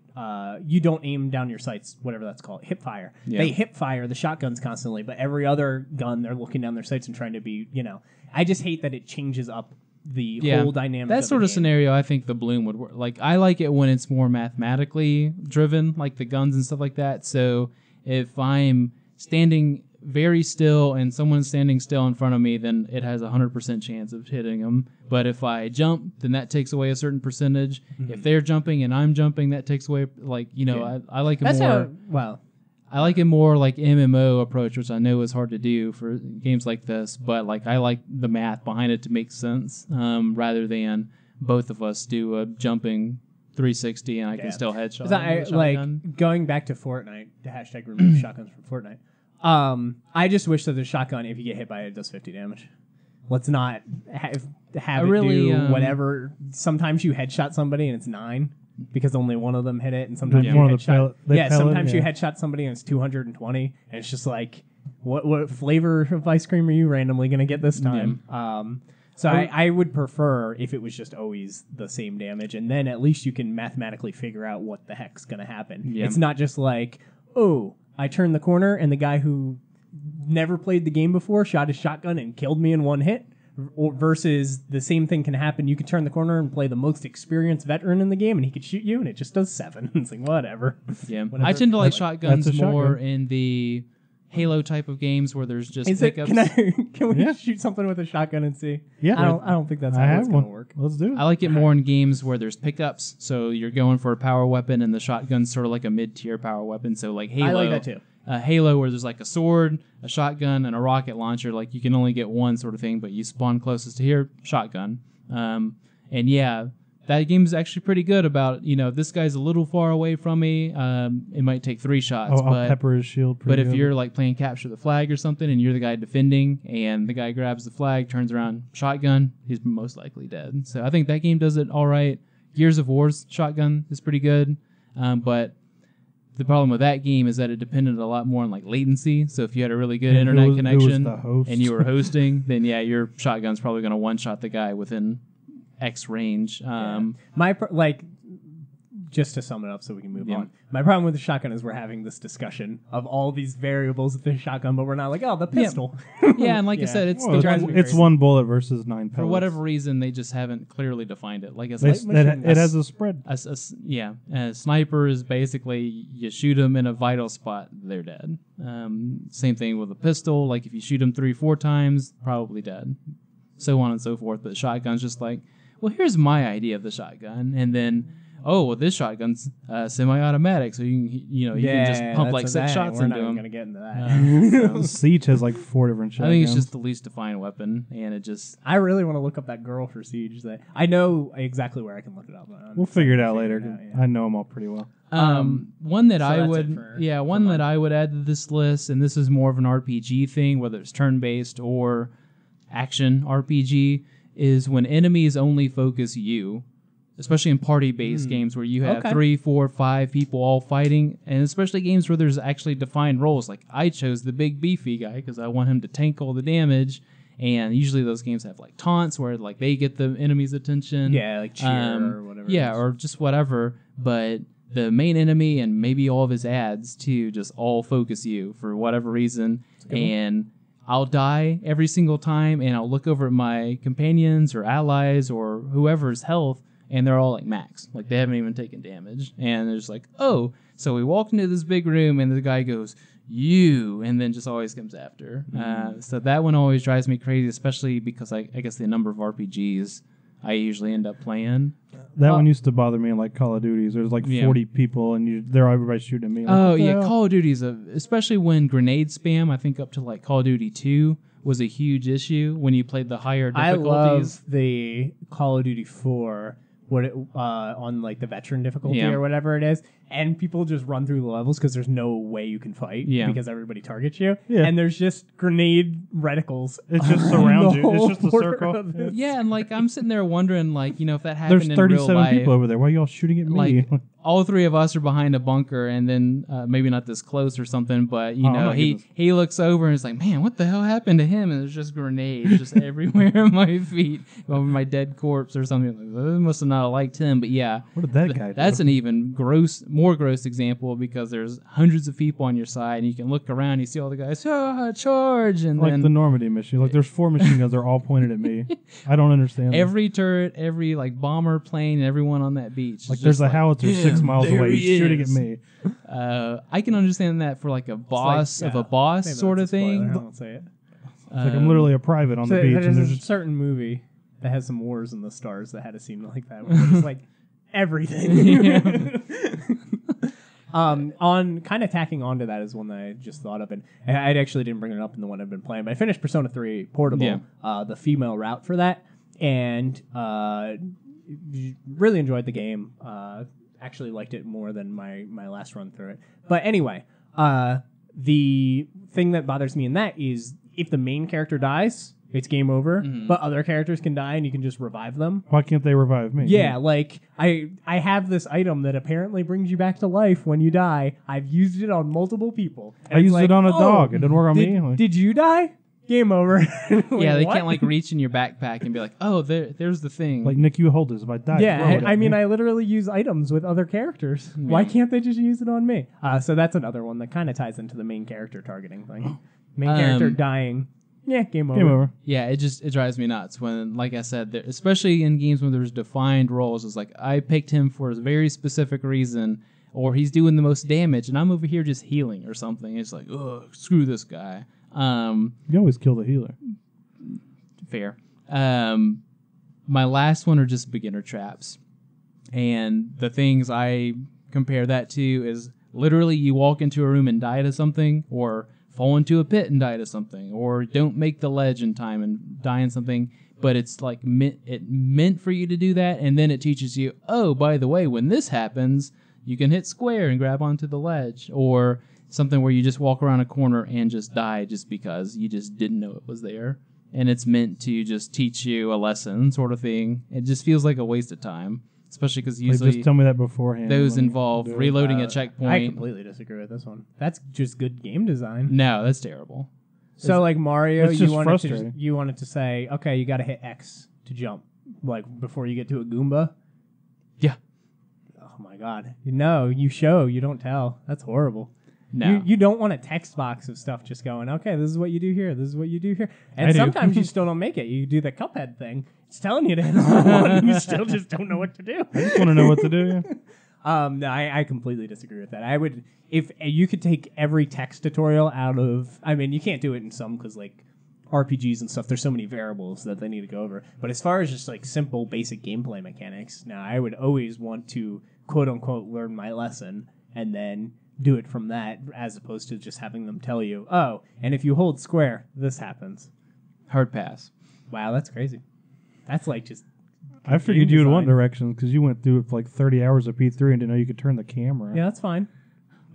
A: you don't aim down your sights, whatever that's called, hip fire.
B: Yeah.
A: They hip fire the shotguns constantly, but every other gun they're looking down their sights and trying to be, I just hate that it changes up the whole dynamic.
B: That
A: of
B: sort
A: the
B: of
A: game.
B: scenario, I think the bloom would work. Like I like it when it's more mathematically driven, like the guns and stuff like that. So if I'm standing very still and someone's standing still in front of me, then it has a 100% chance of hitting them. But if I jump, then that takes away a certain percentage. If they're jumping and I'm jumping, that takes away, like, I like it
A: That's
B: more.
A: well.
B: I like it more like MMO approach, which I know is hard to do for games like this, but like I like the math behind it to make sense, rather than both of us do a jumping 360 and I can still headshot.
A: Like going back to Fortnite, the hashtag remove shotguns from Fortnite. I just wish that the shotgun, if you get hit by it, does 50 damage. Let's not have it do whatever. Sometimes you headshot somebody and it's 9. Because only one of them hit it, and sometimes you headshot. Sometimes you headshot somebody and it's 220, and it's just like, what flavor of ice cream are you randomly going to get this time? So I would prefer if it was just always the same damage, and then at least you can mathematically figure out what the heck's going to happen.
B: Yeah.
A: It's not just like, oh, I turned the corner and the guy who never played the game before shot his shotgun and killed me in one hit. Versus the same thing can happen. You could turn the corner and play the most experienced veteran in the game, and he could shoot you, and it just does 7. It's like whatever.
B: Yeah,
A: Whatever.
B: I tend to like shotguns
C: That's a
B: more
C: shotgun.
B: in the Halo type of games where there's just
A: Is it,
B: pickups.
A: can we shoot something with a shotgun and see?
C: Yeah.
A: I don't think that's
C: I
A: how
C: have
A: it's going
C: one.
A: to work.
C: Let's do it.
B: I like it more in games where there's pickups, so you're going for a power weapon, and the shotgun's sort of like a mid-tier power weapon. So like Halo,
A: I like that too.
B: Halo, where there's like a sword, a shotgun, and a rocket launcher. Like you can only get one sort of thing, but you spawn closest to here, shotgun. And yeah, that game is actually pretty good about, this guy's a little far away from me. It might take 3 shots,
C: I'll pepper his shield.
B: but if you're like playing capture the flag or something, and you're the guy defending, and the guy grabs the flag, turns around, shotgun, he's most likely dead. So I think that game does it all right. Gears of War's shotgun is pretty good, but the problem with that game is that it depended a lot more on like latency. So if you had a really good internet connection
C: the host?
B: and you were hosting, then yeah, your shotgun's probably going to one-shot the guy within X range.
A: Just to sum it up so we can move on. My problem with the shotgun is we're having this discussion of all these variables of the shotgun, but we're not like, oh, the pistol.
B: Yeah, and like I said, it's
C: Well, it's one bullet versus 9 pellets.
B: for whatever reason they just haven't clearly defined it. Like it's
C: It has a spread.
B: A sniper is basically you shoot them in a vital spot, they're dead. Same thing with a pistol. Like if you shoot them 3-4 times, probably dead. So on and so forth. But shotgun's just like, well, here's my idea of the shotgun, and then oh, well, this shotgun's semi-automatic, so you can just pump like 6 shots
A: We're
B: into
A: not
B: him.
A: going to get into that.
C: Siege has like 4 different
B: I
C: shotguns.
B: think it's just the least defined weapon, and it just
A: I really want to look up that girl for Siege. That I know exactly where I can look it up.
C: We'll figure it out later.
A: yeah.
C: I know them all pretty well.
B: one that
A: so
B: I
A: that's
B: would
A: it for
B: one that
A: mine.
B: I would add to this list, and this is more of an RPG thing, whether it's turn-based or action RPG, is when enemies only focus you, especially in party-based games where you have 3, 4, 5 people all fighting, and especially games where there's actually defined roles. Like I chose the big beefy guy because I want him to tank all the damage, and usually those games have like taunts where like they get the enemy's attention.
A: Yeah, like cheer or whatever.
B: Yeah,
A: it is.
B: or just whatever. But the main enemy and maybe all of his ads to just all focus you for whatever reason, and I'll die every single time, and I'll look over at my companions or allies or whoever's health, and they're all like max, like they haven't even taken damage, and they're just like, oh. So we walk into this big room, and the guy goes, you, and then just always comes after. So that one always drives me crazy, especially because I guess the number of RPGs I usually end up playing.
C: That one used to bother me in like Call of Duties. There's like 40 people, and they're everybody shooting at me. Like,
B: Oh yeah, Call of Duty's especially when grenade spam. I think up to like Call of Duty 2 was a huge issue when you played the higher difficulties.
A: I love the Call of Duty 4 on like the veteran difficulty or whatever it is, and people just run through the levels because there's no way you can fight because everybody targets you, and there's just grenade reticles.
C: It's just around you. It's just a circle.
B: Yeah, and like I'm sitting there wondering, like, you know, if that happened
C: There's
B: in real
C: 37
B: life,
C: people over there. Why are y'all shooting at me?
B: like all 3 of us are behind a bunker, and then maybe not this close or something, but you know, he looks over and is like, man, what the hell happened to him? And there's just grenades just everywhere at my feet, over my dead corpse or something. Like, well, they must have not liked him, but yeah,
C: What did that guy do?
B: that's an even more gross example, because there's hundreds of people on your side, and you can look around, you see all the guys, charge, and
C: like
B: then
C: the Normandy mission. Like there's 4 machine guns. They're all pointed at me. I don't understand.
B: every turret, every like bomber plane, and everyone on that beach.
C: Like
B: is
C: there's
B: just
C: a howitzer 6 miles
B: there
C: away.
B: he
C: He's shooting at
B: is.
C: me.
B: I can understand that for like a boss of a boss
A: Maybe
B: sort of
A: that's a spoiler,
B: thing.
A: I won't say it.
C: Like I'm literally a private on the beach, and
A: There's
C: there's
A: a
C: just
A: certain movie that has some wars in the stars that had a scene like that, where it's like everything. On kind of tacking onto that is one that I just thought of, and I actually didn't bring it up in the one I've been playing, but I finished Persona 3 Portable, the female route for that, and really enjoyed the game. Actually liked it more than my last run through it. But anyway, the thing that bothers me in that is if the main character dies, it's game over, but other characters can die and you can just revive them.
C: why can't they revive me?
A: Yeah, like I have this item that apparently brings you back to life when you die. I've used it on multiple people. And
C: I
A: it's
C: used
A: like,
C: it on a
A: oh,
C: dog. It didn't work on me. Like,
A: Did you die? Game over.
B: Yeah, they
A: What?
B: can't like reach in your backpack and be like, oh, there's the thing.
C: like Nick, you hold this. If I die,
A: Yeah,
C: throw it at
A: I mean,
C: me.
A: I literally use items with other characters. Why can't they just use it on me? So that's another one that kind of ties into the main character targeting thing. Main character dying. Yeah, game over.
C: Game over.
B: Yeah, it drives me nuts when, like I said, especially in games when there's defined roles. It's like I picked him for a very specific reason, or he's doing the most damage, and I'm over here just healing or something. It's like, ugh, screw this guy.
C: You always kill the healer.
B: Fair. My last one are just beginner traps, and the things I compare that to is literally you walk into a room and die to something, or fall into a pit and die to something, or don't make the ledge in time and die in something, but it's like meant for you to do that, and then it teaches you, oh, by the way, when this happens, you can hit square and grab onto the ledge, or something where you just walk around a corner and just die just because you just didn't know it was there, and it's meant to just teach you a lesson sort of thing. It just feels like a waste of time, especially because
C: Like,
B: usually
C: just tell me that beforehand.
B: those
C: when
B: involve
C: do it.
B: reloading a
A: I
B: checkpoint.
A: completely disagree with this one. That's just good game design.
B: No, that's terrible.
A: So like Mario,
C: it's
A: you
C: just
A: wanted
C: frustrating.
A: you wanted to say, okay, you got to hit X to jump, like before you get to a Goomba.
B: Yeah.
A: Oh my God! No, you show, you don't tell. That's horrible.
B: No.
A: You don't want a text box of stuff just going, okay, this is what you do here, this is what you do here. And
C: I do.
A: sometimes you still don't make it. You do the Cuphead thing. It's telling you to hit one. You still just don't know what to do.
C: I just want to know what to do. Yeah.
A: No, I completely disagree with that. I would, if you could take every text tutorial out of, I mean, you can't do it in some because like RPGs and stuff, there's so many variables that they need to go over. But as far as just like simple basic gameplay mechanics, now I would always want to quote unquote learn my lesson and then do it from that, as opposed to just having them tell you, oh, and if you hold square, this happens.
B: Hard pass.
A: Wow, that's crazy. That's like just.
C: I figured you would want directions because you went through it for like 30 hours of P3 and didn't know you could turn the camera.
A: Yeah, that's fine.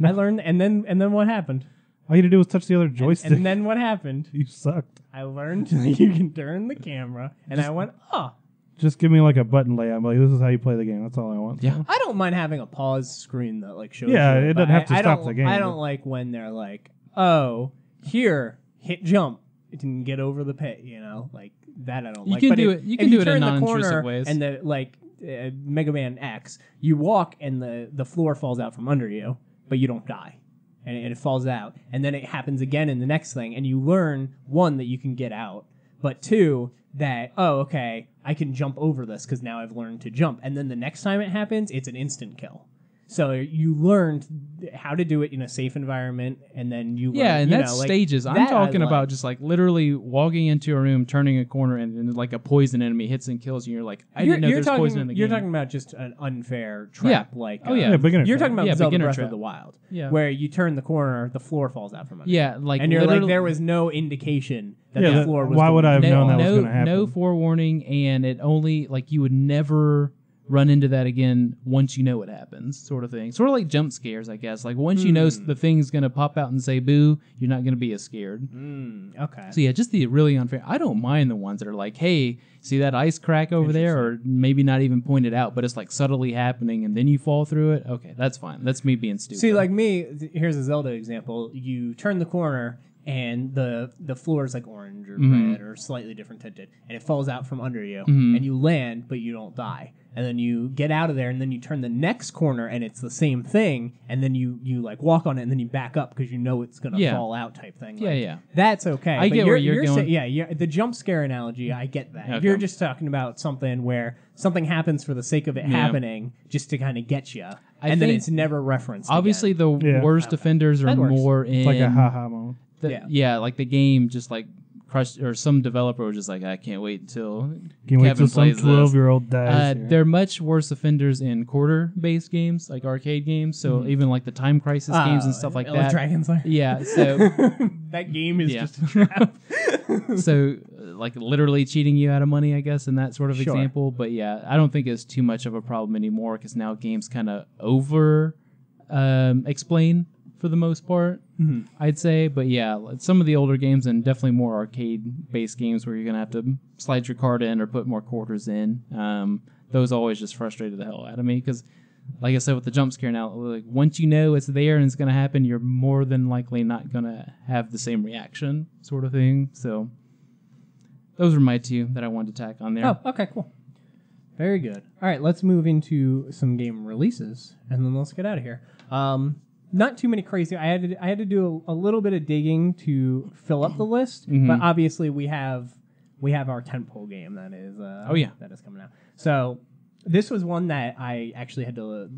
A: I learned, and then what happened?
C: All you had to do was touch the other joystick.
A: And then what happened?
C: You sucked.
A: I learned that you can turn the camera, and I went, oh.
C: Just give me like a button layout. Like, this is how you play the game. That's all I want.
B: Yeah.
A: I don't mind having a pause screen that like shows.
C: Yeah,
A: you,
C: it doesn't have to stop the game.
A: I don't like when they're like, oh, here, hit jump. It can get over the pit, like that. I don't like.
B: You can
A: but
B: do
A: if,
B: it. You can do it in non-intrusive
A: corner
B: ways.
A: And the Mega Man X, you walk and the floor falls out from under you, but you don't die, and it falls out, and then it happens again in the next thing, and you learn one that you can get out, but two that okay, I can jump over this because now I've learned to jump, and then the next time it happens, it's an instant kill. So you learned how to do it in a safe environment, and then you
B: yeah,
A: learn,
B: and that's stages. I'm talking about just like literally walking into a room, turning a corner, and like a poison enemy hits and kills you. You're like, I didn't know there's poison in the game.
A: You're talking about just an unfair trap, like
C: beginner.
A: You're talking about Zelda Breath
B: trap.
A: of the Wild,
B: Yeah.
A: where you turn the corner, the floor falls out from under.
B: Yeah, like
A: and you're like, there was no indication that the floor was.
C: Why would I have known that was going to happen?
B: No forewarning, and it only like you would never run into that again once you know what happens, sort of thing. Sort of like jump scares, I guess. Like once you know the thing's going to pop out and say boo, you're not going to be as scared.
A: Okay.
B: So yeah, just the really unfair. I don't mind the ones that are like, hey, see that ice crack over there? Or maybe not even pointed out, but it's like subtly happening and then you fall through it. Okay, that's fine. That's me being stupid.
A: See, like me, here's a Zelda example. You turn the corner and the floor is like orange or red or slightly different tinted, and it falls out from under you, and you land, but you don't die. And then you get out of there, and then you turn the next corner, and it's the same thing, and then you like walk on it, and then you back up because you know it's going to fall out type thing. Like, that's okay.
B: I get where you're going.
A: The jump scare analogy, I get that.
B: Okay.
A: You're just talking about something where something happens for the sake of it happening, just to kind of get you, and then it's never referenced.
B: Obviously,
A: again.
B: the worst offenders are more in...
C: It's like a ha-ha moment.
B: Like the game just like crushed, or some developer was just like, I can't wait until
C: Can't wait till some
B: plays
C: 12-year-old dies.
B: They're much worse offenders in quarter-based games, like arcade games. So even like the Time Crisis games and stuff like that.
A: Dragon Slayer.
B: Yeah, so
A: that game is just a trap.
B: So like literally cheating you out of money, I guess, in that sort of example. But yeah, I don't think it's too much of a problem anymore because now games kind of over explain for the most part, I'd say. But yeah, some of the older games and definitely more arcade-based games where you're going to have to slide your card in or put more quarters in, those always just frustrated the hell out of me because, like I said, with the jump scare now, like once you know it's there and it's going to happen, you're more than likely not going to have the same reaction sort of thing. So those are my two that I wanted to tack on there.
A: Oh, okay, cool. Very good. All right, let's move into some game releases, and then let's get out of here. Not too many crazy. I had to do a little bit of digging to fill up the list, but obviously we have our tentpole game that is that is coming out. So this was one that I actually had to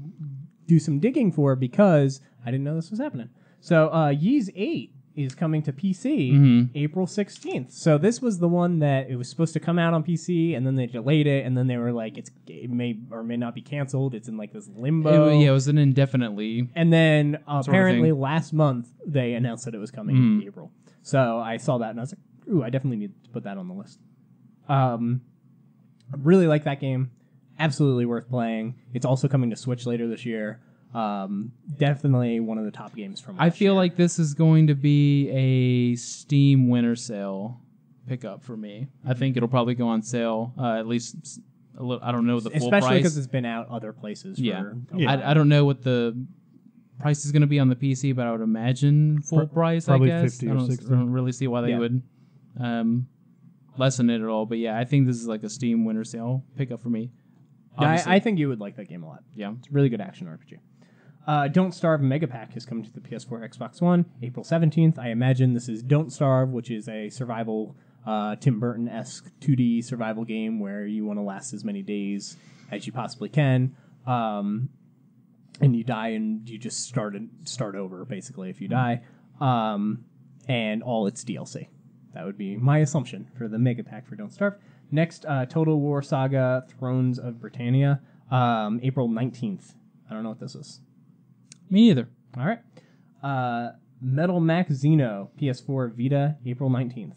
A: do some digging for because I didn't know this was happening. So Ys 8 is coming to PC April 16th. So this was the one that it was supposed to come out on PC, and then they delayed it, and then they were like, it may or may not be canceled. It's in like this limbo.
B: It was an indefinitely.
A: And then apparently last month they announced that it was coming in April. So I saw that and I was like, ooh, I definitely need to put that on the list. I really like that game. Absolutely worth playing. It's also coming to Switch later this year. Definitely one of the top games from last
B: I feel
A: year.
B: like this is going to be a Steam winter sale pickup for me. I think it'll probably go on sale at least a little. I don't know the full price.
A: Especially because it's been out other places.
B: I don't know what the price is going to be on the PC, but I would imagine full price.
C: Probably
B: I guess
C: 50 or 60.
B: I don't really see why they would lessen it at all. But yeah, I think this is like a Steam winter sale pickup for me.
A: I think you would like that game a lot.
B: Yeah,
A: it's a really good action RPG. Don't Starve Mega Pack is coming to the PS4, Xbox One, April 17th. I imagine this is Don't Starve, which is a survival, Tim Burton-esque 2D survival game where you want to last as many days as you possibly can. And you die and you just start over, basically, if you die. And all its DLC. That would be my assumption for the Mega Pack for Don't Starve. Next, Total War Saga Thrones of Britannia, April 19th. I don't know what this is.
B: Me neither.
A: All right. Metal Max Xeno, PS4, Vita, April 19th.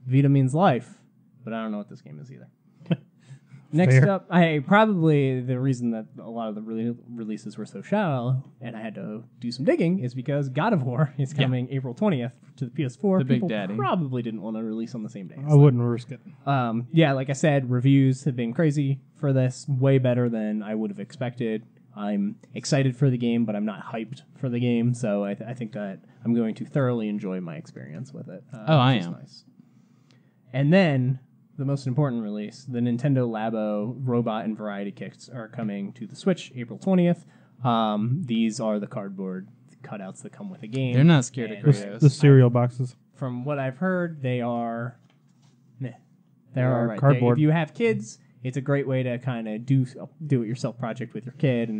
A: Vita means life, but I don't know what this game is either. Next
C: Fair.
A: up, probably the reason that a lot of the releases were so shallow and I had to do some digging is because God of War is coming April 20th to the PS4.
B: The big
A: People
B: daddy.
A: probably didn't want to release on the same day.
C: I wouldn't risk it.
A: Yeah, like I said, reviews have been crazy for this, way better than I would have expected. I'm excited for the game, but I'm not hyped for the game, so I think that I'm going to thoroughly enjoy my experience with it.
B: I
A: which is
B: am.
A: Nice. And then the most important release, the Nintendo Labo Robot and Variety Kits are coming to the Switch April 20th. These are the cardboard cutouts that come with the game.
B: They're not scared of
A: And
B: Kratos.
C: The cereal boxes.
A: From what I've heard, they are... They're all right.
C: cardboard.
A: If you have kids, it's a great way to kind of do it yourself project with your kid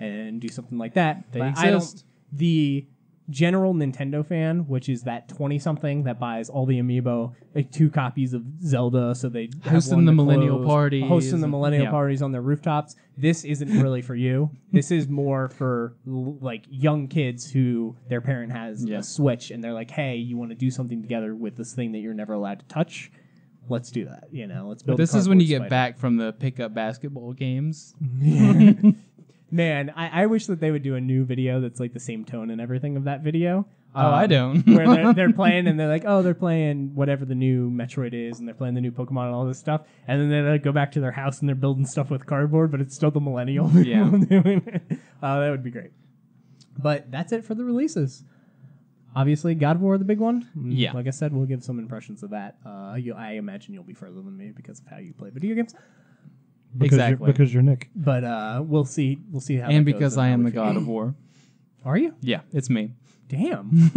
A: and do something like that.
B: They
A: But
B: exist.
A: The general Nintendo fan, which is that 20-something that buys all the amiibo, like 2 copies of Zelda, so they have
B: Hosting
A: one
B: the
A: to
B: millennial
A: close,
B: parties.
A: hosting the millennial
B: Yeah.
A: parties on their rooftops. This isn't really for you. This is more for like young kids who their parent has
B: Yeah.
A: a Switch and they're like, hey, you want to do something together with this thing that you're never allowed to touch? Let's do that. Let's build.
B: But this is when you get
A: cardboard
B: back from the pickup basketball games.
A: spider. Man, I wish that they would do a new video that's like the same tone and everything of that video.
B: I don't.
A: Where they're playing and they're like, oh, they're playing whatever the new Metroid is, and they're playing the new Pokemon and all this stuff, and then they like, go back to their house and they're building stuff with cardboard, but it's still the millennial.
B: Yeah.
A: Doing it. That would be great. But that's it for the releases. Obviously, God of War, the big one.
B: Yeah.
A: Like I said, we'll give some impressions of that. I imagine you'll be further than me because of how you play video games.
B: Exactly.
C: Because you're Nick.
A: But we'll see. We'll see how.
B: And
A: that goes
B: because I
A: how
B: am
A: we
B: the
A: feel.
B: God of War.
A: Are you?
B: Yeah, it's me.
A: Damn.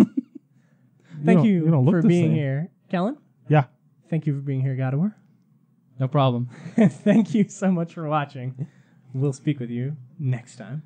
A: Thank you,
C: you don't look
A: for
C: the
A: being
C: same.
A: here, Kellen.
C: Yeah.
A: Thank you for being here, God of War.
B: No problem.
A: Thank you so much for watching. We'll speak with you next time.